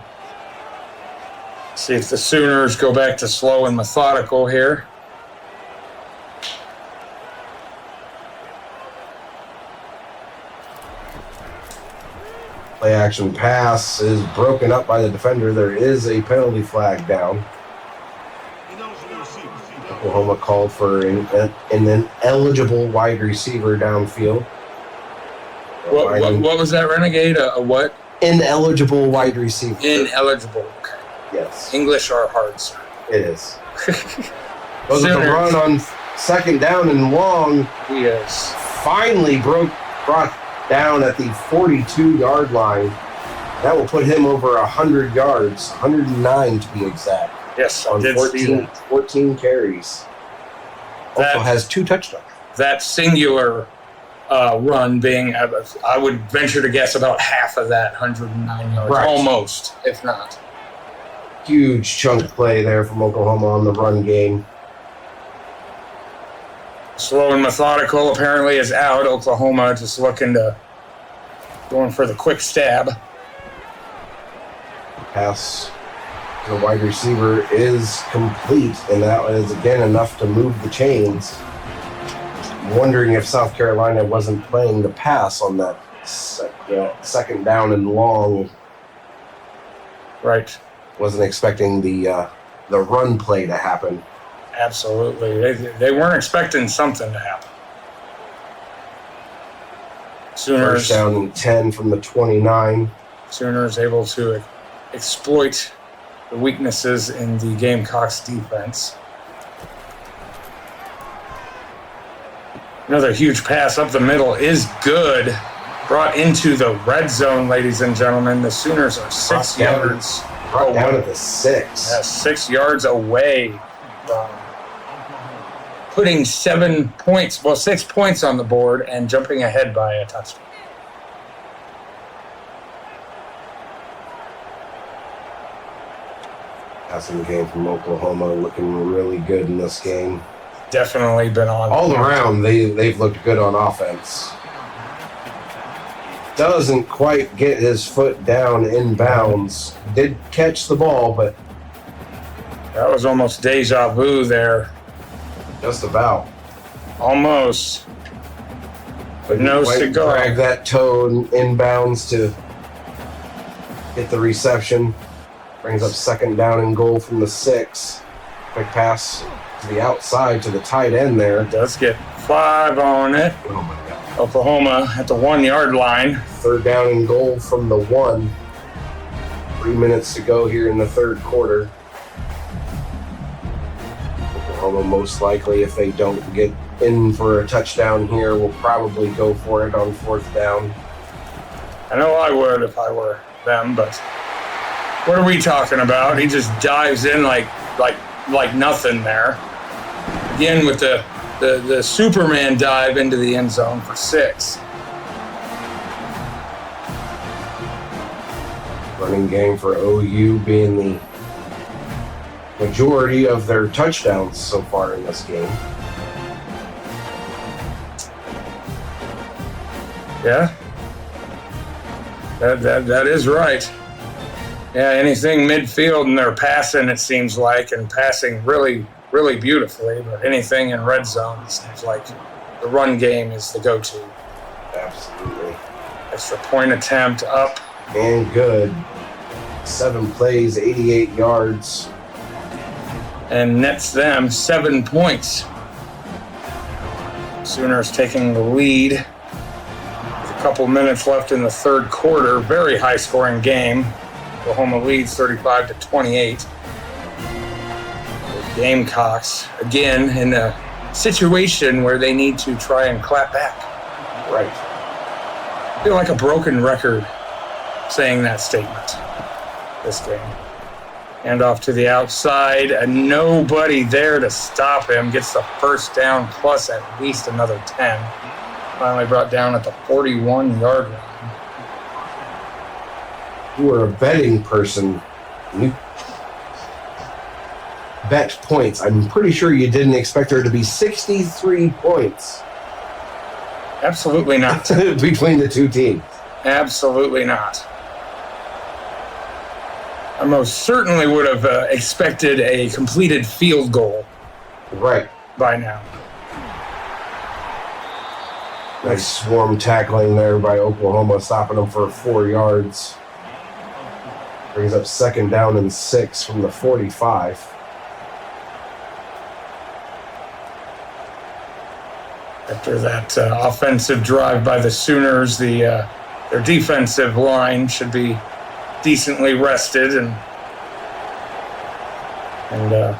See if the Sooners go back to slow and methodical here. Play action pass is broken up by the defender. There is a penalty flag down. Oklahoma called for an ineligible wide receiver downfield. What was that, Renegade? A what? Ineligible wide receiver. Ineligible. Okay. Yes. English are hard, sir. It is. Goes with the run on 2nd down and long. He is. Finally brought down at the 42-yard line. That will put him over 100 yards, 109 to be exact. Yes, on 14 carries. Also has 2 touchdowns. That singular run being, I would venture to guess, about half of that 109 yards. Right. Almost, if not. Huge chunk play there from Oklahoma on the run game. Slow and methodical apparently is out. Oklahoma just going for the quick stab. Pass to the wide receiver is complete, and that is again enough to move the chains. I'm wondering if South Carolina wasn't playing the pass on that 2nd down and long. Right. Wasn't expecting the run play to happen. Absolutely. They weren't expecting something to happen. Sooners 1st down and 10 from the 29. Sooners able to exploit the weaknesses in the Gamecocks defense. Another huge pass up the middle is good. Brought into the red zone, ladies and gentlemen. The Sooners are 6 yards. Brought down at the 6. Yeah, 6 yards away from putting 7 points, 6 points on the board and jumping ahead by a touchdown. Passing game from Oklahoma looking really good in this game. Definitely been on. All around, they've looked good on offense. Doesn't quite get his foot down inbounds. Did catch the ball, but that was almost deja vu there. Just about. Almost. But Nose to go. Drag that toe inbounds to hit the reception. Brings up second down and goal from the 6. Quick pass to the outside to the tight end there. Does get 5 on it. Oh my God. Oklahoma at the 1-yard line. Third down and goal from the 1. 3 minutes to go here in the third quarter. Oklahoma most likely, if they don't get in for a touchdown here, will probably go for it on fourth down. I know I would if I were them, but what are we talking about? He just dives in like nothing there. Again with the Superman dive into the end zone for 6. Running game for OU being the majority of their touchdowns so far in this game. Yeah, that is right. Yeah, anything midfield and they're passing, it seems like, and passing really, really beautifully. But anything in red zone, it seems like the run game is the go-to. Absolutely. Extra point attempt up. And good. 7 plays, 88 yards. And nets them 7 points. Sooners taking the lead. With a couple minutes left in the third quarter. Very high-scoring game. Oklahoma leads 35-28. The Gamecocks, again, in a situation where they need to try and clap back. Right. I feel like a broken record saying that statement this game. Hand off to the outside, and nobody there to stop him. Gets the first down plus at least another 10. Finally brought down at the 41-yard line. You were a betting person. You bet points. I'm pretty sure you didn't expect there to be 63 points. Absolutely not. Between the two teams. Absolutely not. I most certainly would have expected a completed field goal. Right. By now. Nice swarm tackling there by Oklahoma, stopping them for 4 yards. Brings up second down and 6 from the 45. After that offensive drive by the Sooners, their defensive line should be decently rested, and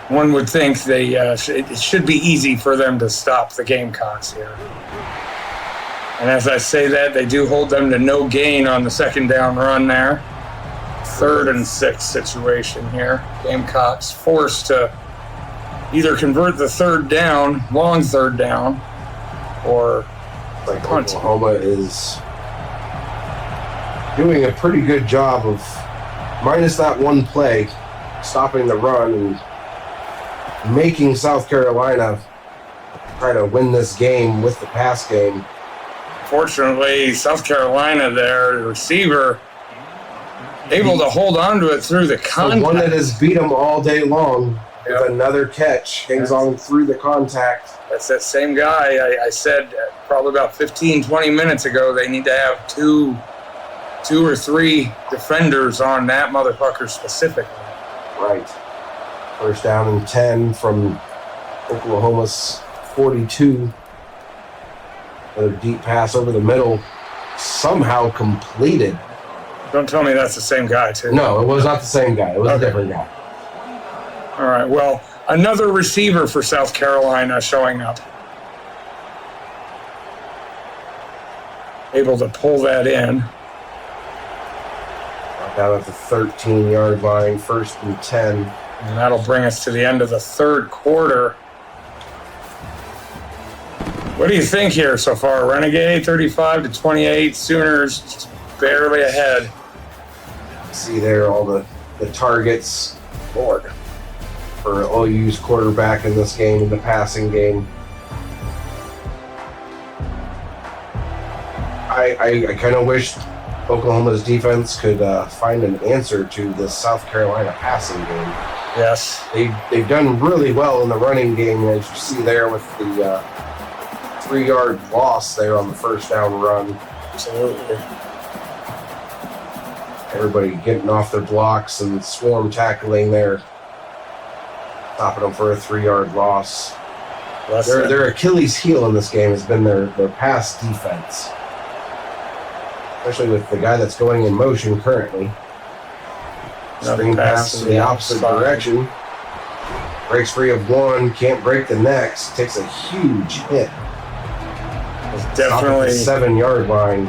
one would think it should be easy for them to stop the Gamecocks here. And as I say that, they do hold them to no gain on the second down run there. 3rd and 6 situation here. Gamecocks forced to either convert the third down, long third down, or like punt. Oklahoma is doing a pretty good job of, minus that one play, stopping the run and making South Carolina try to win this game with the pass game. Fortunately, South Carolina, their receiver, able to hold on to it through the contact. The one that has beat them all day long with another catch, hangs on through the contact. That's that same guy. I said probably about 15, 20 minutes ago, they need to have two or three defenders on that motherfucker specifically. Right. First down and 10 from Oklahoma's 42. Another deep pass over the middle, somehow completed. Don't tell me that's the same guy, too. No, it was not the same guy. It was a different guy. All right, well, another receiver for South Carolina showing up. Able to pull that in. Down at the 13-yard line, 1st and 10. And that'll bring us to the end of the third quarter. What do you think here so far? Renegade 35-28, Sooners just barely ahead. See there all the targets Lord. For OU's quarterback in this game, in the passing game. I kind of wish Oklahoma's defense could find an answer to this South Carolina passing game. Yes. They've done really well in the running game, as you see there with the 3-yard loss there on the first down run. Absolutely. Everybody getting off their blocks and swarm tackling there, stopping them for a 3-yard loss. Their Achilles heel in this game has been their pass defense, especially with the guy that's going in motion currently. Screen pass to the opposite direction. Breaks free of one, can't break the next. Takes a huge hit. Definitely 7-yard line.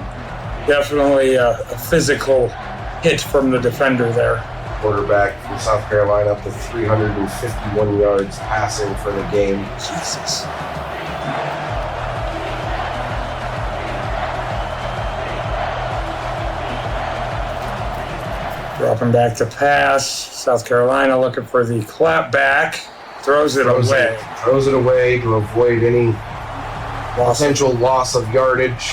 Definitely a physical hit from the defender there. Quarterback from South Carolina up to 351 yards passing for the game. Jesus. Dropping back to pass. South Carolina looking for the clap back. Throws it away. Throws it away to avoid any potential loss of yardage.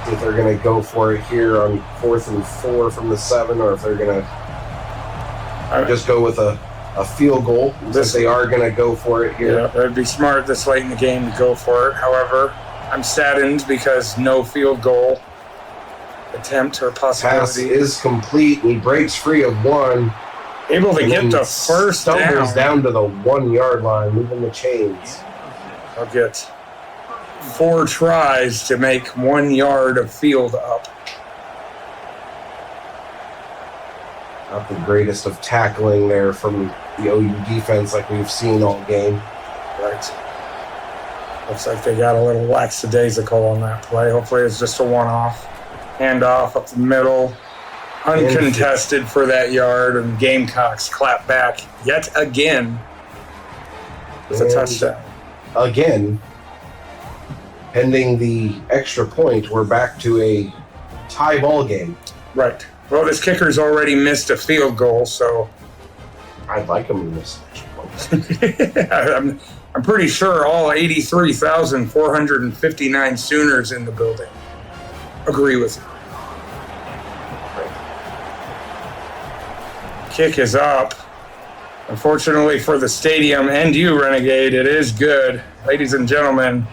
See if they're going to go for it here on 4th and 4 from the 7, or if they're going to just go with a field goal. Since they are going to go for it here. Yeah, it would be smart this late in the game to go for it. However, I'm saddened because no field goal attempt or possibility. Pass is complete. He breaks free of one. Able to get the first stumbles down to the 1-yard line, moving the chains. I'll get 4 tries to make 1 yard of field up. Not the greatest of tackling there from the OU defense like we've seen all game. Right. Looks like they got a little lackadaisical on that play. Hopefully it's just a one-off. Handoff up the middle. Uncontested for that yard, and Gamecocks clap back yet again with a touchdown. Again, pending the extra point, we're back to a tie ball game. Right. Well, this kicker's already missed a field goal, so I'd like him to miss an extra point. I'm pretty sure all 83,459 Sooners in the building agree with you. Kick is up. Unfortunately for the stadium and you, Renegade, it is good. Ladies and gentlemen,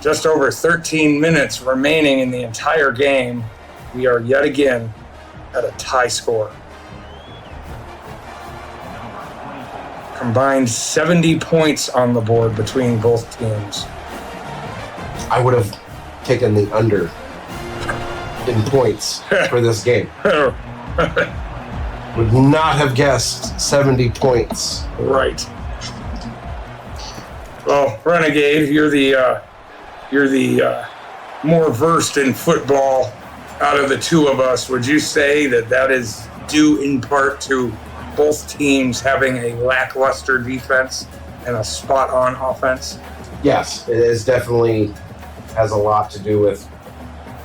just over 13 minutes remaining in the entire game. We are yet again at a tie score. Combined 70 points on the board between both teams. I would have taken the under in points for this game. Would not have guessed 70 points. Right. Well, Renegade, you're the more versed in football out of the two of us. Would you say that is due in part to both teams having a lackluster defense and a spot-on offense? Yes, it is definitely has a lot to do with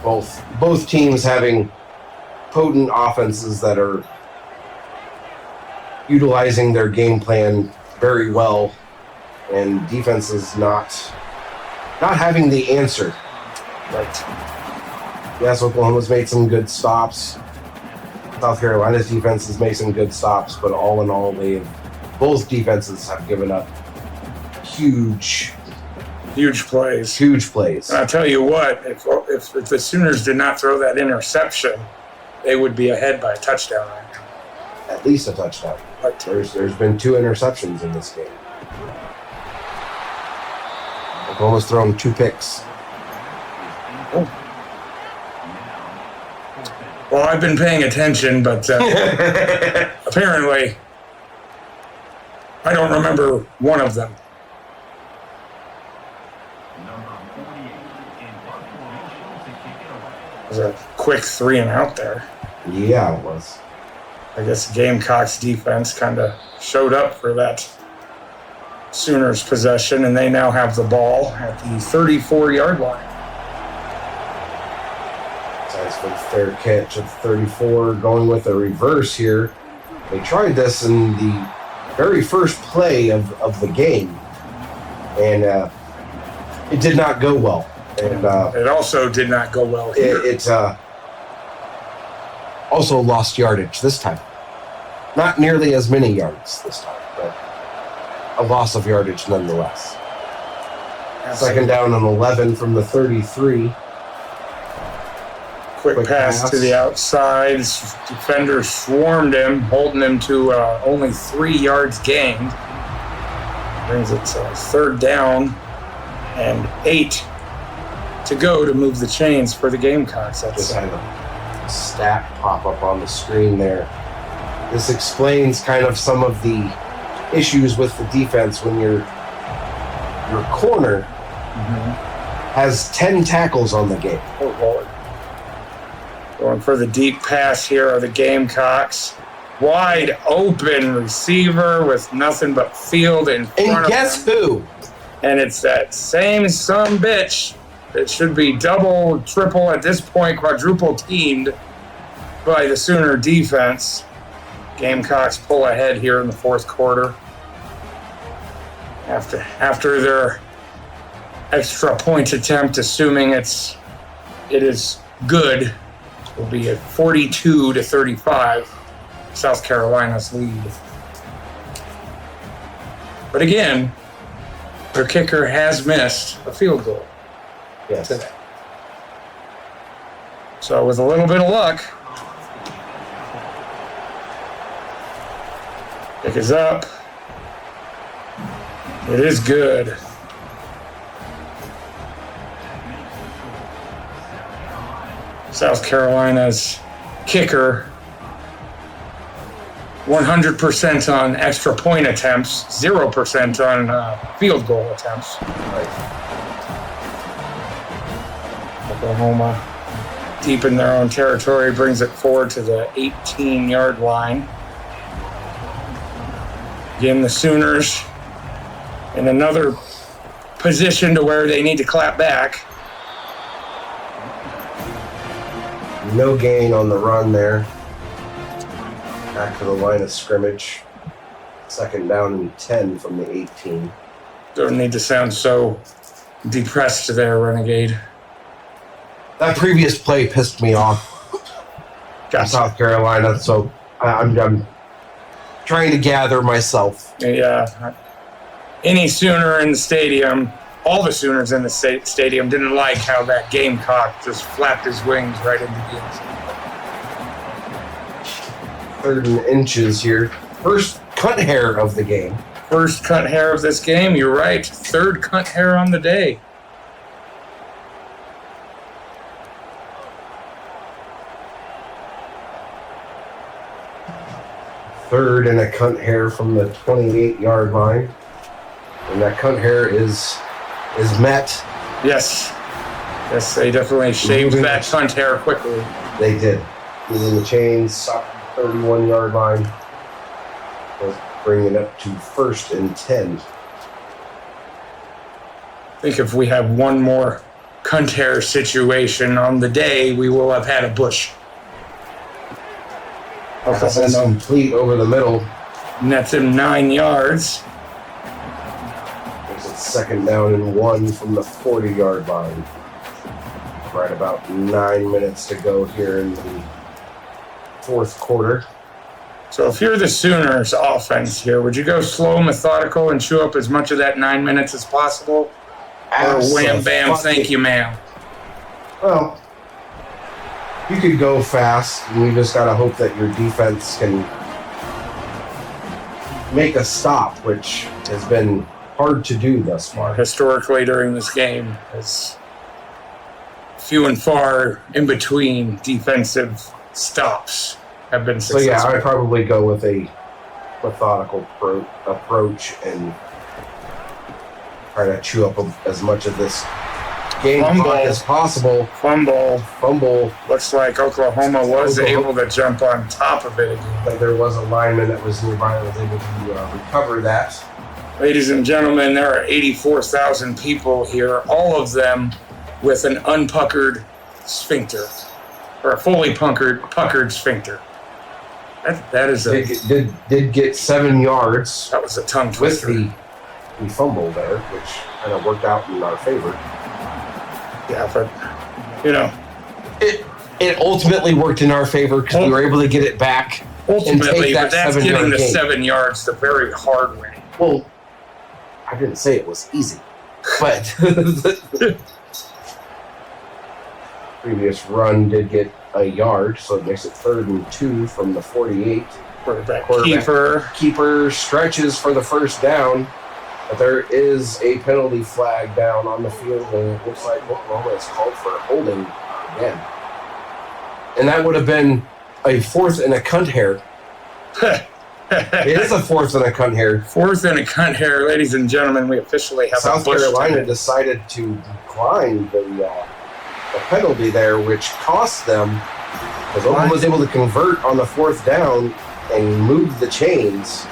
both teams having potent offenses that are utilizing their game plan very well, and defenses not having the answer. Right. Yes, Oklahoma's made some good stops. South Carolina's defense has made some good stops, but all in all, both defenses have given up huge plays. Huge plays. And I'll tell you what, if the Sooners did not throw that interception, they would be ahead by a touchdown right now. At least a touchdown. Right. There's been 2 interceptions in this game. Oklahoma's thrown 2 picks. Oh. Well, I've been paying attention, but apparently I don't remember one of them. It was a quick 3 and out there. Yeah, it was. I guess Gamecocks defense kind of showed up for that Sooners possession, and they now have the ball at the 34-yard line. Nice for the fair catch at 34, going with a reverse here. They tried this in the very first play of the game, and it did not go well. And it also did not go well here. It also lost yardage this time. Not nearly as many yards this time, but a loss of yardage nonetheless. Second down and 11 from the 33. Quick pass to the outside. Defender swarmed him, holding him to only 3 yards gained. Brings it to third down and 8 to go to move the chains for the Gamecocks. Just had a stat pop up on the screen there. This explains kind of some of the issues with the defense when your corner has 10 tackles on the game. Oh, Lord. Going for the deep pass here are the Gamecocks. Wide open receiver with nothing but field in front of him. And guess who? And it's that same sumbitch that should be double, triple, at this point, quadruple teamed by the Sooner defense. Gamecocks pull ahead here in the fourth quarter. After their extra point attempt, assuming it is good, will be at 42-35, South Carolina's lead. But again, their kicker has missed a field goal. Yes. Today. So with a little bit of luck, kick is up. It is good. South Carolina's kicker, 100% on extra point attempts, 0% on field goal attempts. Oklahoma, deep in their own territory, brings it forward to the 18-yard line. Again, the Sooners in another position to where they need to clap back. No gain on the run there. Back to the line of scrimmage. Second down and 10 from the 18. Don't need to sound so depressed there, Renegade. That previous play pissed me off. Gotcha. South Carolina, so I'm trying to gather myself. Yeah. Any Sooner in the stadium, all the Sooners in the stadium didn't like how that Gamecock just flapped his wings right into the end zone. 3rd and inches here. First cut hair of the game. First cut hair of this game, you're right. 3rd cut hair on the day. Third and a cunt hair from the 28-yard line. And that cunt hair is met. Yes. Yes, they definitely shaved that cunt hair quickly. They did. Moving the chains, stopped the 31-yard line. Was bringing it up to 1st and 10. I think if we have one more cunt hair situation on the day, we will have had a bush. Pass is complete over the middle. And that's him 9 yards. It's second down and 1 from the 40-yard line. Right about 9 minutes to go here in the fourth quarter. So if you're the Sooners offense here, would you go slow, methodical, and chew up as much of that 9 minutes as possible? Or wham, bam, thank you, ma'am? Well, you could go fast, and we just got to hope that your defense can make a stop, which has been hard to do thus far. Historically, during this game, it's few and far in between defensive stops have been successful. So yeah, I'd probably go with a methodical approach and try to chew up as much of this game clock as possible. Fumble. Looks like Oklahoma was able to jump on top of it again. But there was a lineman that was nearby that was able to recover that. Ladies and gentlemen, there are 84,000 people here, all of them with an unpuckered sphincter, or a fully puckered sphincter. That is a did get 7 yards. That was a tongue with twister. the fumble there, which kind of worked out in our favor. Yeah, but you know, it ultimately worked in our favor because we were able to get it back. Ultimately, but that's getting the gain. 7 yards the very hard way. Well, I didn't say it was easy, but previous run did get a yard, so it makes it 3rd and 2 from the 48. Quarterback keeper stretches for the first down, but there is a penalty flag down on the field, and it looks like Oklahoma is called for holding again. And that would have been a 4th and a cunt hair. It is a 4th and a cunt hair. 4th and a cunt hair, ladies and gentlemen. We officially have South a Bush Carolina ticket. decided to decline the penalty there, which cost them, because Oklahoma was able to convert on the 4th down and move the chains.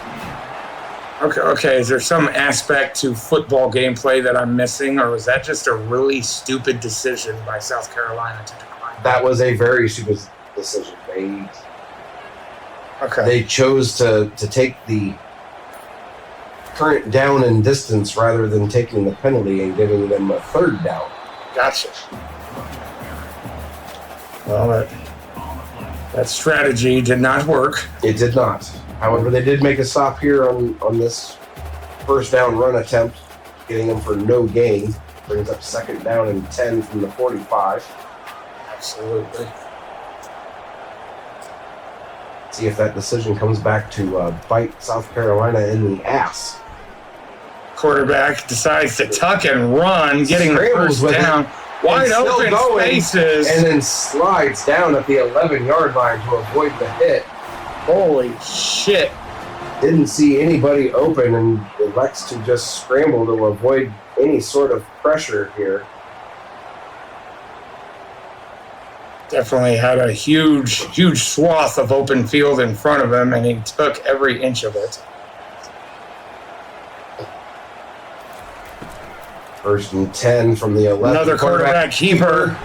Okay. Is there some aspect to football gameplay that I'm missing, or was that just a really stupid decision by South Carolina to decline? That was a very stupid decision. They chose to take the current down and distance rather than taking the penalty and giving them a 3rd down. Gotcha. Well, that strategy did not work. It did not. However, they did make a stop here on this 1st down run attempt, getting them for no gain. Brings up 2nd down and 10 from the 45. Absolutely. See if that decision comes back to bite South Carolina in the ass. Quarterback decides to tuck and run, getting the Scrambles first with down. it, Wide and still open going, spaces. And then slides down at the 11-yard line to avoid the hit. Holy shit. Didn't see anybody open and elects to just scramble to avoid any sort of pressure here. Definitely had a huge swath of open field in front of him, and he took every inch of it. 1st and 10 from the 11. Another quarterback keeper.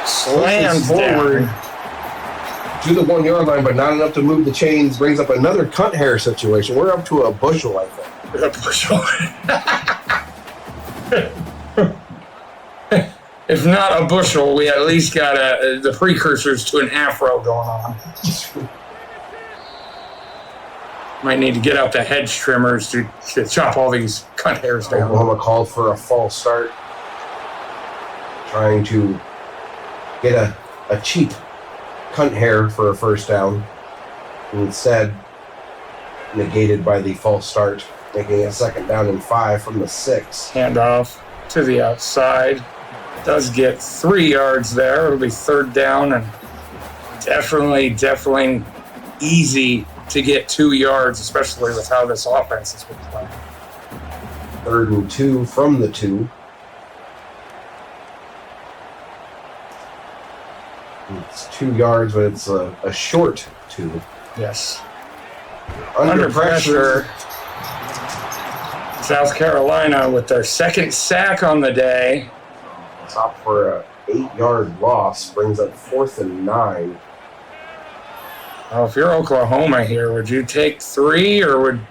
Slams forward down. to the 1-yard line, but not enough to move the chains. Brings up another cunt hair situation. We're up to a bushel, I think. A bushel. If not a bushel, we at least got the precursors to an afro going on. Might need to get out the hedge trimmers to chop all these cunt hairs down. Oklahoma called for a false start, trying to get a cheap cunt hair for a 1st down. Instead, negated by the false start, making it 2nd down and 5 from the 6. Handoff to the outside. Does get 3 yards there. It'll be 3rd down, and definitely easy to get 2 yards, especially with how this offense has been playing. 3rd and 2 from the 2. It's 2 yards, but it's a short 2. Yes. Under pressure. South Carolina with their 2nd sack on the day. Top for a 8-yard loss, brings up 4th and 9. Well, if you're Oklahoma here, would you take 3, or would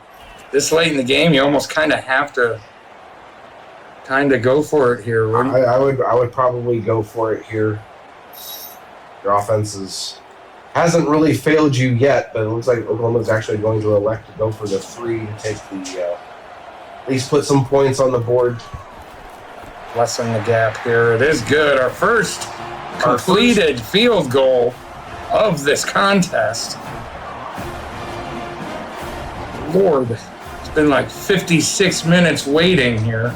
this late in the game you almost kind of have to go for it here? Wouldn't you? I would probably go for it here. Your offense hasn't really failed you yet, but it looks like Oklahoma's actually going to elect to go for the 3 to take the at least put some points on the board. Lessen the gap here. It is good. Our first completed field goal of this contest. Lord, it's been like 56 minutes waiting here.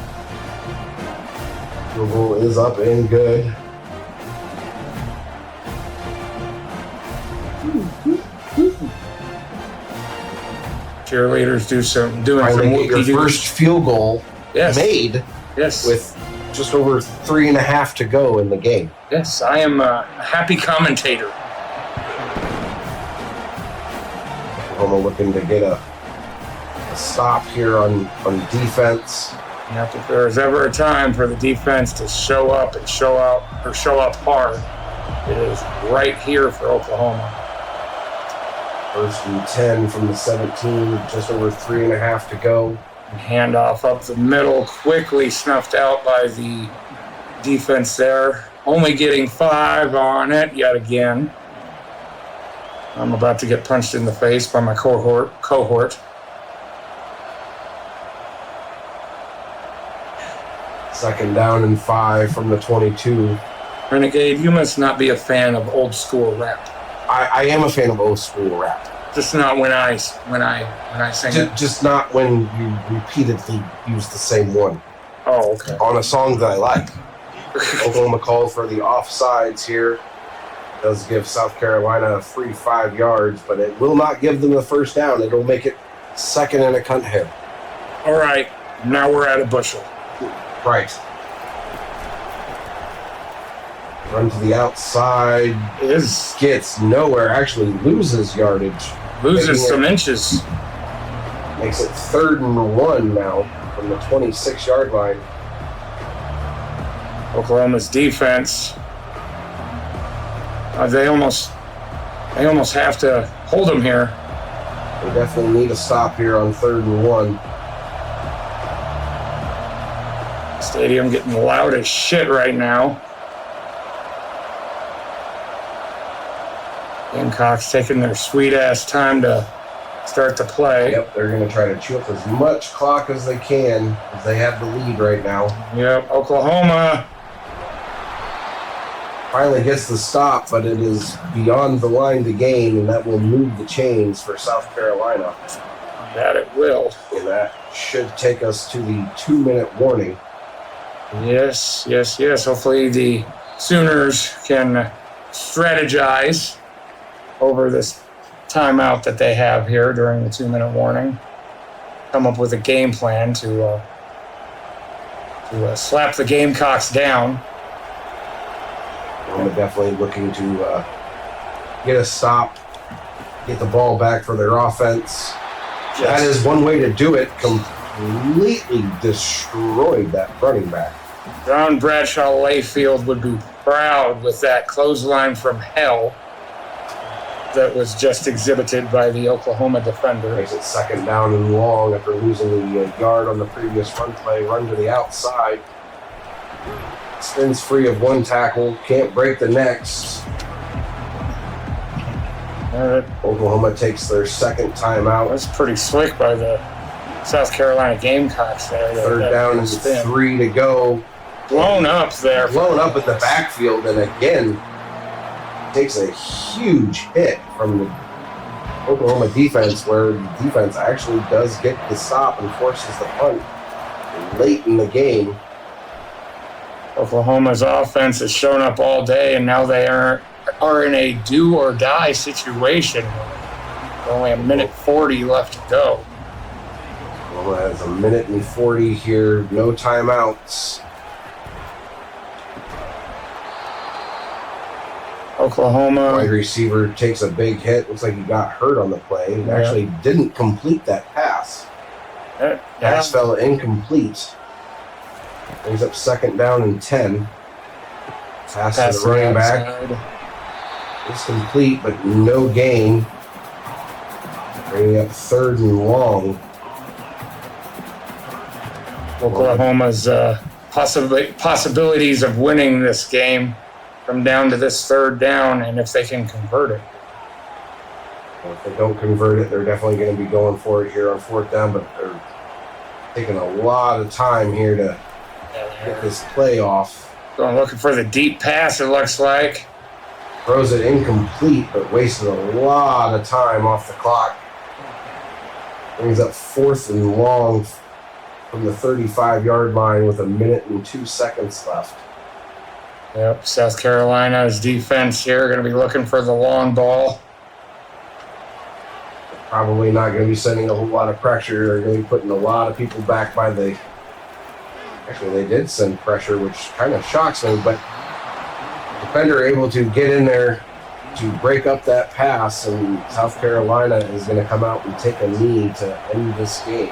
Field goal is up and good. Cheerleaders doing some get your first field goal made. Yes. With just over 3.5 to go in the game. Yes, I am a happy commentator. Oklahoma looking to get a stop here on defense. And if there's ever a time for the defense to show up and show out, or show up hard, it is right here for Oklahoma. First and 10 from the 17, just over 3.5 to go. Handoff up the middle, quickly snuffed out by the defense there. Only getting 5 on it yet again. I'm about to get punched in the face by my cohort. Second down and 5 from the 22. Renegade, you must not be a fan of old school rap. I am a fan of old school rap. Just not when I sing it. Just not when you repeatedly use the same one. Oh, okay. On a song that I like. Oklahoma call for the offsides here. Does give South Carolina a free 5 yards, but it will not give them the first down. It'll make it second and a cunt head. All right, now we're at a bushel. Right. Run to the outside. Gets nowhere. Actually loses yardage. Loses some inches. Makes it 3rd and 1 now from the 26-yard line. Oklahoma's defense. They almost have to hold them here. They definitely need a stop here on 3rd and 1. Stadium getting loud as shit right now. Gamecocks taking their sweet-ass time to start the play. Yep, they're going to try to chew up as much clock as they can as they have the lead right now. Yep, Oklahoma finally gets the stop, but it is beyond the line to gain, and that will move the chains for South Carolina. That it will. And that should take us to the 2-minute warning. Yes. Hopefully the Sooners can strategize over this timeout that they have here during the 2-minute warning. Come up with a game plan to slap the Gamecocks down. I'm definitely looking to get a stop, get the ball back for their offense. Yes. That is one way to do it. Completely destroyed that running back. John Bradshaw Layfield would be proud with that clothesline from hell that was just exhibited by the Oklahoma defender. Makes it 2nd down and long after losing the yard on the previous run play. Run to the outside. Spins free of 1 tackle. Can't break the next. Oklahoma takes their 2nd timeout. That's pretty slick by the South Carolina Gamecocks there. 3rd down and 3 to go. Blown up there. Blown up at the backfield, and again takes a huge hit from the Oklahoma defense, where the defense actually does get the stop and forces the punt late in the game. Oklahoma's offense has shown up all day, and now they are in a do-or-die situation. Only a minute 40 left to go. Oklahoma has a minute and 40 here, no timeouts. Oklahoma. Wide receiver takes a big hit. Looks like he got hurt on the play. He actually didn't complete that pass. Pass fell incomplete. Brings up 2nd down and 10. Pass to the running back. It's complete, but no gain. Bringing up 3rd and long. Oklahoma's possibilities of winning this game come down to this 3rd down, and if they can convert it. Well, if they don't convert it, they're definitely going to be going for it here on 4th down, but they're taking a lot of time here to get this play off. Going looking for the deep pass, it looks like. Throws it incomplete, but wasted a lot of time off the clock. Brings up 4th and long from the 35-yard line with 1 minute and 2 seconds left. Yep, South Carolina's defense here going to be looking for the long ball. Probably not going to be sending a whole lot of pressure. They're going to be putting a lot of people back by the... Actually, they did send pressure, which kind of shocks me, but defender able to get in there to break up that pass, and South Carolina is going to come out and take a knee to end this game.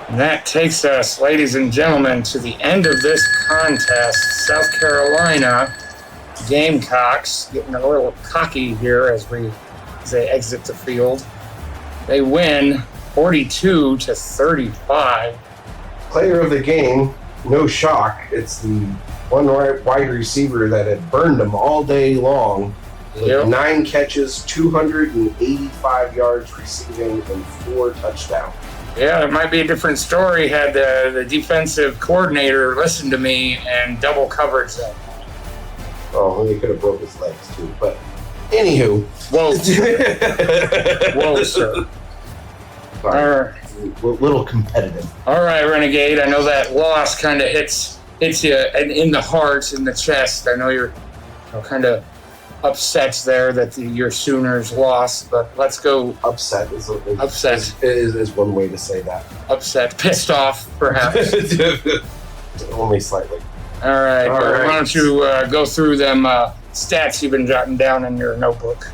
And that takes us, ladies and gentlemen, to the end of this contest. South Carolina Gamecocks getting a little cocky here as we as they exit the field. They win 42-35. Player of the game, no shock. It's the one wide receiver that had burned them all day long. With 9 catches, 285 yards receiving, and 4 touchdowns. Yeah, it might be a different story had the defensive coordinator listened to me and double coverage that. Oh, he could have broke his legs too. But anywho. Whoa. Whoa, sir. Sorry. All right. A little competitive. All right, Renegade. I know that loss kind of hits you in the heart, in the chest. I know you're kind of upset there that your Sooners lost, but let's go. Upset is one way to say that. Upset, pissed off, perhaps. Only slightly. All right. Why don't you go through them stats you've been jotting down in your notebook?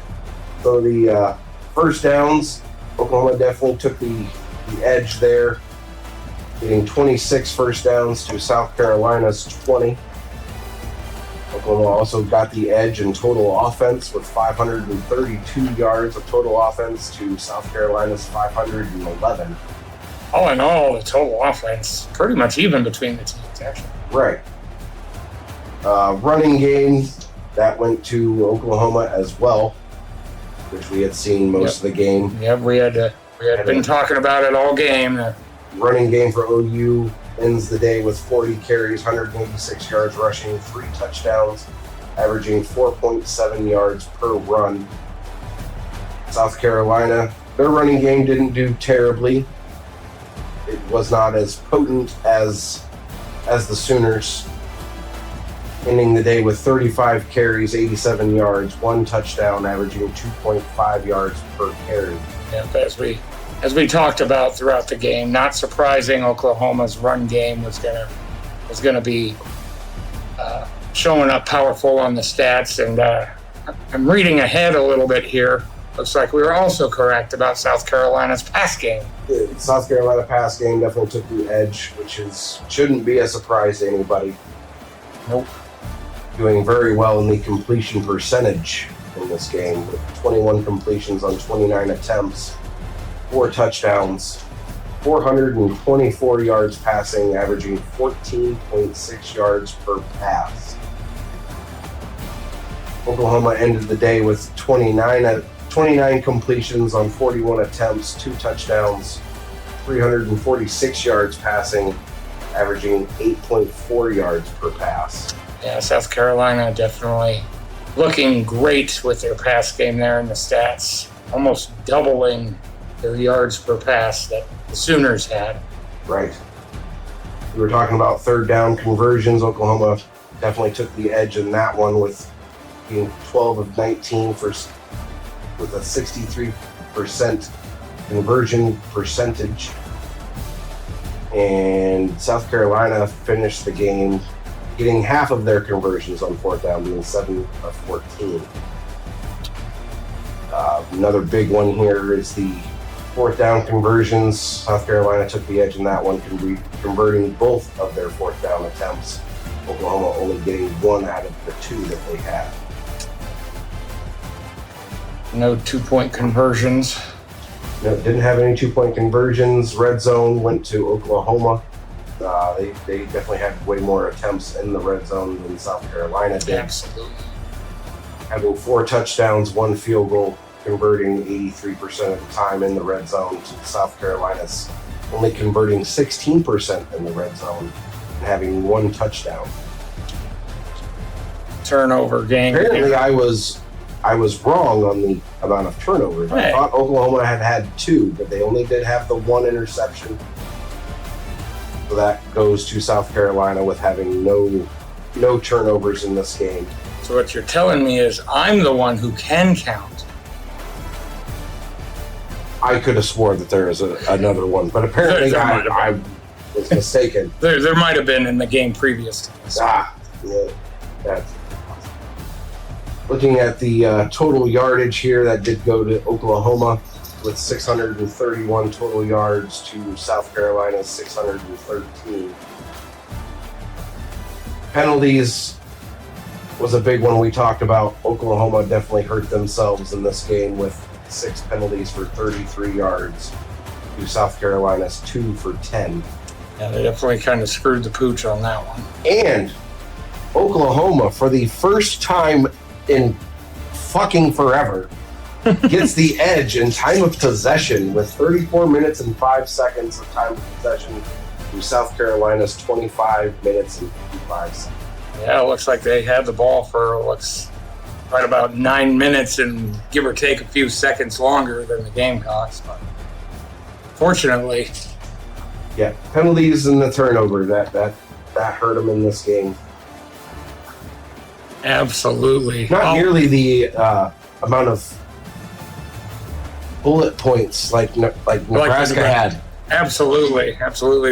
So the first downs, Oklahoma definitely took the edge there, getting 26 first downs to South Carolina's 20. Oklahoma also got the edge in total offense with 532 yards of total offense to South Carolina's 511. All in all, the total offense pretty much even between the teams, actually. Right. Running game, that went to Oklahoma as well, which we had seen most of the game. Yep, we had been talking about it all game. Running game for OU ends the day with 40 carries, 186 yards rushing, 3 touchdowns, averaging 4.7 yards per run. South Carolina, their running game didn't do terribly. It was not as potent as the Sooners, ending the day with 35 carries, 87 yards, 1 touchdown, averaging 2.5 yards per carry. Yep, as we talked about throughout the game, not surprising Oklahoma's run game was gonna be showing up powerful on the stats, and I'm reading ahead a little bit here. Looks like we were also correct about South Carolina's pass game. The South Carolina pass game definitely took the edge, which shouldn't be a surprise to anybody. Nope. Doing very well in the completion percentage in this game, with 21 completions on 29 attempts, 4 touchdowns, 424 yards passing, averaging 14.6 yards per pass. Oklahoma ended the day with 29 completions on 41 attempts, 2 touchdowns, 346 yards passing, averaging 8.4 yards per pass. Yeah, South Carolina definitely looking great with their pass game there in the stats, almost doubling their yards per pass that the Sooners had. Right. We were talking about third down conversions. Oklahoma definitely took the edge in that one with being 12 of 19 with a 63% conversion percentage. And South Carolina finished the game getting half of their conversions on fourth down, being 7 of 14. Another big one here is the fourth down conversions. South Carolina took the edge in that one, converting both of their fourth down attempts. Oklahoma only getting 1 out of the 2 that they had. No 2-point conversions. No, didn't have any 2-point conversions. Red zone went to Oklahoma. They definitely had way more attempts in the red zone than South Carolina did. Absolutely. Having 4 touchdowns, 1 field goal, converting 83% of the time in the red zone, to South Carolina's only converting 16% in the red zone and having 1 touchdown. Turnover game. Apparently, I was wrong on the amount of turnovers. Right. I thought Oklahoma had 2, but they only did have the 1 interception. So that goes to South Carolina with having no turnovers in this game. So what you're telling me is I'm the one who can count. I could have sworn that there is another one, but apparently I was mistaken. There might have been in the game previous to this. Yeah, that's looking at the total yardage here, that did go to Oklahoma with 631 total yards to South Carolina's 613. Penalties was a big one we talked about. Oklahoma definitely hurt themselves in this game with 6 penalties for 33 yards to South Carolina's 2 for 10. Yeah, they definitely kind of screwed the pooch on that one. And Oklahoma, for the first time in fucking forever, gets the edge in time of possession with 34 minutes and 5 seconds of time of possession to South Carolina's 25 minutes and 55 seconds. Yeah, it looks like they had the ball for right about 9 minutes and give or take a few seconds longer than the Gamecocks. But fortunately, yeah, penalties and the turnover that hurt them in this game. Absolutely, not nearly the amount of bullet points like Nebraska had. Absolutely.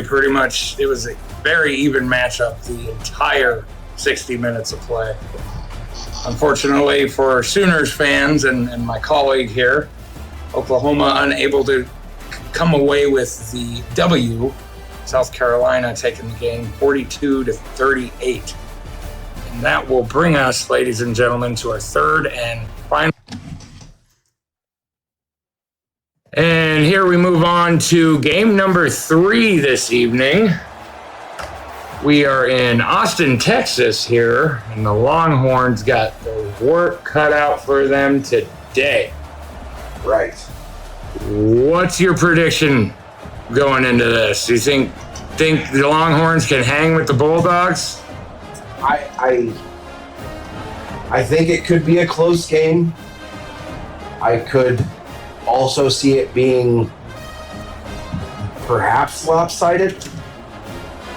Pretty much, it was a very even matchup the entire 60 minutes of play. Unfortunately for Sooners fans and my colleague here, Oklahoma unable to come away with the W. South Carolina taking the game 42-38. And that will bring us, ladies and gentlemen, to our third and final. And here we move on to game number 3 this evening. We are in Austin, Texas here, and the Longhorns got the work cut out for them today. Right. What's your prediction going into this? Do you think the Longhorns can hang with the Bulldogs? I think it could be a close game. I could also see it being perhaps lopsided,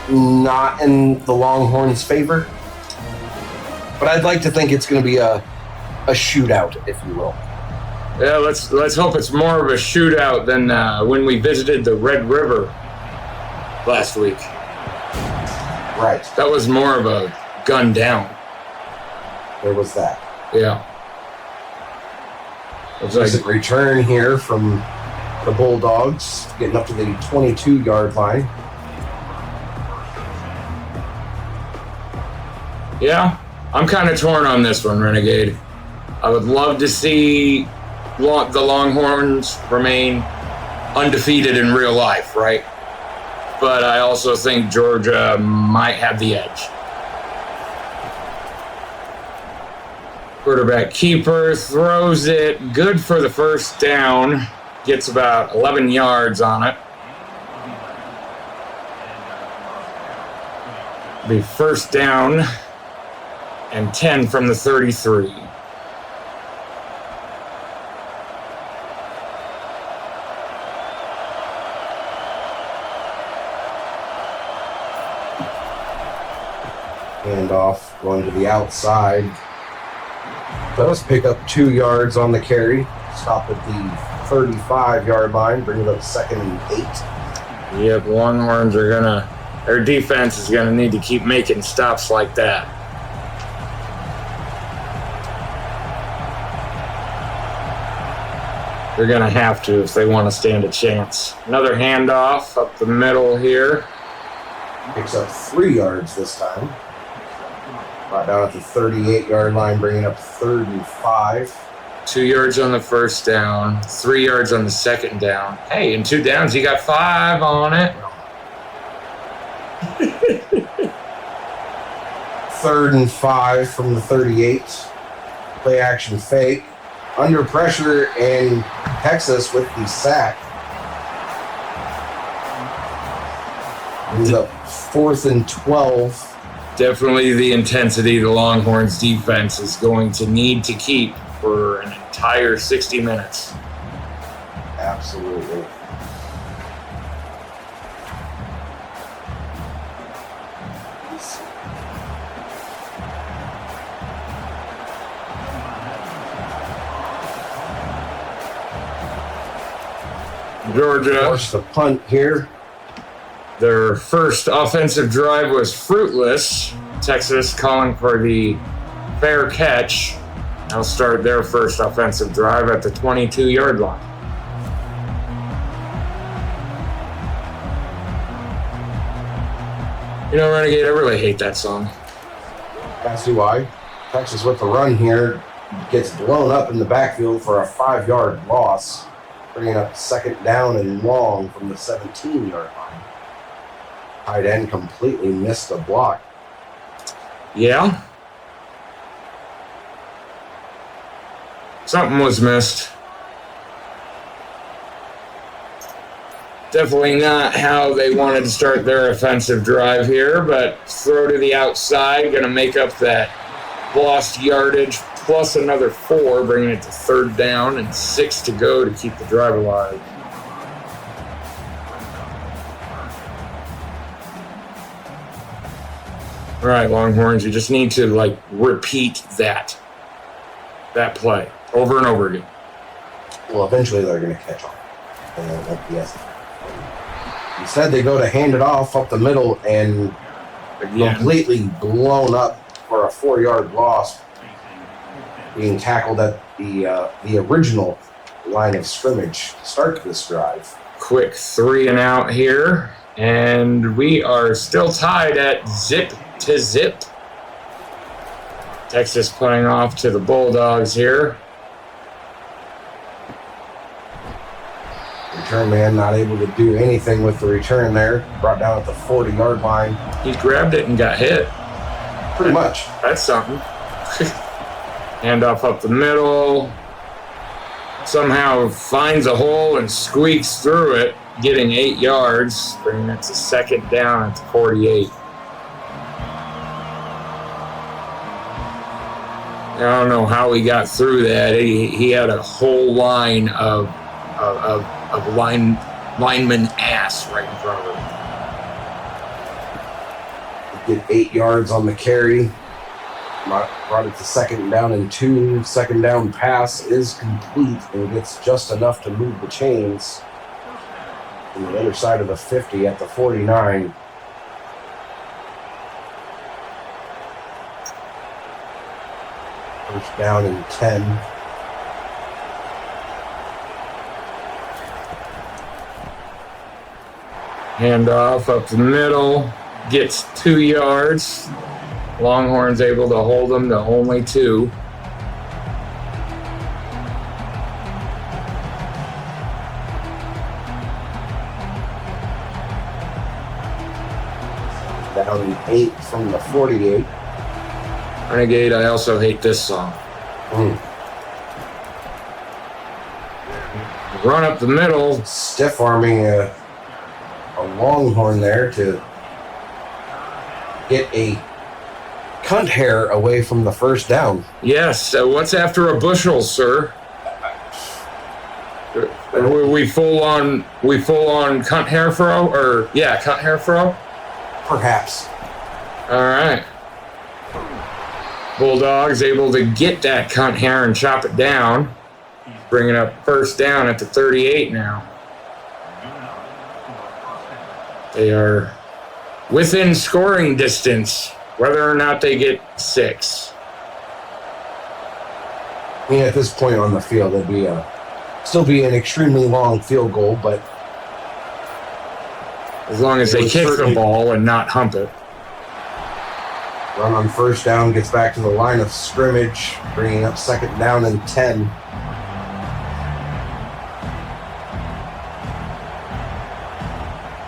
not in the Longhorns' favor. But I'd like to think it's going to be a shootout, if you will. Yeah, let's hope it's more of a shootout than when we visited the Red River last week. Right. That was more of a gun down. There was that. Yeah. It's like a return here from the Bulldogs, getting up to the 22-yard line. Yeah, I'm kind of torn on this one, Renegade. I would love to see the Longhorns remain undefeated in real life, right? But I also think Georgia might have the edge. Quarterback keeper throws it good for the first down, gets about 11 yards on it. Be first down and 10 from the 33. Handoff going to the outside. Does pick up 2 yards on the carry. Stop at the 35-yard line. Bring it up 2nd and 8. Yep, Longhorns are their defense is gonna need to keep making stops like that. They're gonna have to if they want to stand a chance. Another handoff up the middle here. Picks up 3 yards this time. Right down at the 38-yard line, bringing up 3rd and 5. 2 yards on the first down, 3 yards on the second down. Hey, in 2 downs, you got 5 on it. 3rd and 5 from the 38. Play action fake. Under pressure, and Texas with the sack. Brings up 4th and 12. Definitely the intensity the Longhorns defense is going to need to keep for an entire 60 minutes. Absolutely. Georgia forced the punt here. Their first offensive drive was fruitless. Texas calling for the fair catch. They'll start their first offensive drive at the 22-yard line. You know, Renegade, I really hate that song. That's why. Texas with the run here. gets blown up in the backfield for a 5-yard loss, bringing up second down and long from the 17-yard line. Tight end completely missed the block. Yeah. Something was missed. Definitely not how they wanted to start their offensive drive here, but throw to the outside, going to make up that lost yardage plus another 4, bringing it to 3rd down and 6 to go to keep the drive alive. All right, Longhorns, you just need to repeat that play over and over again. Well, eventually they're going to catch on. And it won't be as instead, they go to hand it off up the middle and completely blown up for a 4-yard loss, being tackled at the original line of scrimmage to start this drive. Quick 3 and out here, and we are still tied at 0-0. Texas playing off to the Bulldogs here. Return man not able to do anything with the return there. Brought down at the 40-yard line. He grabbed it and got hit. Pretty much. That's something. Handoff up the middle. Somehow finds a hole and squeaks through it, getting 8 yards, bringing it to 2nd down at the 48. I don't know how he got through that. He had a whole line of lineman ass right in front of him. Get 8 yards on the carry. Brought it to 2nd down and 2. 2nd down pass is complete and gets just enough to move the chains on the other side of the 50 at the 49. First down and 10. Handoff up the middle, gets 2 yards. Longhorns able to hold them to only 2. Down 8 from the 48. Renegade, I also hate this song. Run up the middle. Stiff arming a Longhorn there to get a cunt hair away from the first down. Yes, what's after a bushel, sir? We full on cunt hair throw, or cunt hair throw? Perhaps. All right. Bulldogs able to get that cunt hair and chop it down, bringing up 1st down at the 38 now. They are within scoring distance, whether or not they get 6. I mean, at this point on the field, it'd still be an extremely long field goal, but as long as they kick the ball and not hump it. Run on 1st down, gets back to the line of scrimmage, bringing up 2nd down and 10.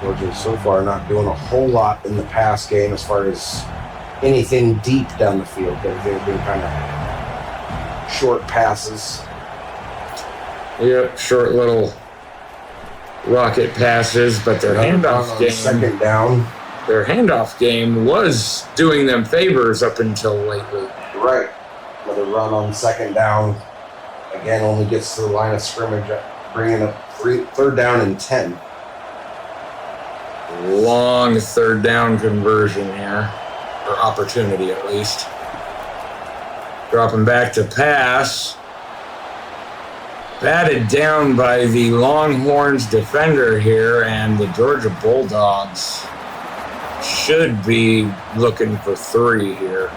Georgia so far not doing a whole lot in the pass game as far as anything deep down the field. They've been kind of short passes. Yep, short little rocket passes, but their handoff game. 2nd down. Their handoff game was doing them favors up until lately. Right. Another run on 2nd down. Again, only gets to the line of scrimmage, bringing up 3rd down and 10. Long 3rd down conversion here, or opportunity at least. Dropping back to pass. Batted down by the Longhorns defender here, and the Georgia Bulldogs should be looking for 3 here.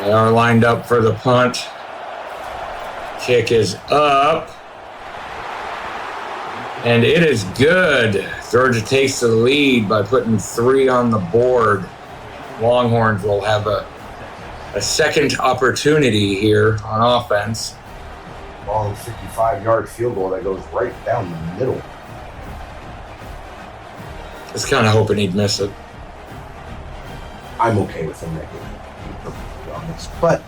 They are lined up for the punt. Kick is up. And it is good. Georgia takes the lead by putting 3 on the board. Longhorns will have a second opportunity here on offense. Long 55-yard field goal that goes right down the middle. I was kind of hoping he'd miss it. I'm okay with him making it, to be honest. But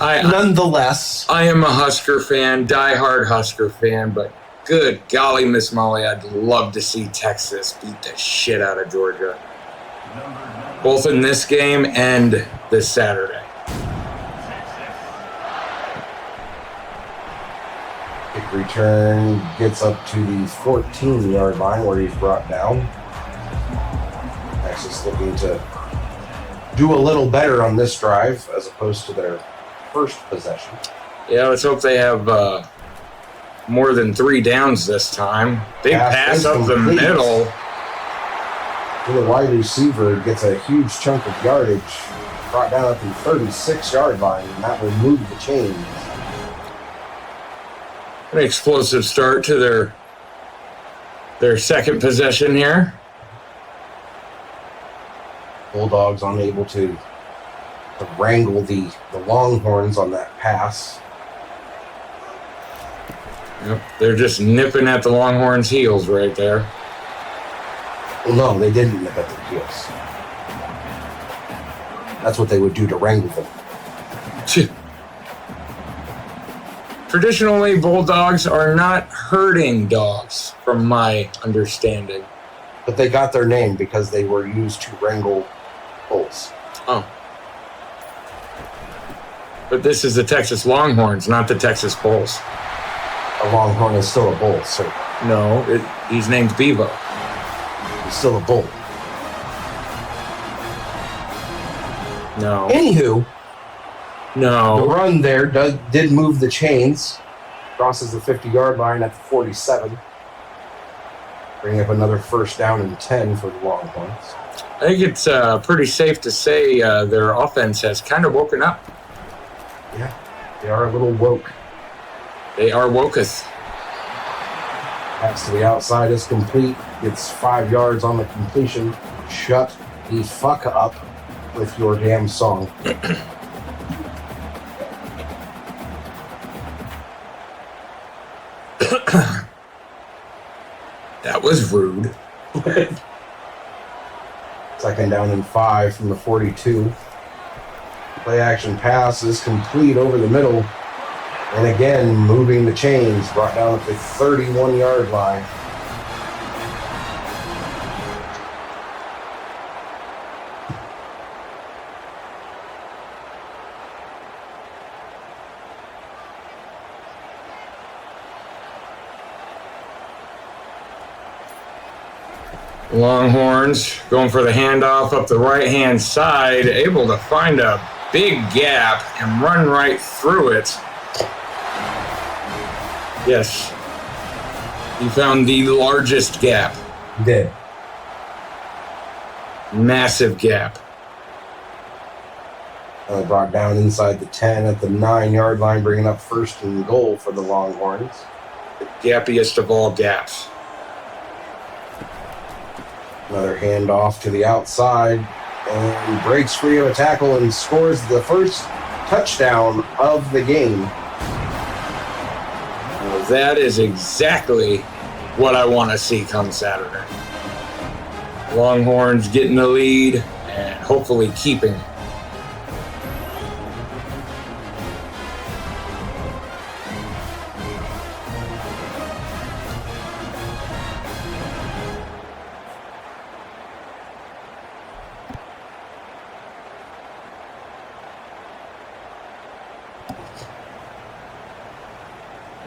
nonetheless, I am a Husker fan, diehard Husker fan, but good golly, Miss Molly, I'd love to see Texas beat the shit out of Georgia. Both in this game and this Saturday. Kick return gets up to the 14-yard line where he's brought down. Texas looking to do a little better on this drive as opposed to their first possession. Yeah, let's hope they have more than 3 downs this time. Big pass up the middle. The wide receiver gets a huge chunk of yardage, brought down at the 36-yard line, and that will move the chains. An explosive start to their second possession here. Bulldogs unable to wrangle the Longhorns on that pass. Yep, they're just nipping at the Longhorns' heels right there. Well, no, they didn't nip at their heels. That's what they would do to wrangle them. Traditionally, Bulldogs are not herding dogs, from my understanding. But they got their name because they were used to wrangle bulls. Oh. But this is the Texas Longhorns, not the Texas Bulls. A Longhorn is still a bull, sir. No, he's named Bevo. He's still a bull. No. Anywho, no. The run there did move the chains. Crosses the 50-yard line at the 47. Bringing up another first down and 10 for the Longhorns. I think it's pretty safe to say their offense has kind of woken up. Yeah, they are a little woke. They are woketh. Pass to the outside is complete. Gets 5 yards on the completion. Shut the fuck up with your damn song. That was rude. Second down and 5 from the 42. Play action pass is complete over the middle. And again, moving the chains, brought down at the 31-yard line. Longhorns going for the handoff up the right-hand side, able to find a big gap and run right through it. Yes, he found the largest gap. He did. Massive gap. Brought down inside the 10 at the 9-yard line, bringing up first and goal for the Longhorns. The gappiest of all gaps. Another handoff to the outside, and breaks free of a tackle and scores the first touchdown of the game. Well, that is exactly what I want to see come Saturday. Longhorns getting the lead and hopefully keeping it.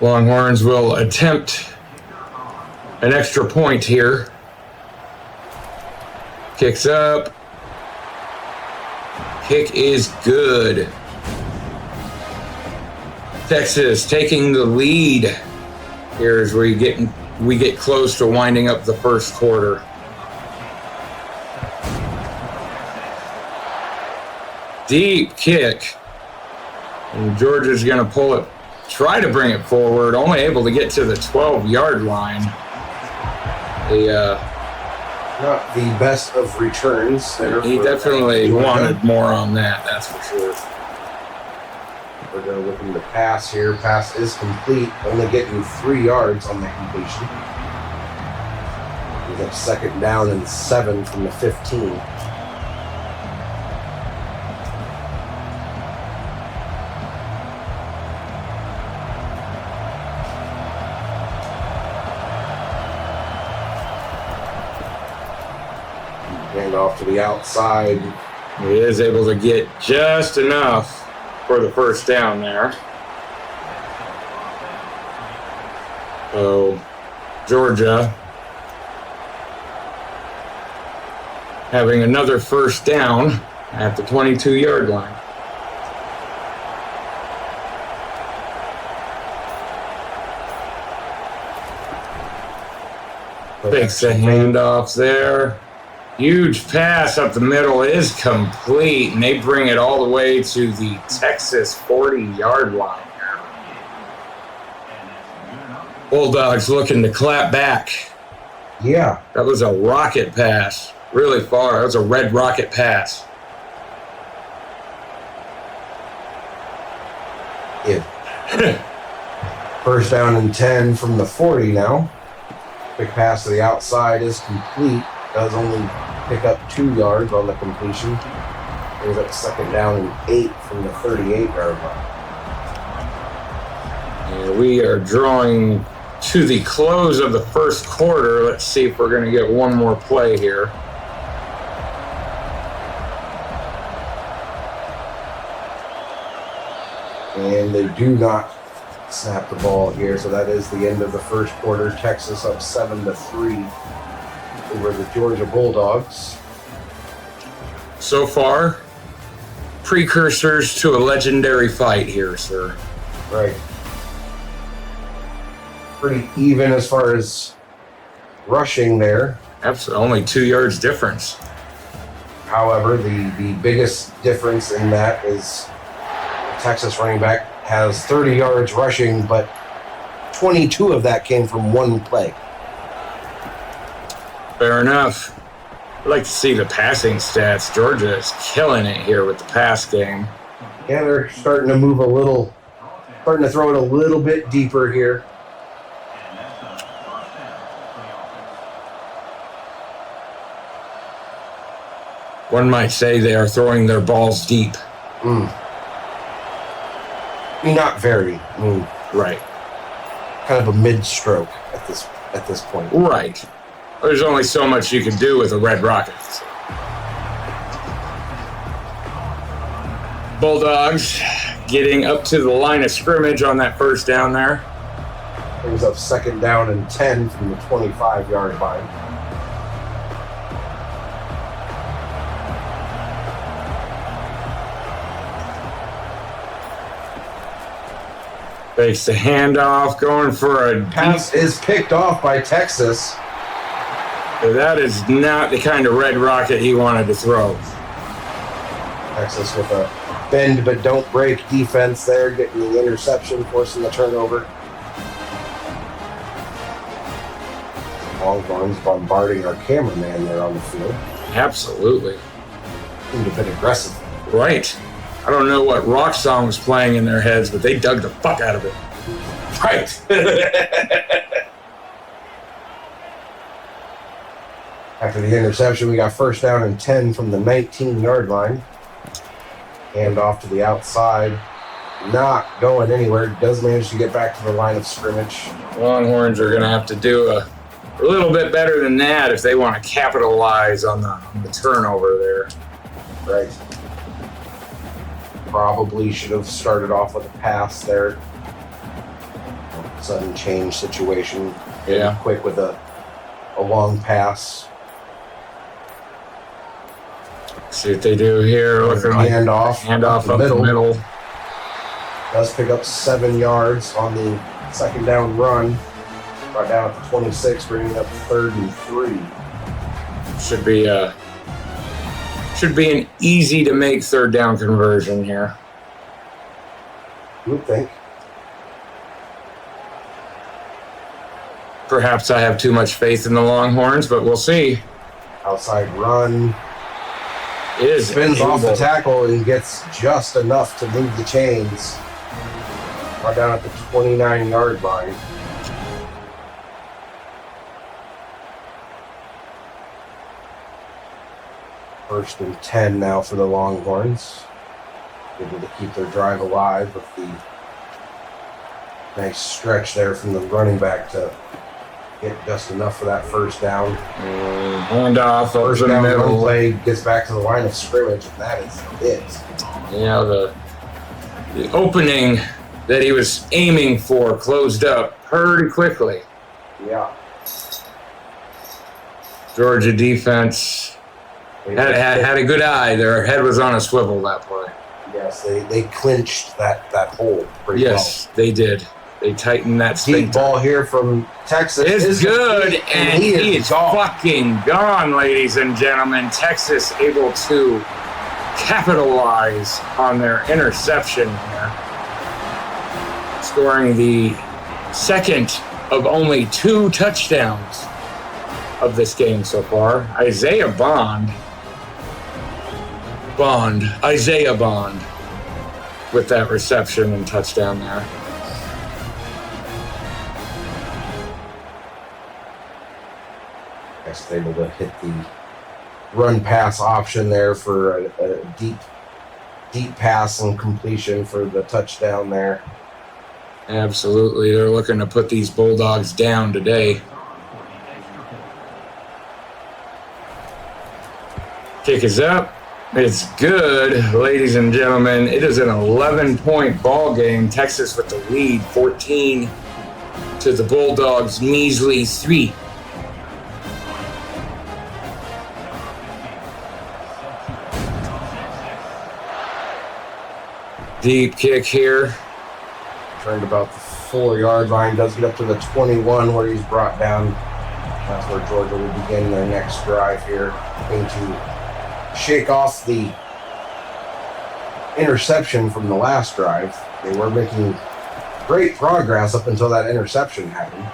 Longhorns will attempt an extra point here. Kicks up. Kick is good. Texas taking the lead here as we get close to winding up the first quarter. Deep kick. And Georgia's going to pull it try to bring it forward, only able to get to the 12-yard line. Not the best of returns there. He definitely wanted more on that, that's for sure. We're going to look in the pass here. Pass is complete, only getting 3 yards on the completion. We got 2nd down and 7 from the 15. Hand off to the outside. He is able to get just enough for the first down there. So Georgia having another first down at the 22-yard line. Takes the handoff there. Huge pass up the middle is complete, and they bring it all the way to the Texas 40-yard line. Bulldogs looking to clap back. Yeah. That was a rocket pass. Really far. That was a red rocket pass. Yeah. First down and 10 from the 40 now. Quick pass to the outside is complete. Does only pick up 2 yards on the completion. Brings up 2nd down and 8 from the 38-yard line. Yeah, we are drawing to the close of the first quarter. Let's see if we're going to get one more play here. And they do not snap the ball here, so that is the end of the first quarter. Texas up 7-3 over the Georgia Bulldogs. So far, precursors to a legendary fight here, sir. Right. Pretty even as far as rushing there. Absolutely, only 2 yards difference. However, the biggest difference in that is the Texas running back has 30 yards rushing, but 22 of that came from one play. Fair enough. I'd like to see the passing stats. Georgia is killing it here with the pass game. Yeah, they're starting to move starting to throw it a little bit deeper here. One might say they are throwing their balls deep. I mean, not very. I mean, right. Kind of a mid-stroke at this point. Right. There's only so much you can do with a red rocket. Bulldogs getting up to the line of scrimmage on that first down there. Brings up 2nd down and 10 from the 25-yard line. Fakes the handoff, going for a pass is picked off by Texas. That is not the kind of red rocket he wanted to throw. Texas with a bend but don't break defense there, getting the interception, forcing the turnover. Longhorns bombarding our cameraman there on the field. Absolutely. Seemed a bit aggressive. Right. I don't know what rock song was playing in their heads, but they dug the fuck out of it. Right. After the interception, we got first down and 10 from the 19-yard line. Hand off to the outside. Not going anywhere. Does manage to get back to the line of scrimmage. Longhorns are going to have to do a little bit better than that if they want to capitalize on the turnover there. Right. Probably should have started off with a pass there. Sudden change situation. Yeah. Quick with a long pass. See what they do here. Looking like handoff up the middle. Does pick up 7 yards on the 2nd down run. Right down at the 26, bringing up 3rd and 3. Should be an easy to make 3rd down conversion here. You would think. Perhaps I have too much faith in the Longhorns, but we'll see. Outside run. Is spins able. off the tackle and gets just enough to move the chains. Right down at the 29-yard line. First and 10 now for the Longhorns. Able to keep their drive alive with the nice stretch there from the running back to get just enough for that first down. Hand off First over the down middle. run play gets back to the line of scrimmage, and that is it. Yeah, the opening that he was aiming for closed up pretty quickly. Yeah. Georgia defense had a good eye. Their head was on a swivel that play. Yes, they clinched that hole pretty well. Yes, they did. They tightened that Deep sphincter. ball here from Texas. It's good, deep, and he is fucking gone, ladies and gentlemen. Texas able to capitalize on their interception here, scoring the second of only 2 touchdowns of this game so far. Isaiah Bond with that reception and touchdown there. Yes, able to hit the run pass option there for a deep pass and completion for the touchdown there. Absolutely. They're looking to put these Bulldogs down today. Kick is up. It's good, ladies and gentlemen. It is an 11-point ball game. Texas with the lead, 14 to the Bulldogs' measly 3. Deep kick here. Turned about the 4-yard line. Does get up to the 21 where he's brought down. That's where Georgia will begin their next drive here. Going to shake off the interception from the last drive. They were making great progress up until that interception happened.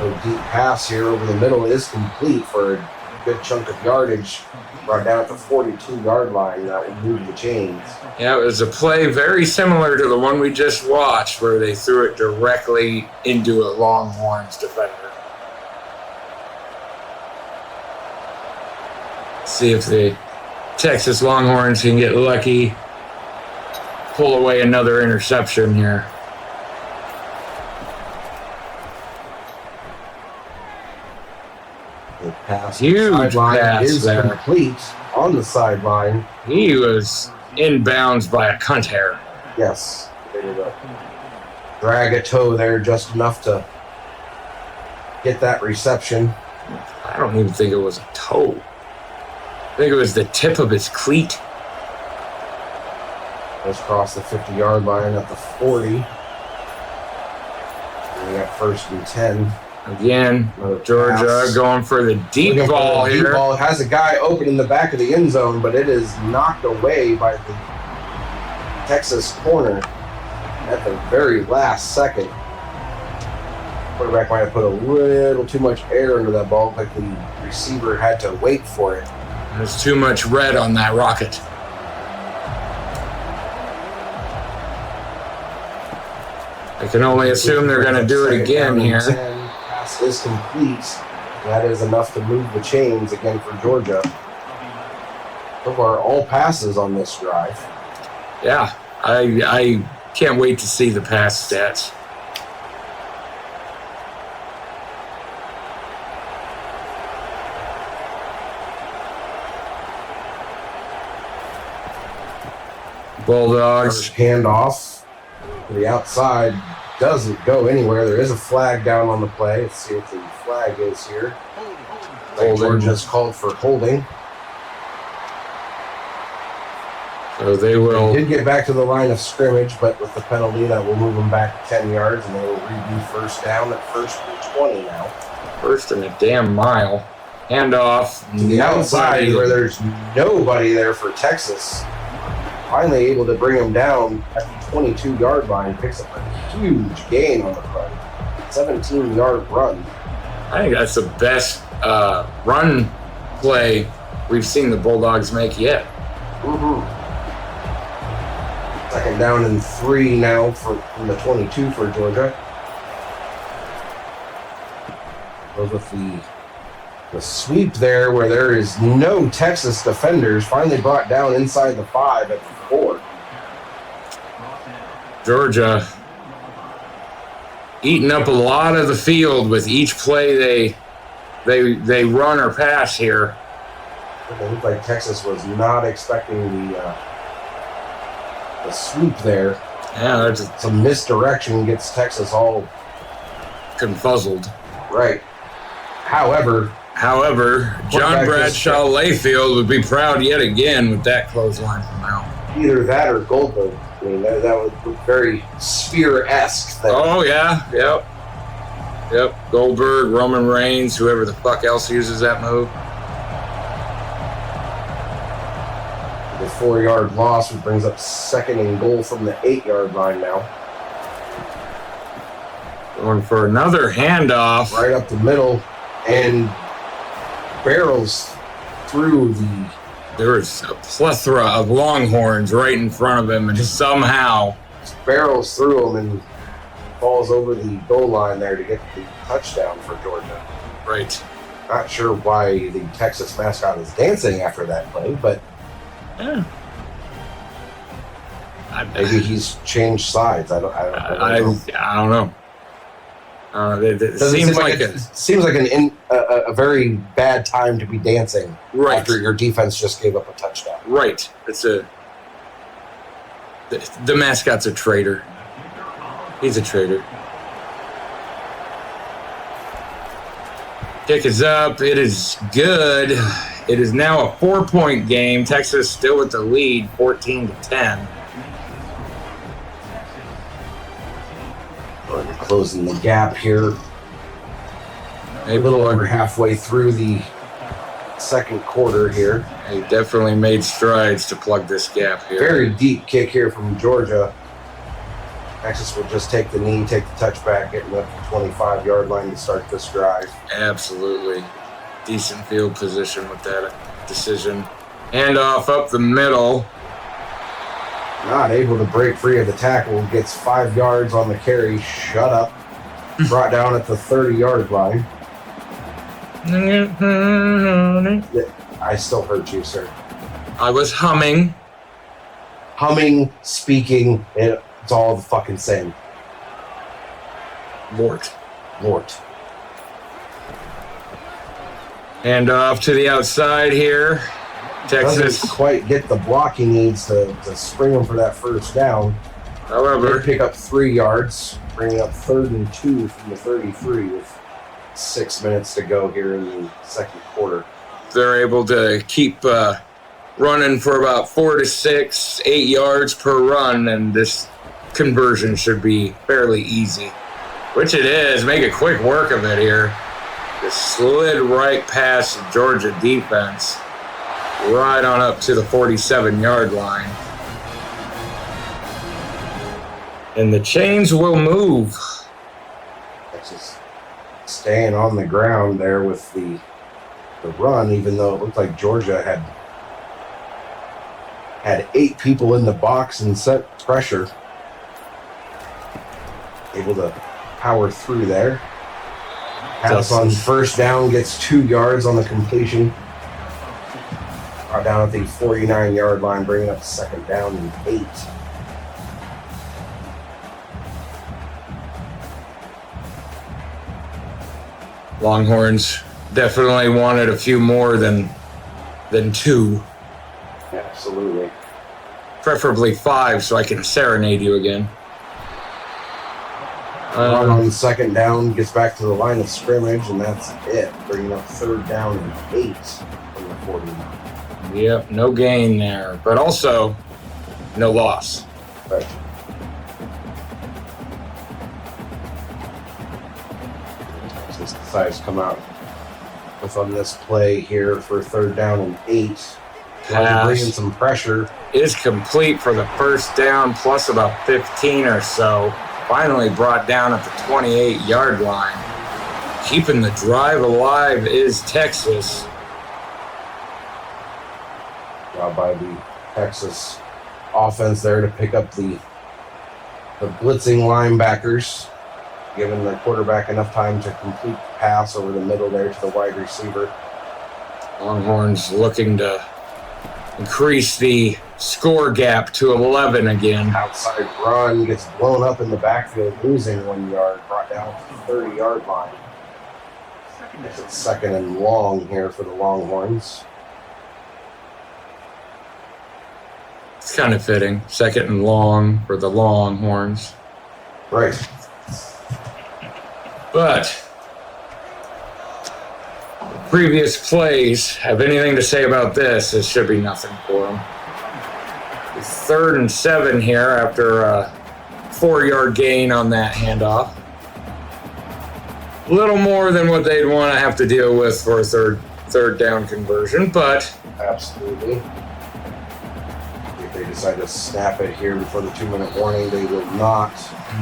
A deep pass here over the middle is complete for a good chunk of yardage. Brought down at the 42-yard line. That will move the chains. Yeah, it was a play very similar to the one we just watched where they threw it directly into a Longhorns defender. See if the Texas Longhorns can get lucky, pull away another interception here. The pass Huge sideline pass is there. complete on the sideline. He was inbounds by a cunt hair. Yes, they did drag a toe there just enough to get that reception. I don't even think it was a toe. I think it was the tip of his cleat. Just crossed the 50-yard line at the 40. And we got first and 10. Again, Georgia pass. going for the deep Looking for ball the deep here. ball. Has a guy open in the back of the end zone, but it is knocked away by the Texas corner at the very last second. Quarterback might have put a little too much air into that ball, like the receiver had to wait for it. There's too much red on that rocket. I can only assume they're going to do it again here. Pass is complete. That is enough to move the chains again for Georgia. So far, all passes on this drive. Yeah, I can't wait to see the pass stats. Bulldogs. First handoff to the outside doesn't go anywhere. There is a flag down on the play. Let's see what the flag is here. Georgia's called for holding. So they will. They did get back to the line of scrimmage, but with the penalty, that will move them back 10 yards, and they will redo first down at first and 20 now. First and a damn mile. Handoff. To the outside where there's nobody there for Texas. Finally able to bring him down at the 22-yard line. Picks up a huge gain on the run. 17-yard run. I think that's the best run play we've seen the Bulldogs make yet. Mm-hmm. 2nd down and 3 now from the 22 for Georgia. Goes with the sweep there where there is no Texas defenders. Finally brought down inside the 5 at the 4. Georgia eating up a lot of the field with each play they run or pass here. It looked like Texas was not expecting the sweep there. Yeah, there's some misdirection gets Texas all confuzzled. Right. However, John Bradshaw Layfield would be proud yet again with that clothesline from now. Either that or Goldberg. I mean, that was very Spear-esque. Oh, yeah. Yep. Goldberg, Roman Reigns, whoever the fuck else uses that move. The 4-yard loss, which brings up 2nd and goal from the 8-yard line now. Going for another handoff. Right up the middle. And barrels through the... There was a plethora of Longhorns right in front of him, and somehow... barrels through him and falls over the goal line there to get the touchdown for Georgia. Right. Not sure why the Texas mascot is dancing after that play, but... Yeah. Maybe he's changed sides. I don't know. It seems like a very bad time to be dancing after your defense just gave up a touchdown. Right. The mascot's a traitor. He's a traitor. Kick is up. It is good. It is now a 4-point game. Texas still with the lead, 14-10. Closing the gap here. A little over halfway through the 2nd quarter here. They definitely made strides to plug this gap here. Very deep kick here from Georgia. Texas will just take the knee, take the touchback, getting up to the 25-yard line to start this drive. Absolutely. Decent field position with that decision. Handoff up the middle. Not able to break free of the tackle. Gets 5 yards on the carry. Shut up. Brought down at the 30-yard line. I still heard you, sir. I was humming. Humming, speaking, it's all the fucking same. Lort. And off to the outside here. Texas doesn't quite get the block he needs to spring him for that 1st down. However, they pick up 3 yards, bringing up 3rd and 2 from the 33 with 6 minutes to go here in the 2nd quarter. They're able to keep running for about 4 to 6, 8 yards per run, and this conversion should be fairly easy, which it is. Make a quick work of it here. Just slid right past the Georgia defense, right on up to the 47-yard line. And the chains will move. Texas staying on the ground there with the run, even though it looked like Georgia had 8 people in the box and set pressure. Able to power through there. Pass on 1st down, gets 2 yards on the completion. Down at the 49-yard line, bringing up 2nd down and 8. Longhorns definitely wanted a few more than 2. Absolutely. Preferably 5 so I can serenade you again. Run on 2nd down, gets back to the line of scrimmage, and that's it. Bringing up 3rd down and 8 from the 49. Yep, no gain there, but also no loss. Right. Texas decides to come out with on this play here for 3rd down and 8. Bringing some pressure. Is complete for the 1st down, plus about 15 or so. Finally brought down at the 28-yard line. keeping the drive alive is Texas. Job by the Texas offense there to pick up the blitzing linebackers, giving the quarterback enough time to complete the pass over the middle there to the wide receiver. Longhorns looking to increase the score gap to 11 again. Outside run gets blown up in the backfield, losing 1 yard, brought down to the 30-yard line. It's second and long here for the Longhorns. It's kind of fitting. Second and long for the Longhorns. Right. But previous plays have anything to say about this, it should be nothing for them. It's 3rd and 7 here after a 4-yard gain on that handoff. A little more than what they'd want to have to deal with for a third down conversion, but absolutely. If they decide to snap it here before the 2-minute warning, they will not.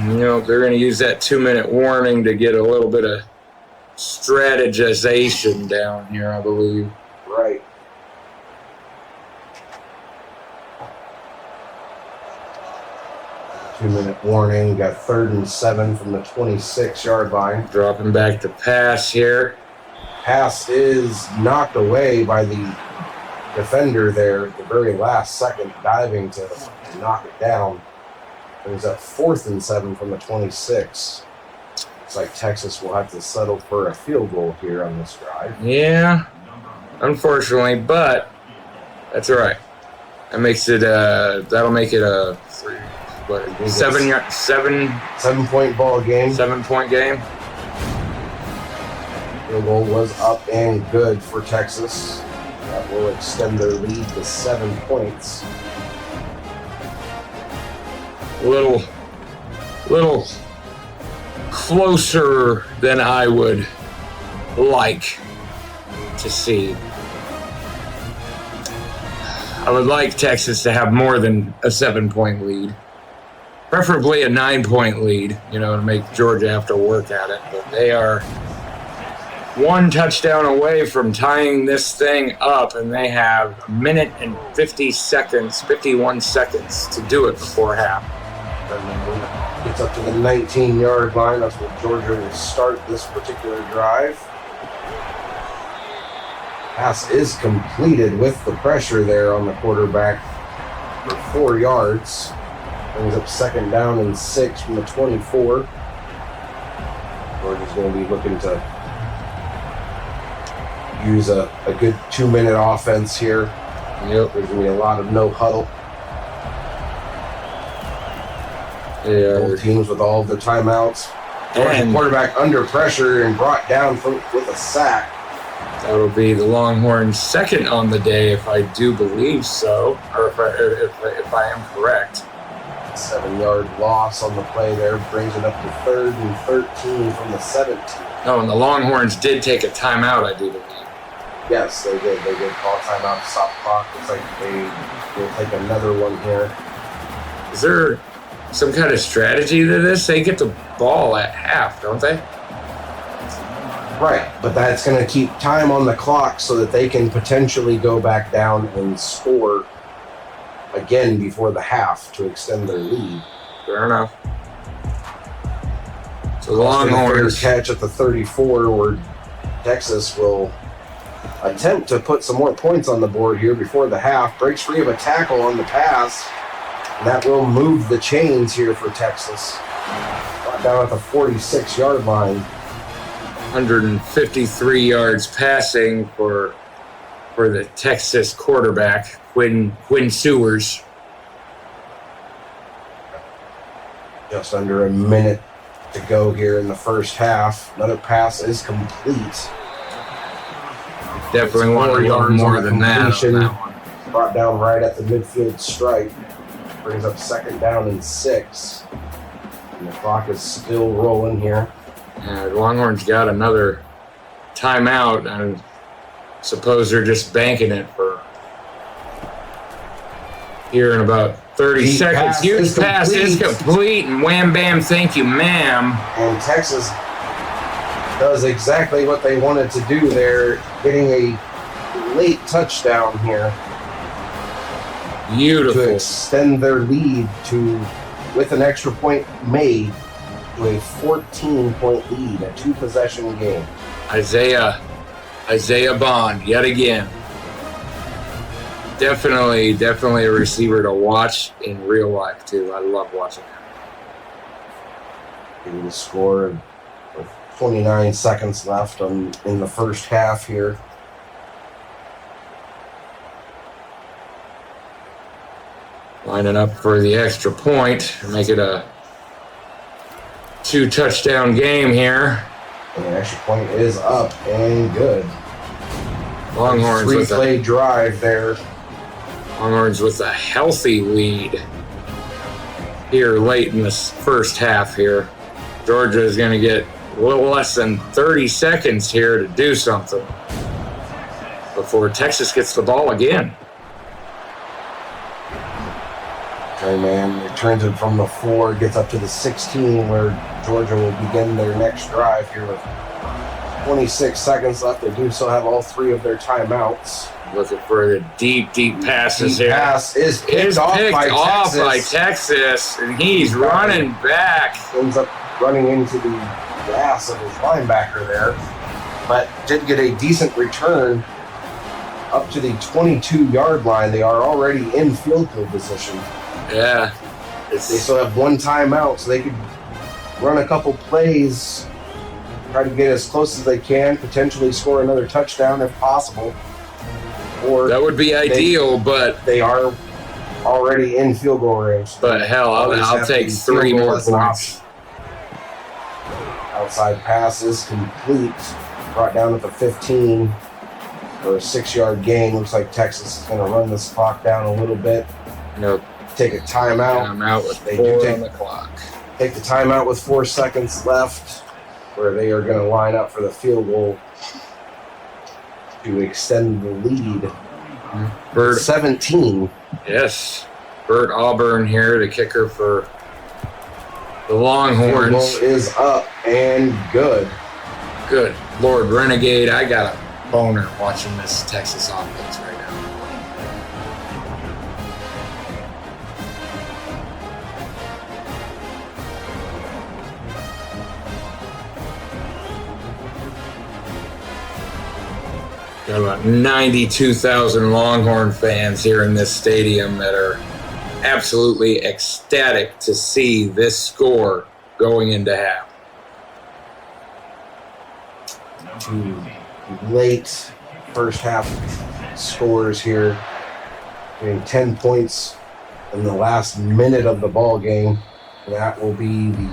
You know, they're going to use that 2-minute warning to get a little bit of strategization down here, I believe. Right. Two-minute warning. Got 3rd and 7 from the 26-yard line. Dropping back to pass here. Pass is knocked away by the defender there at the very last second, diving to knock it down. It was at 4th and 7 from the 26. Looks like Texas will have to settle for a field goal here on this drive. Yeah, unfortunately, but that's all right. That makes it. That'll make it a 7-point ball game. 7-point game. Field goal was up and good for Texas. That will extend their lead to 7 points. Little closer than I would like to see. I would like Texas to have more than a 7-point lead. Preferably a 9-point lead, you know, to make Georgia have to work at it. But they are 1 touchdown away from tying this thing up, and they have 1 minute and 51 seconds to do it before half. Gets up to the 19-yard line. That's where Georgia will start this particular drive. Pass is completed with the pressure there on the quarterback for 4 yards. Brings up 2nd down and 6 from the 24. Georgia's going to be looking to use a good 2-minute offense here. Yep. There's going to be a lot of no huddle. Yeah. Both teams with all of their timeouts. And quarterback under pressure and brought down with a sack. That'll be the Longhorns' second on the day, if I do believe so, or if I am correct. 7-yard loss on the play there brings it up to 3rd and 13 from the 17. Oh, and the Longhorns did take a timeout, I do believe. Yes, they did. They did call timeout to stop the clock. Looks like they will take another one here. Is there some kind of strategy to this? They get the ball at half, don't they? Right, but that's going to keep time on the clock so that they can potentially go back down and score again before the half to extend their lead. Fair enough. So the Longhorns catch at the 34, where Texas will attempt to put some more points on the board here before the half. Breaks free of a tackle on the pass. And that will move the chains here for Texas. Brought down at the 46-yard line. 153 yards passing for the Texas quarterback, Quinn Sewers. Just under a minute to go here in the first half. Another pass is complete. Definitely want to yard more than that. Brought down right at the midfield stripe. Brings up 2nd down and 6. And the clock is still rolling here. The Longhorns got another timeout. I suppose they're just banking it for here in about 30 seconds. Huge pass is complete, and wham, bam, thank you, ma'am. And Texas does exactly what they wanted to do there, getting a late touchdown here Beautiful. to extend their lead to, with an extra point made, to a 14-point lead, a 2-possession game. Isaiah Bond, yet again. Definitely a receiver to watch in real life, too. I love watching him. Getting the score with 29 seconds left in the first half here. Lining up for the extra point, make it a 2-touchdown game here. And the extra point is up and good. Longhorns with Three-play drive there. Longhorns with a healthy lead here late in this first half here. Georgia is going to get a little less than 30 seconds here to do something before Texas gets the ball again. Man returns it from the 4, gets up to the 16, where Georgia will begin their next drive here with 26 seconds left. They do still have all 3 of their timeouts. Looking for the deep passes here. Pass is picked off by Texas, and he's running back. Ends up running into the grass of his linebacker there, but did get a decent return up to the 22-yard line. They are already in field goal position. Yeah. They still have 1 timeout, so they could run a couple plays, try to get as close as they can, potentially score another touchdown if possible. Or that would be ideal, but they are already in field goal range. But hell, I'll take 3 more points. Outside pass is complete. Brought down at the 15 for a 6-yard gain. Looks like Texas is going to run this clock down a little bit. Nope. Take a timeout. Timeout with 4 on the clock. Take the timeout with 4 seconds left, where they are going to line up for the field goal to extend the lead. Bert 17. Yes. Bert Auburn here, the kicker for the Longhorns. Field goal is up and good. Good Lord, Renegade, I got a boner watching this Texas offense right now. Got about 92,000 Longhorn fans here in this stadium that are absolutely ecstatic to see this score going into half. 2 late first half scores here. Getting 10 points in the last minute of the ball game. That will be the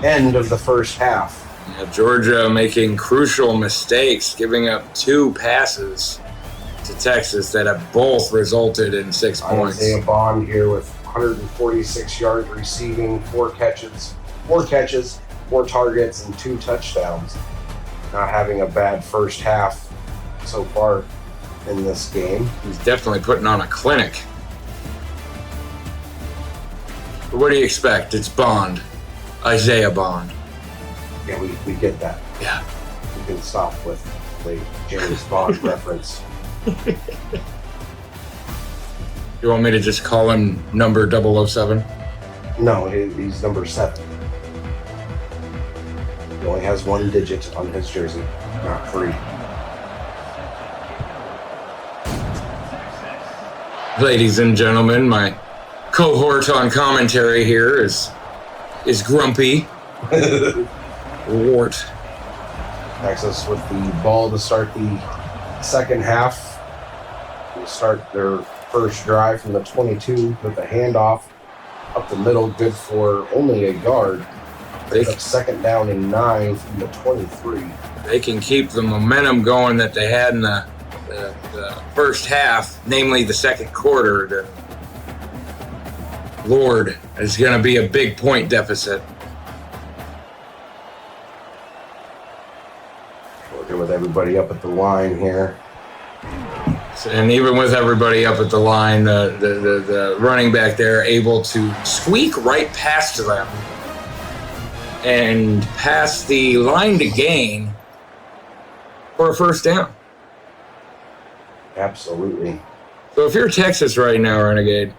end of the first half. Yeah, Georgia making crucial mistakes, giving up 2 passes to Texas that have both resulted in 6 points. Isaiah Bond here with 146 yards receiving, 4 catches, 4 targets, and 2 touchdowns. Not having a bad first half so far in this game. He's definitely putting on a clinic. But what do you expect? It's Bond. Isaiah Bond. Yeah, we get that. Yeah. We can stop with the James Bond reference. You want me to just call him number 007? No, he's number 7. He only has 1 digit on his jersey, not 3. Ladies and gentlemen, my cohort on commentary here is Grumpy. Wart. Texas with the ball to start the second half. We'll start their first drive from the 22 with a handoff up the middle, good for only a yard. They up second down and 9 from the 23. They can keep the momentum going that they had in the first half, namely the second quarter. The Lord is going to be a big point deficit. Working with everybody up at the line here. And even with everybody up at the line, the running back there able to squeak right past them and pass the line to gain for a first down. Absolutely. So if you're Texas right now, Renegade,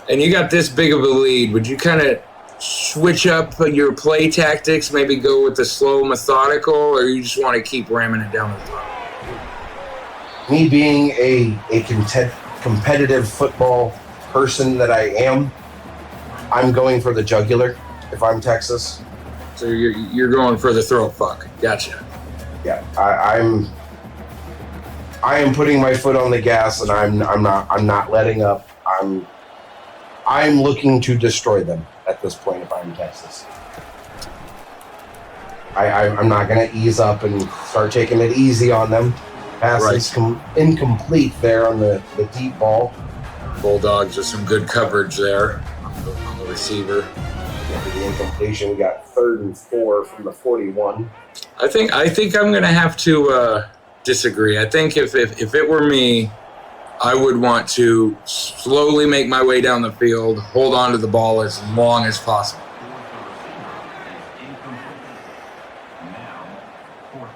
and you got this big of a lead, would you kind of switch up your play tactics, maybe go with the slow, methodical, or you just want to keep ramming it down the throat? Me being a competitive football person that I am, I'm going for the jugular if I'm Texas. So you're going for the throat fuck. Gotcha. Yeah, I am putting my foot on the gas, and I'm not letting up. I'm looking to destroy them at this point if I'm Texas. I'm not going to ease up and start taking it easy on them. Pass is incomplete there on the deep ball. Bulldogs with some good coverage there on the receiver. After the incompletion, we got 3rd and 4 from the 41. I think I'm going to have to disagree. I think if it were me, I would want to slowly make my way down the field, hold on to the ball as long as possible.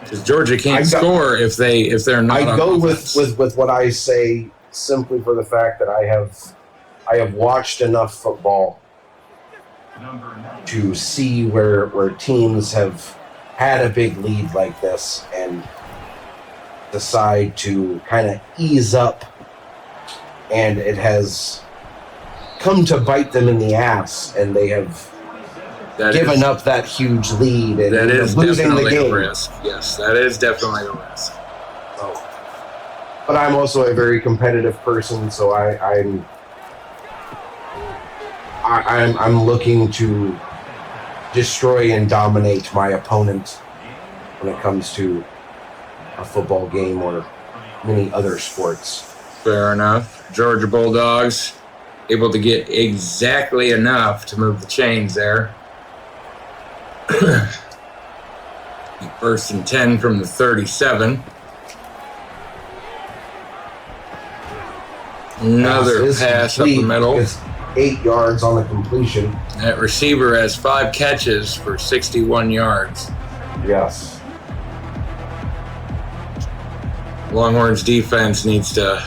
Because Georgia can't score if they're not. I go with what I say simply for the fact that I have watched enough football to see where teams have had a big lead like this and decide to kind of ease up, and it has come to bite them in the ass, and they have given up that huge lead and that is losing the definitely game. a risk. Yes, that is definitely a risk. But I'm also a very competitive person, so I'm looking to destroy and dominate my opponent when it comes to a football game or many other sports. Fair enough. Georgia Bulldogs able to get exactly enough to move the chains there. 1st and 10 from the 37. Another pass up the middle. It's 8 yards on the completion. That receiver has 5 catches for 61 yards. Yes. Longhorns defense needs to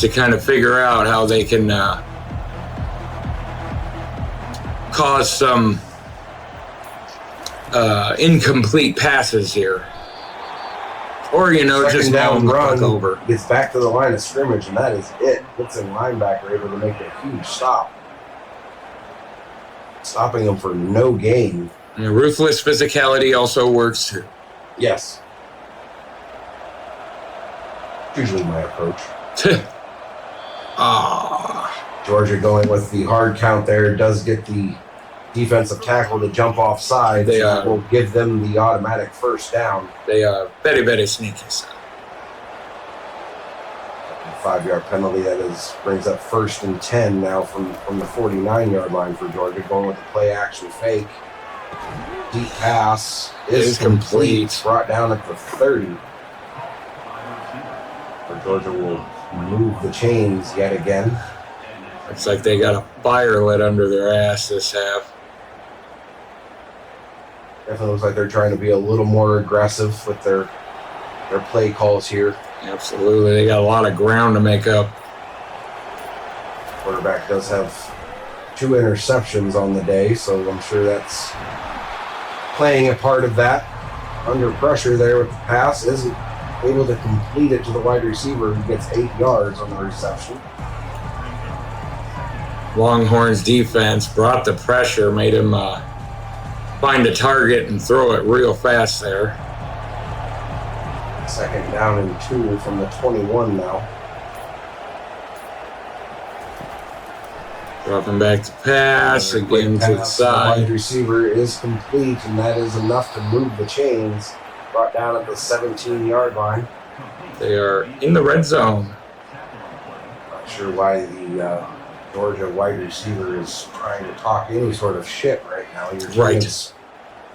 kind of figure out how they can cause some incomplete passes here. Or, just down run over. Gets back to the line of scrimmage, and that is it. Gets a linebacker able to make a huge stop. Stopping them for no gain. And ruthless physicality also works too. Yes. Usually my approach. Georgia going with the hard count there. Does get the defensive tackle to jump offside. That will give them the automatic first down. They are very, very sneaky. 5-yard penalty that brings up 1st and 10 now from the 49-yard line for Georgia, going with the play action fake. Deep pass is complete. Brought down at the 30. But Georgia will move the chains yet again. Looks like they got a fire lit under their ass this half. Definitely looks like they're trying to be a little more aggressive with their play calls here. Absolutely. They got a lot of ground to make up. Quarterback does have 2 interceptions on the day, so I'm sure that's playing a part of that. Under pressure there with the pass, isn't able to complete it to the wide receiver, who gets 8 yards on the reception. Longhorns defense brought the pressure, made him find a target and throw it real fast there. 2nd down and 2 from the 21 now. Dropping back to pass again to the side. The wide receiver is complete, and that is enough to move the chains. Brought down at the 17-yard line. They are in the red zone. Not sure why the Georgia wide receiver is trying to talk any sort of shit right now. Your team is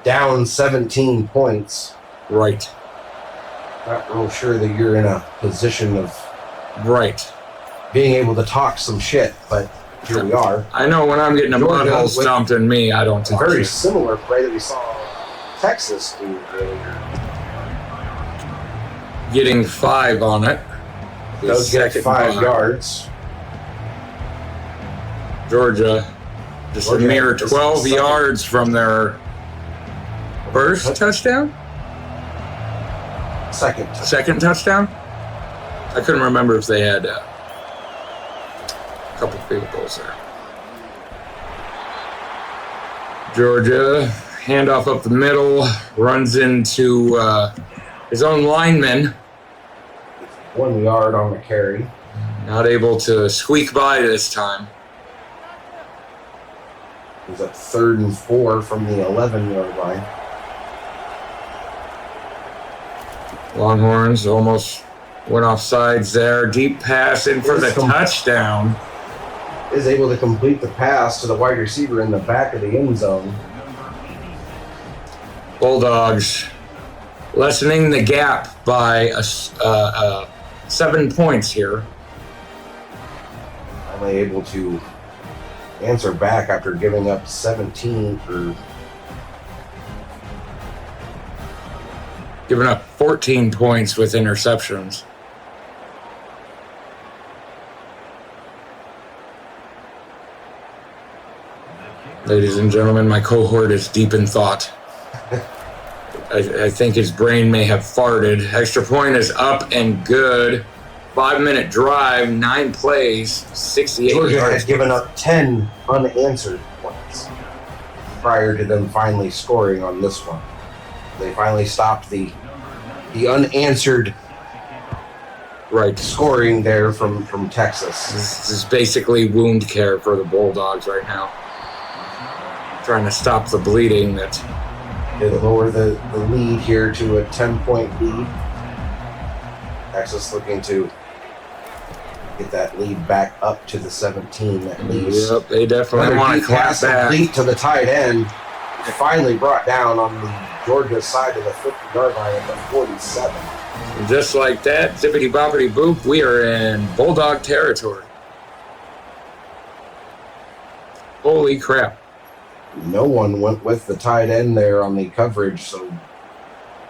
down 17 points. Right. Not real sure that you're in a position of right being able to talk some shit, but here we are. I know when I'm getting a Georgia butthole with stomped in me, I don't A talk very shit. similar play that we saw Texas do earlier. Getting 5 on it. Does get 5 yards. Georgia just a mere 12 yards from their first touchdown? Second touchdown? I couldn't remember if they had a couple field goals there. Georgia, handoff up the middle, runs into his own lineman. 1 yard on the carry. Not able to squeak by this time. He's at 3rd and 4 from the 11-yard line. Longhorns almost went off sides there. Deep pass in for the touchdown. Is able to complete the pass to the wide receiver in the back of the end zone. Bulldogs lessening the gap by 7 points here. Finally able to answer back after giving up 17 or giving up 14 points with interceptions. Ladies and gentlemen, my cohort is deep in thought. I think his brain may have farted. Extra point is up and good. 5-minute drive, 9 plays, 68 Georgia yards. had given up 10 unanswered points prior to them finally scoring on this one. They finally stopped the unanswered scoring there from Texas. This is basically wound care for the Bulldogs right now. Trying to stop the bleeding that They lower the lead here to a 10-point lead. Texas looking to get that lead back up to the 17 at least. Yep, they definitely want to clap back. Complete to the tight end. Finally brought down on the Georgia side of the 50-yard line at the 47. And just like that, zippity boppity boop, we are in Bulldog territory. Holy crap. No one went with the tight end there on the coverage, so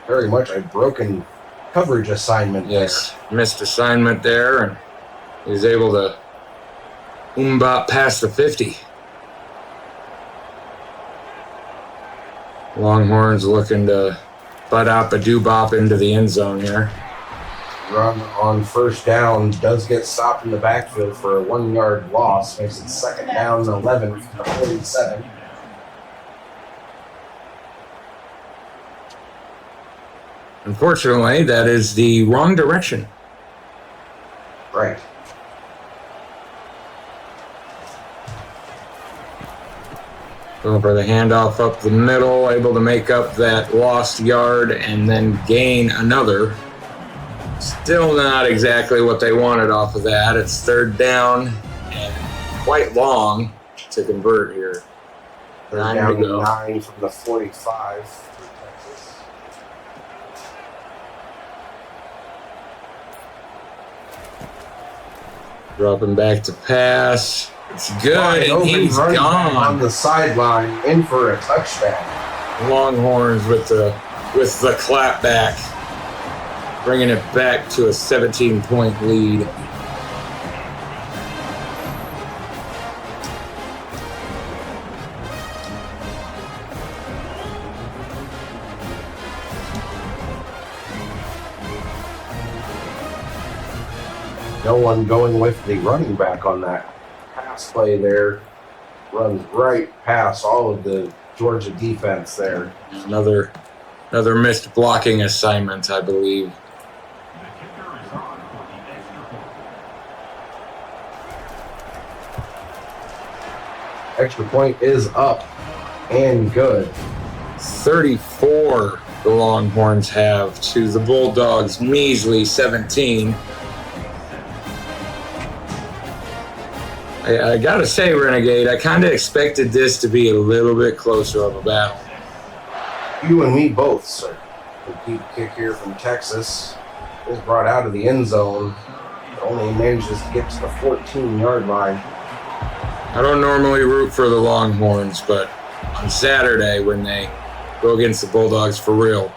very much a broken coverage assignment there. Missed assignment there, and he was able to bop past the 50. Longhorns looking to butt out a do-bop into the end zone here. Run on first down does get stopped in the backfield for a 1-yard loss. Makes it 2nd down and 11 from the 47. Unfortunately, that is the wrong direction. Right. Going for the handoff up the middle, able to make up that lost yard and then gain another. Still not exactly what they wanted off of that. It's 3rd down and quite long to convert here. 3rd down and 9 from the 45 for Texas. Dropping back to pass. It's good, Wide and open he's running back gone. on the sideline, in for a touchdown. Longhorns with the clap back, bringing it back to a 17-point lead. No one going with the running back on that pass play there. Runs right past all of the Georgia defense there. Another missed blocking assignment, I believe. Extra point is up and good. 34 the Longhorns have to the Bulldogs' measly 17. I gotta say, Renegade, I kind of expected this to be a little bit closer of a battle. You and me both, sir. The deep kick here from Texas is brought out of the end zone. Only manages to get to the 14-yard line. I don't normally root for the Longhorns, but on Saturday when they go against the Bulldogs for real,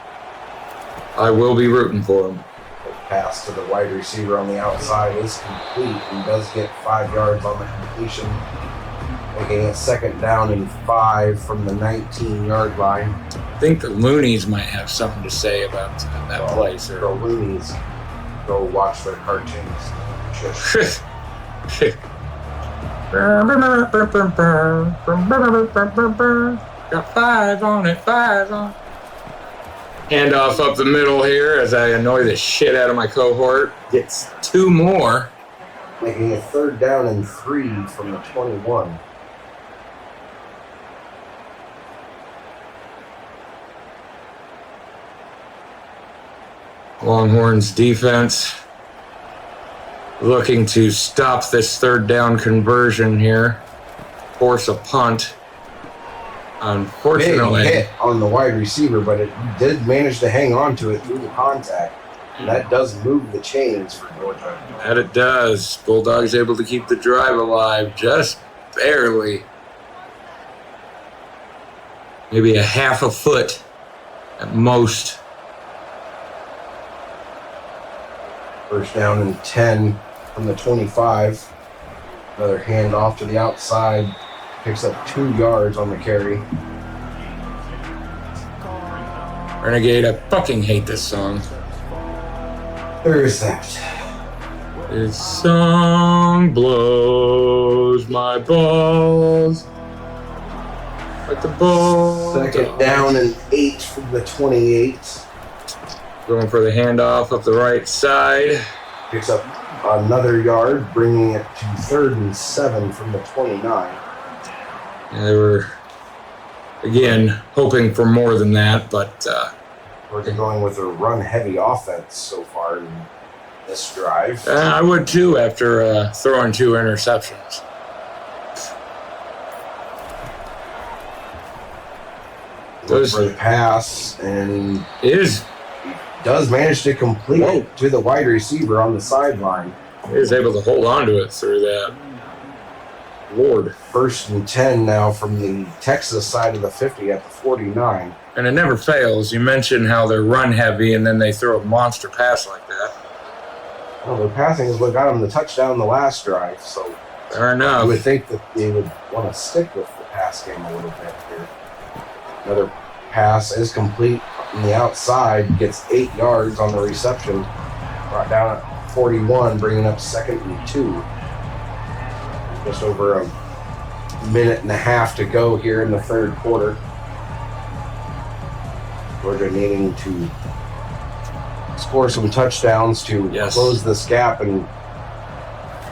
I will be rooting for them. The pass to the wide receiver on the outside is complete and does get 5 yards on the completion, making it 2nd down and 5 from the 19-yard line. I think the Loonies might have something to say about that play, sir. The Loonies go watch their cartoons. Shush. Got 5 on it, 5 on it. Handoff up the middle here as I annoy the shit out of my cohort. Gets 2 more. Making it 3rd down and 3 from the 21. Longhorns defense looking to stop this 3rd down conversion here. Force a punt. Unfortunately, big hit on the wide receiver, but it did manage to hang on to it through the contact. And that does move the chains for Georgia. that it does. Bulldogs able to keep the drive alive just barely. Maybe a half a foot at most. 1st down and 10 from the 25. Another handoff to the outside. Picks up 2 yards on the carry. Renegade, I fucking hate this song. There is that. This song blows my balls. Like the balls. 2nd down and 8 from the 28. Going for the handoff up the right side. Picks up another yard, bringing it to 3rd and 7 from the 29. And they were, again, hoping for more than that, but We're going with a run-heavy offense so far in this drive. I would too after throwing 2 interceptions. Goes for the pass and Is does manage to complete it to the wide receiver on the sideline. is able to hold on to it through that. Lord. 1st and 10 now from the Texas side of the 50 at the 49. And it never fails. You mentioned how they're run heavy and then they throw a monster pass like that. Well, their passing is what got them the touchdown the last drive, so Fair enough. you would think that they would want to stick with the pass game a little bit here. Another pass is complete on the outside, gets 8 yards on the reception. Brought down at 41, bringing up 2nd and 2. Just over a minute and a half to go here in the 3rd quarter. Georgia needing to score some touchdowns to close this gap and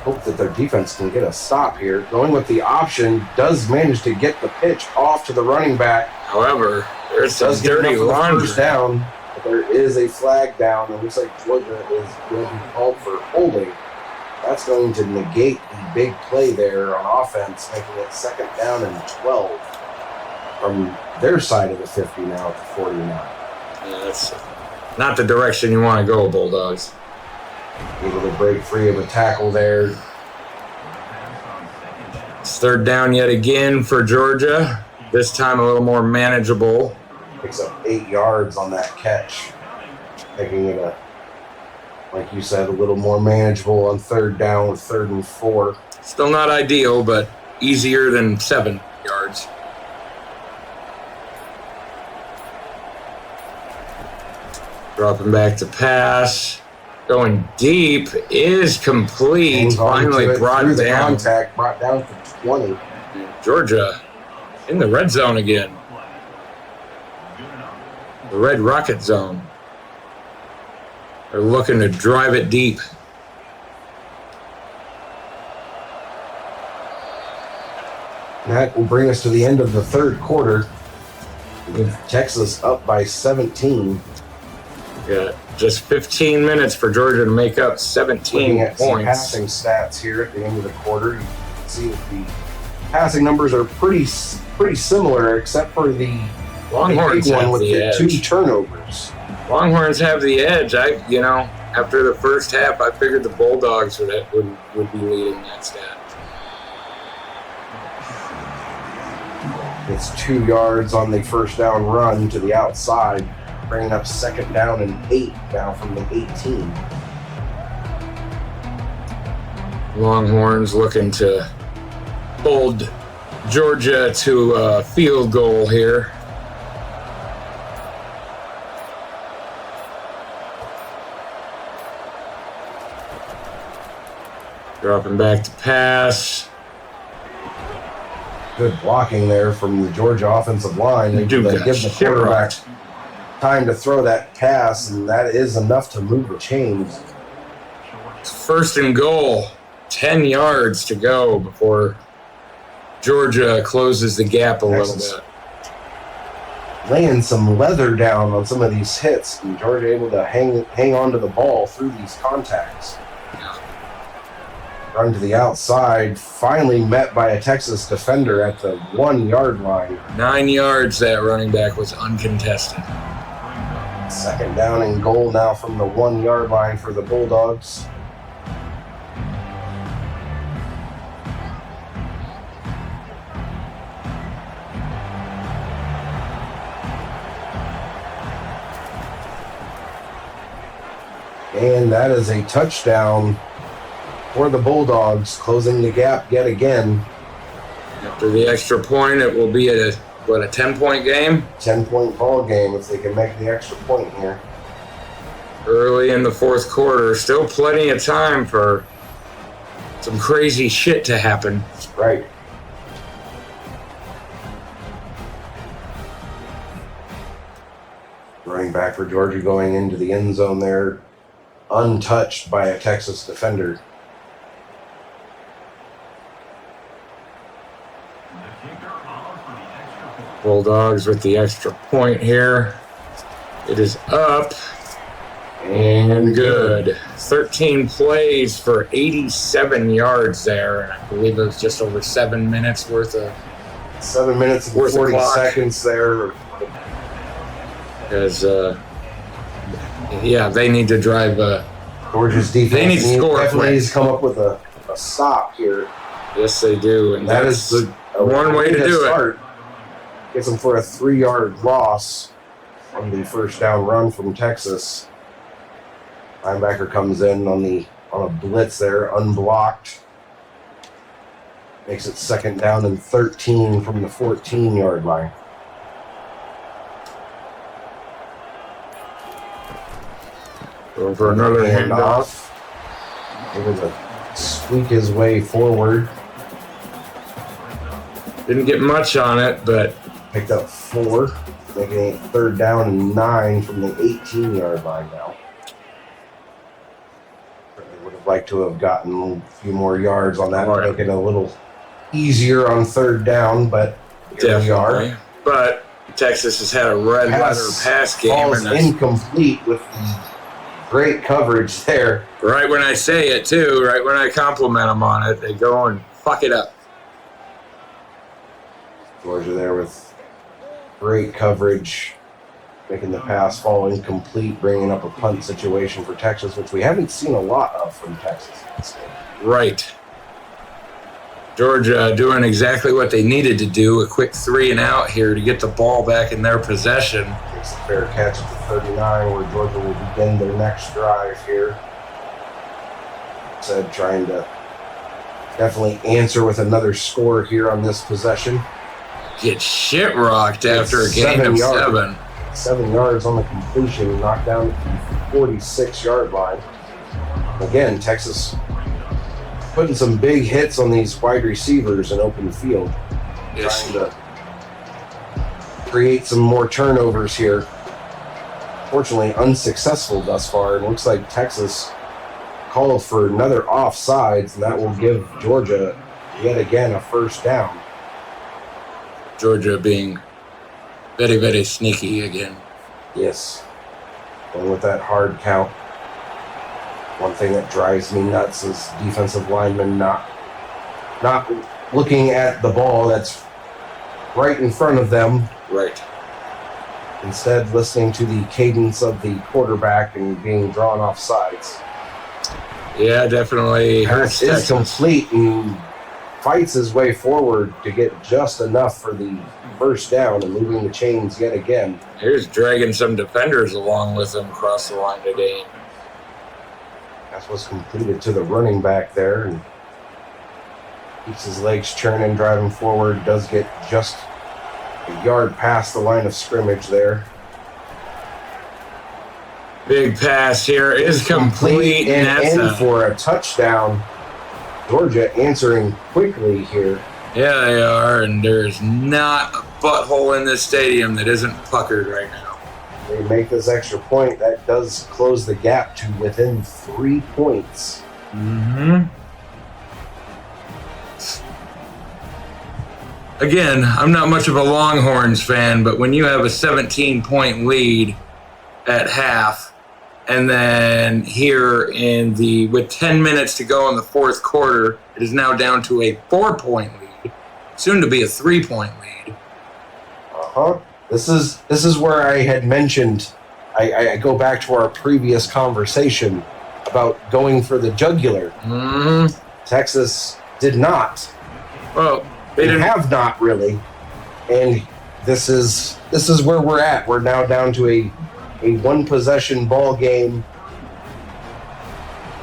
hope that their defense can get a stop here. Going with the option, does manage to get the pitch off to the running back. However, there's some dirty laundry. 1st down, but there is a flag down. It looks like Georgia is going to be called for holding. That's going to negate the big play there on offense, making it 2nd down and 12 from their side of the 50 now at the 49. Yeah, that's not the direction you want to go, Bulldogs. Able to break free of a tackle there. It's 3rd down yet again for Georgia. This time a little more manageable. Picks up 8 yards on that catch, making it like you said, a little more manageable on 3rd down with 3rd and 4. Still not ideal, but easier than 7 yards. Dropping back to pass. Going deep is complete. Finally brought down. Contact, brought down for 20. Georgia in the red zone again. The red rocket zone. They're looking to drive it deep. That will bring us to the end of the 3rd quarter. With Texas up by 17. Yeah, just 15 minutes for Georgia to make up 17 Looking at some points. passing stats here at the end of the quarter, you can see that the passing numbers are pretty similar, except for the Longhorns big one have with the the edge. 2 turnovers. Longhorns have the edge. After the first half, I figured the Bulldogs would be leading that stat. It's 2 yards on the first down run to the outside, bringing up 2nd down and 8 now from the 18. Longhorns looking to hold Georgia to a field goal here. Dropping back to pass. Good blocking there from the Georgia offensive line. They give the quarterback time to throw that pass, and that is enough to move the chains. First and goal. 10 yards to go before Georgia closes the gap a little bit. Laying some leather down on some of these hits, and Georgia able to hang on to the ball through these contacts. Run to the outside, finally met by a Texas defender at the 1 yard line. 9 yards, that running back was uncontested. 2nd down and goal now from the 1 yard line for the Bulldogs. And that is a touchdown for the Bulldogs, closing the gap yet again. After the extra point, it will be a 10-point game? 10-point ball game if they can make the extra point here. Early in the fourth quarter, still plenty of time for some crazy shit to happen. Right. Running back for Georgia going into the end zone there, untouched by a Texas defender. Bulldogs with the extra point here. It is up and good. 13 plays for 87 yards there. And I believe it was just over 7 minutes worth of 7 minutes and 40 seconds there. Because, they need to drive. Georgia's defense they need to score. Definitely needs to come up with a stop here. Yes, they do. And that is the one way to do it. Gets them for a 3 yard loss on the first down run from Texas. Linebacker comes in on a blitz there, unblocked. Makes it 2nd down and 13 from the 14 yard line. Going for another handoff. Able to squeak his way forward. Didn't get much on it, but picked up 4, making it 3rd down and 9 from the 18 yard line now. Would have liked to have gotten a few more yards on that, to make it a little easier on 3rd down, but here we are. But Texas has had a red letter pass game. Falls incomplete with the great coverage there. Right when I say it, too, right when I compliment them on it, they go and fuck it up. Georgia there with great coverage, making the pass fall incomplete, bringing up a punt situation for Texas, which we haven't seen a lot of from Texas. Right. Georgia doing exactly what they needed to do, a quick 3 and out here to get the ball back in their possession. Makes a fair catch at the 39, where Georgia will begin their next drive here. Said trying to definitely answer with another score here on this possession. Get shit rocked after a gain of 7. 7 yards on the completion, knocked down to the 46 yard line. Again, Texas putting some big hits on these wide receivers in open field. Yes. Trying to create some more turnovers here. Fortunately, unsuccessful thus far. It looks like Texas called for another offsides, and that will give Georgia yet again a 1st down. Georgia being very, very sneaky again. Yes. Going with that hard count. One thing that drives me nuts is defensive linemen not looking at the ball that's right in front of them. Right. Instead, listening to the cadence of the quarterback and being drawn off sides. Yeah, definitely hurts It's complete, and fights his way forward to get just enough for the first down and moving the chains yet again. Here's dragging some defenders along with him across the line today. That's what's completed to the running back there, and keeps his legs churning, driving forward. Does get just a yard past the line of scrimmage there. Big pass here is complete, and that's in for a touchdown. Georgia answering quickly here. Yeah, they are, and there's not a butthole in this stadium that isn't puckered right now. They make this extra point. That does close the gap to within 3 points. Mm-hmm. Again, I'm not much of a Longhorns fan, but when you have a 17-point lead at half, and then here with 10 minutes to go in the fourth quarter, it is now down to a 4-point lead, soon to be a 3-point lead. This is where I had mentioned. I go back to our previous conversation about going for the jugular. Mm-hmm. Texas did not. Well, they have not really, and this is where we're at. We're now down to a one-possession ball game.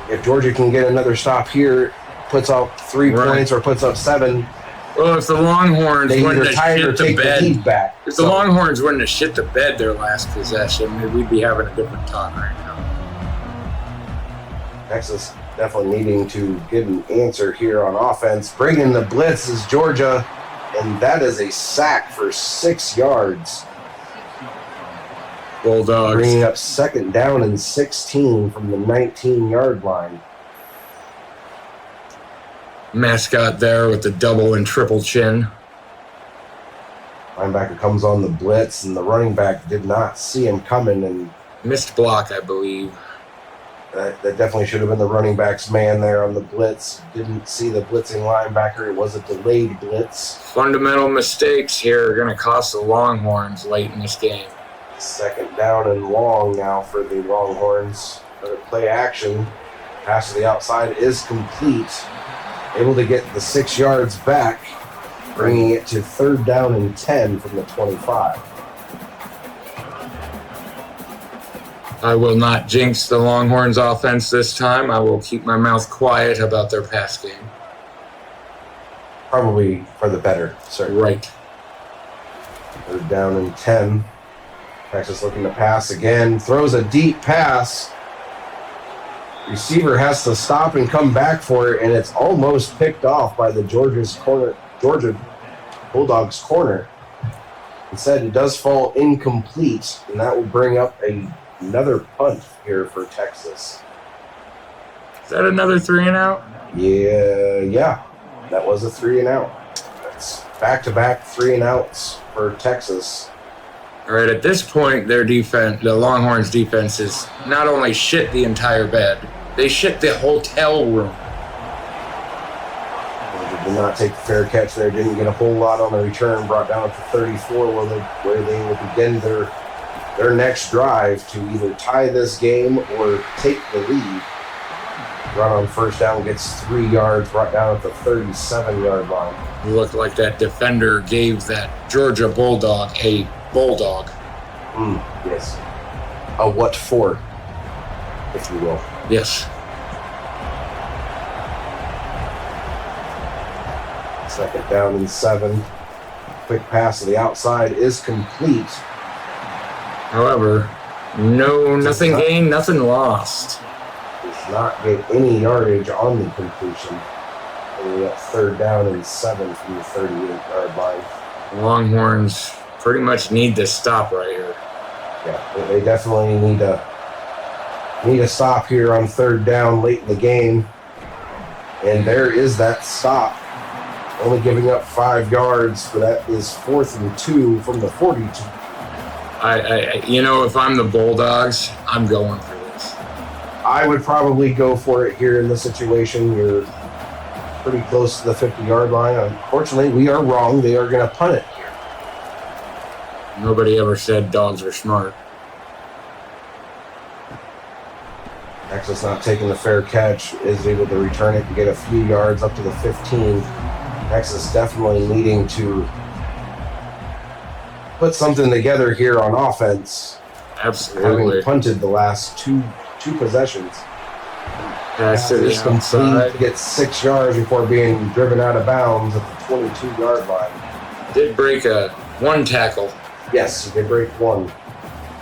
If Georgia can get another stop here, puts out 3 points or puts up 7. Well, if the Longhorns wouldn't have shit the bed, back. If the Longhorns wouldn't have shit the bed their last possession, maybe we'd be having a different talk right now. Texas definitely needing to get an answer here on offense. Bringing the blitz is Georgia, and that is a sack for 6 yards. Bulldogs. Bringing up 2nd down and 16 from the 19-yard line. Mascot there with the double and triple chin. Linebacker comes on the blitz, and the running back did not see him coming, and missed block, I believe. That definitely should have been the running back's man there on the blitz. Didn't see the blitzing linebacker. It was a delayed blitz. Fundamental mistakes here are going to cost the Longhorns late in this game. 2nd down and long now for the Longhorns. Another play action. Pass to the outside is complete. Able to get the 6 yards back, bringing it to 3rd down and 10 from the 25. I will not jinx the Longhorns offense this time. I will keep my mouth quiet about their pass game. Probably for the better, certainly. Right. 3rd down and 10. Texas looking to pass again. Throws a deep pass. Receiver has to stop and come back for it, and it's almost picked off by the Georgia Bulldogs corner. Instead, it does fall incomplete, and that will bring up another punt here for Texas. Is that another 3-and-out? Yeah. That was a 3-and-out. That's back-to-back 3-and-outs for Texas. All right, at this point, their defense, the Longhorns' defense, is not only shit the entire bed, they shit the hotel room. They did not take the fair catch there. Didn't get a whole lot on the return. Brought down to 34, where they will begin their next drive to either tie this game or take the lead. Run on 1st down gets 3 yards. Brought down at the 37-yard line. It looked like that defender gave that Georgia Bulldog a bulldog. Yes. A what for, if you will. Yes. 2nd down and 7. Quick pass to the outside is complete. However, nothing gained, nothing lost. Does not get any yardage on the completion. And we got 3rd down and 7 from the 38-yard line. Longhorns pretty much need to stop right here. Yeah, they definitely need to stop here on 3rd down late in the game. And there is that stop. Only giving up 5 yards, but that is 4th and 2 from the 42. If I'm the Bulldogs, I'm going for this. I would probably go for it here in this situation. You're pretty close to the 50-yard line. Unfortunately, we are wrong. They are going to punt it here. Nobody ever said dogs are smart. Texas not taking the fair catch, is able to return it and get a few yards up to the 15. Texas definitely needing to put something together here on offense. Absolutely. Having punted the last two possessions. Pass to the This complete, outside. gets 6 yards before being driven out of bounds at the 22-yard line. Did break one tackle. Yes, he did break one.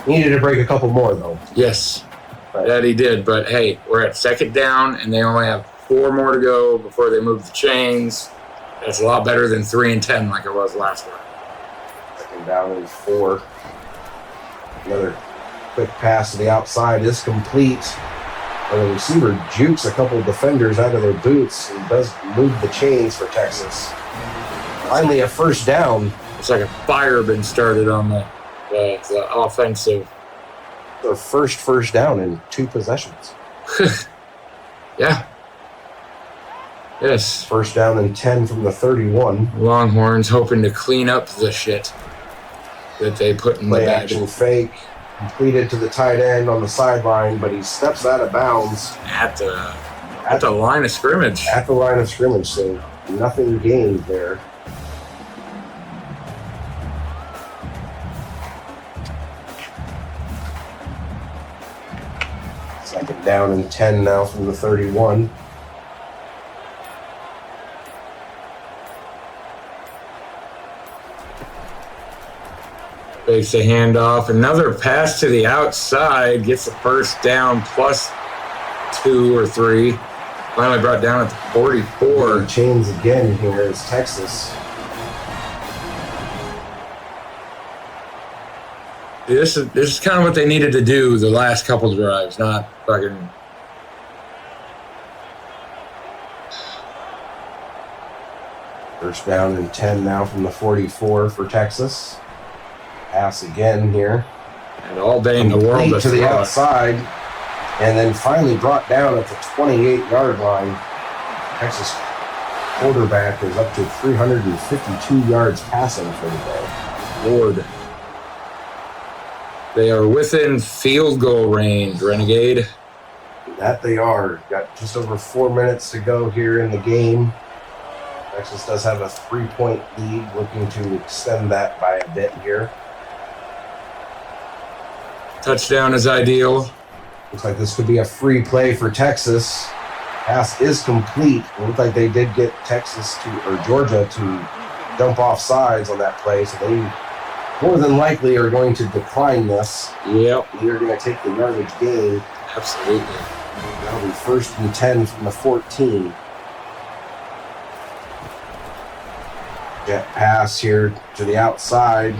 Needed to break a couple more, though. Yes, that he did. But hey, we're at second down, and they only have 4 more to go before they move the chains. That's a lot better than 3 and 10 like it was last week. Second down and 4. Another quick pass to the outside is complete. And the receiver jukes a couple of defenders out of their boots and does move the chains for Texas. Finally, a first down. It's like a fire been started on the offensive. Their first down in 2 possessions. Yeah. Yes. First down and 10 from the 31. Longhorns hoping to clean up the shit that they put in the Play bag. action fake. Completed to the tight end on the sideline, but he steps out of bounds At the line of scrimmage. at the line of scrimmage, so nothing gained there. Second down and 10 now from the 31. Fakes the handoff. Another pass to the outside. Gets the first down plus 2 or 3. Finally brought down at the 44. Chains again here is Texas. This is kind of what they needed to do the last couple drives, not fucking. First down and 10 now from the 44 for Texas. Pass again here. And all day in the world Complete to the throw it. outside. And then finally brought down at the 28-yard line. Texas quarterback is up to 352 yards passing for the day. Lord. They are within field goal range, Renegade. That they are. Got just over 4 minutes to go here in the game. Texas does have a 3-point lead, looking to extend that by a bit here. Touchdown is ideal. Looks like this could be a free play for Texas. Pass is complete. It looked like they did get Georgia to jump off sides on that play, so they more than likely are going to decline this. Yep. They're going to take the yardage gain. Absolutely. That'll be first and 10 from the 14. Jet pass here to the outside.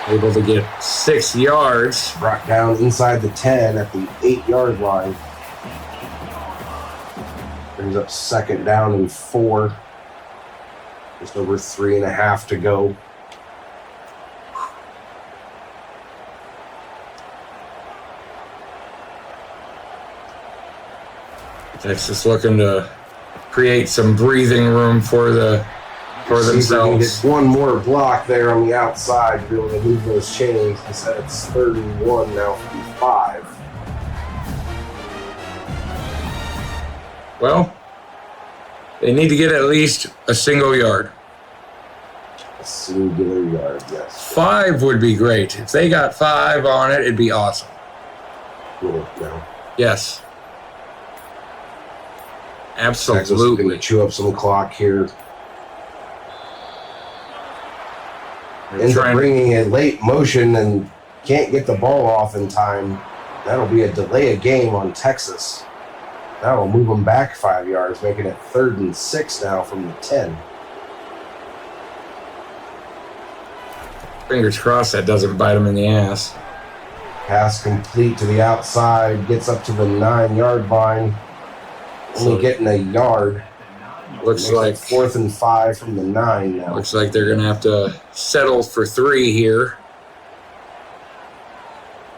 Able to get 6 yards. Brought down inside the 10 at the 8-yard line. Brings up second down and 4. Just over 3.5 to go. Texas looking to create some breathing room for themselves. Get one more block there on the outside to be able to move those chains. Instead, it's 31 now from 5. Well, they need to get at least a single yard. A singular yard, yes. 5 would be great. If they got 5 on it, it'd be awesome. Cool, now. Yes. Texas looking Absolutely. to chew up some clock here. They're Ends up trying- bringing a late motion and can't get the ball off in time. That'll be a delay of game on Texas. That'll move them back 5 yards, making it 3rd and 6 now from the 10. Fingers crossed that doesn't bite them in the ass. Pass complete to the outside, gets up to the 9-yard line. Only getting a yard. Looks Makes like it 4th and 5 from the 9 now. Looks like they're gonna have to settle for 3 here.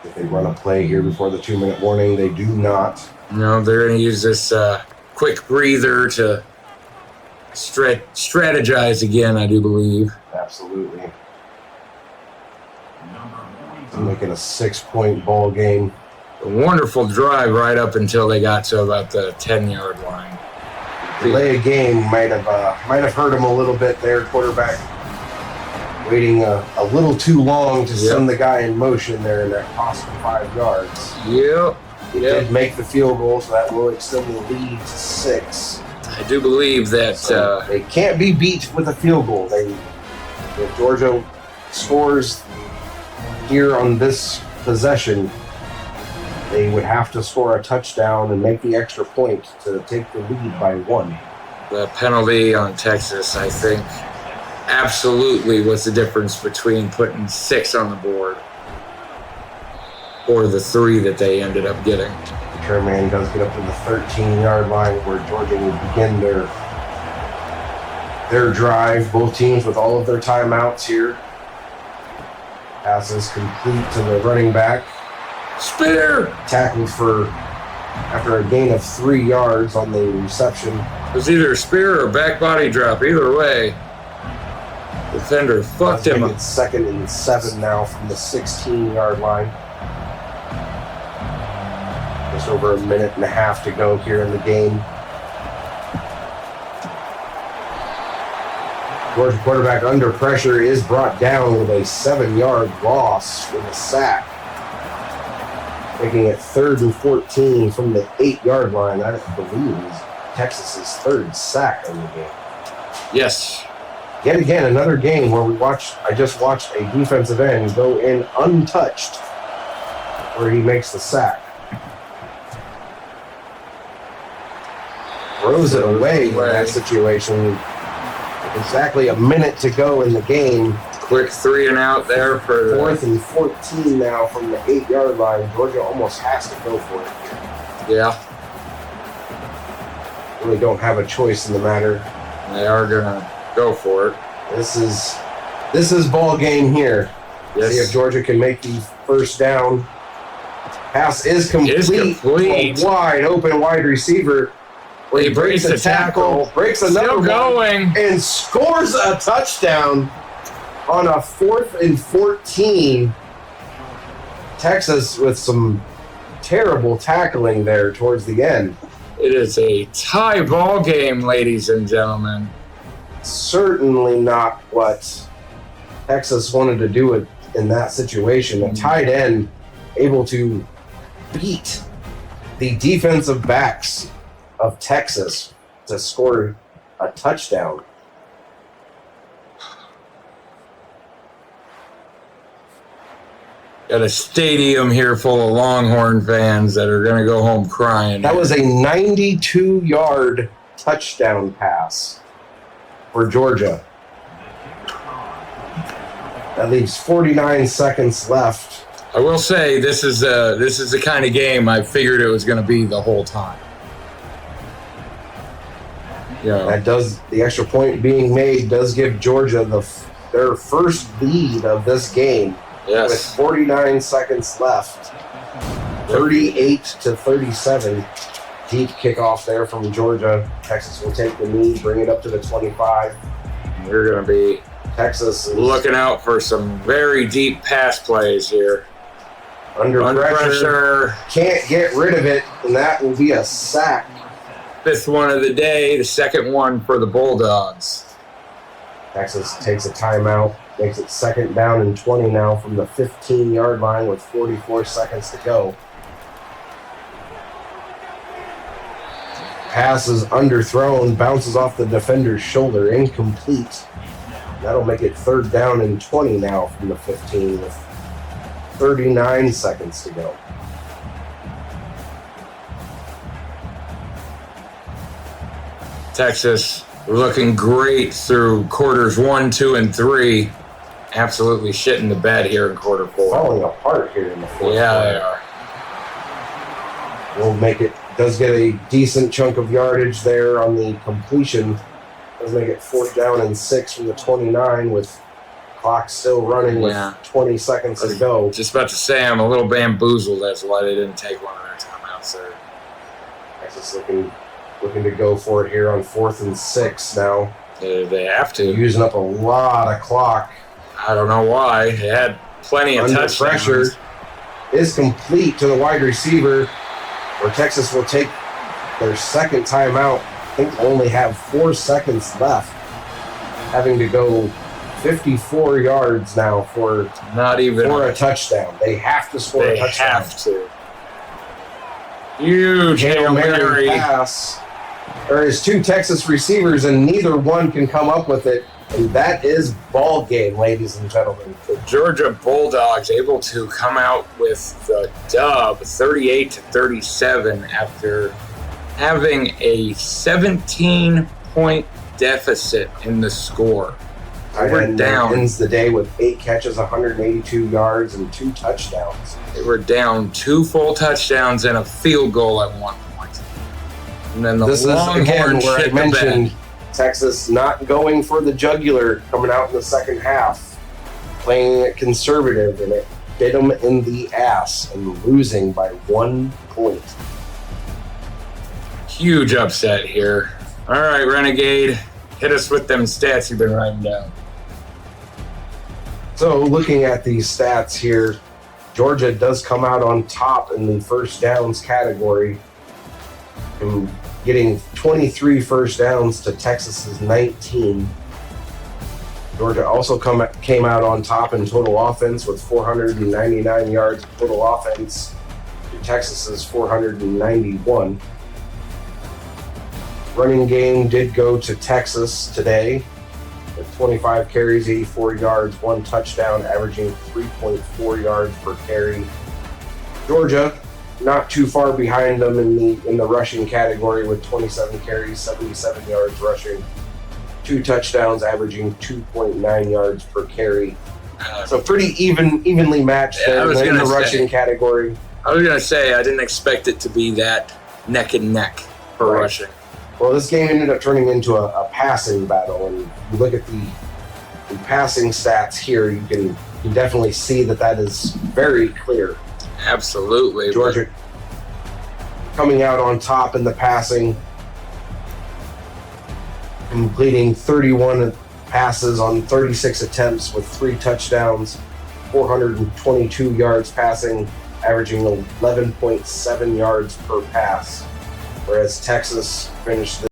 If they run a play here before the 2-minute warning, they do not. No, they're gonna use this quick breather to strategize again, I do believe. Absolutely. Making a 6-point ball game. A wonderful drive right up until they got to about the 10-yard line. delay of game might have hurt him a little bit there. Quarterback waiting a little too long to send the guy in motion there, and that cost him 5 yards. Yep. He did make the field goal, so that will extend the lead to 6. I do believe that they can't be beat with a field goal. If Georgia scores here on this possession, they would have to score a touchdown and make the extra point to take the lead by 1. the penalty on Texas, I think, absolutely was the difference between putting 6 on the board or the 3 that they ended up getting. Sherman does get up to the 13-yard line where Georgia will begin their drive. Both teams with all of their timeouts here. Passes complete to the running back. Spear! Tackled after a gain of 3 yards on the reception. It was either a spear or a back body drop. Either way, defender fucked him up. It's 2nd and 7 now from the 16-yard line. Just over a minute and a half to go here in the game. Georgia quarterback under pressure is brought down with a 7-yard loss with a sack. Making it 3rd and 14 from the 8-yard line. I believe is Texas's 3rd sack in the game. Yes. Yet again, another game where I just watched a defensive end go in untouched where he makes the sack. Throws it away in that situation. Exactly a minute to go in the game. Quick 3 and out there for 4th and 14 now from the 8-yard line. Georgia almost has to go for it here. Yeah. Really don't have a choice in the matter. They are gonna go for it. This is ball game here. Yes. See if Georgia can make the first down. Pass is complete. A wide open wide receiver. He breaks a tackle, breaks another one, and scores a touchdown on a 4th and 14. Texas with some terrible tackling there towards the end. It is a tie ball game, ladies and gentlemen. Certainly not what Texas wanted to do in that situation. A tight end able to beat the defensive backs of Texas to score a touchdown. Got a stadium here full of Longhorn fans that are going to go home crying. That was a 92-yard touchdown pass for Georgia. That leaves 49 seconds left. I will say this is the kind of game I figured it was going to be the whole time. Yeah. That does, the extra point being made does give Georgia their first lead of this game. Yes. With 49 seconds left. 38-37. Deep kickoff there from Georgia. Texas will take the lead, bring it up to the 25. We're going to be Texas is looking out for some very deep pass plays here. Under pressure. Can't get rid of it, and that will be a sack. 5th one of the day, the 2nd one for the Bulldogs. Texas takes a timeout, makes it 2nd down and 20 now from the 15-yard line with 44 seconds to go. Pass is underthrown, bounces off the defender's shoulder, incomplete. That'll make it 3rd down and 20 now from the 15 with 39 seconds to go. Texas looking great through quarters 1, 2, and 3. Absolutely shitting the bed here in quarter 4. Falling apart here in the 4th. Yeah, they are. Will make it, does get a decent chunk of yardage there on the completion. Does make it 4th down and 6 from the 29 with clock still running with 20 seconds to go. Just about to say I'm a little bamboozled. That's why they didn't take one of their timeouts there. Texas looking to go for it here on 4th and 6 now. They have to. Using up a lot of clock. I don't know why. They had plenty of touchdowns. Pressure is complete to the wide receiver, where Texas will take their 2nd timeout think only have 4 seconds left, having to go 54 yards now for Not even for a touchdown. They have to score a They touchdown. have to. Huge Hail Mary Mary. pass. There is 2 Texas receivers, and neither one can come up with it. And that is ball game, ladies and gentlemen. The Georgia Bulldogs able to come out with the dub 38-37 after having a 17-point deficit in the score. They were And down. ends the day with 8 catches, 182 yards, and 2 touchdowns. They were down 2 full touchdowns and a field goal at one point. And then the This is again Longhorns where I shit the mentioned bed. Texas not going for the jugular coming out in the second half, playing it conservative, and it bit them in the ass and losing by 1 point. Huge upset here. All right, Renegade, hit us with them stats you've been writing down. So looking at these stats here, Georgia does come out on top in the first downs category, and getting 23 first downs to Texas's 19. Georgia also came out on top in total offense with 499 yards of total offense to Texas's 491. Running game did go to Texas today with 25 carries, 84 yards, 1 touchdown, averaging 3.4 yards per carry. Georgia not too far behind them in the rushing category with 27 carries, 77 yards rushing, 2 touchdowns, averaging 2.9 yards per carry. So pretty evenly matched there in the rushing category. I was gonna say I didn't expect it to be that neck and neck for rushing. Well, this game ended up turning into a passing battle, and you look at the passing stats here, you can definitely see that is very clear. Absolutely. Georgia coming out on top in the passing, completing 31 passes on 36 attempts with 3 touchdowns, 422 yards passing, averaging 11.7 yards per pass, whereas Texas finished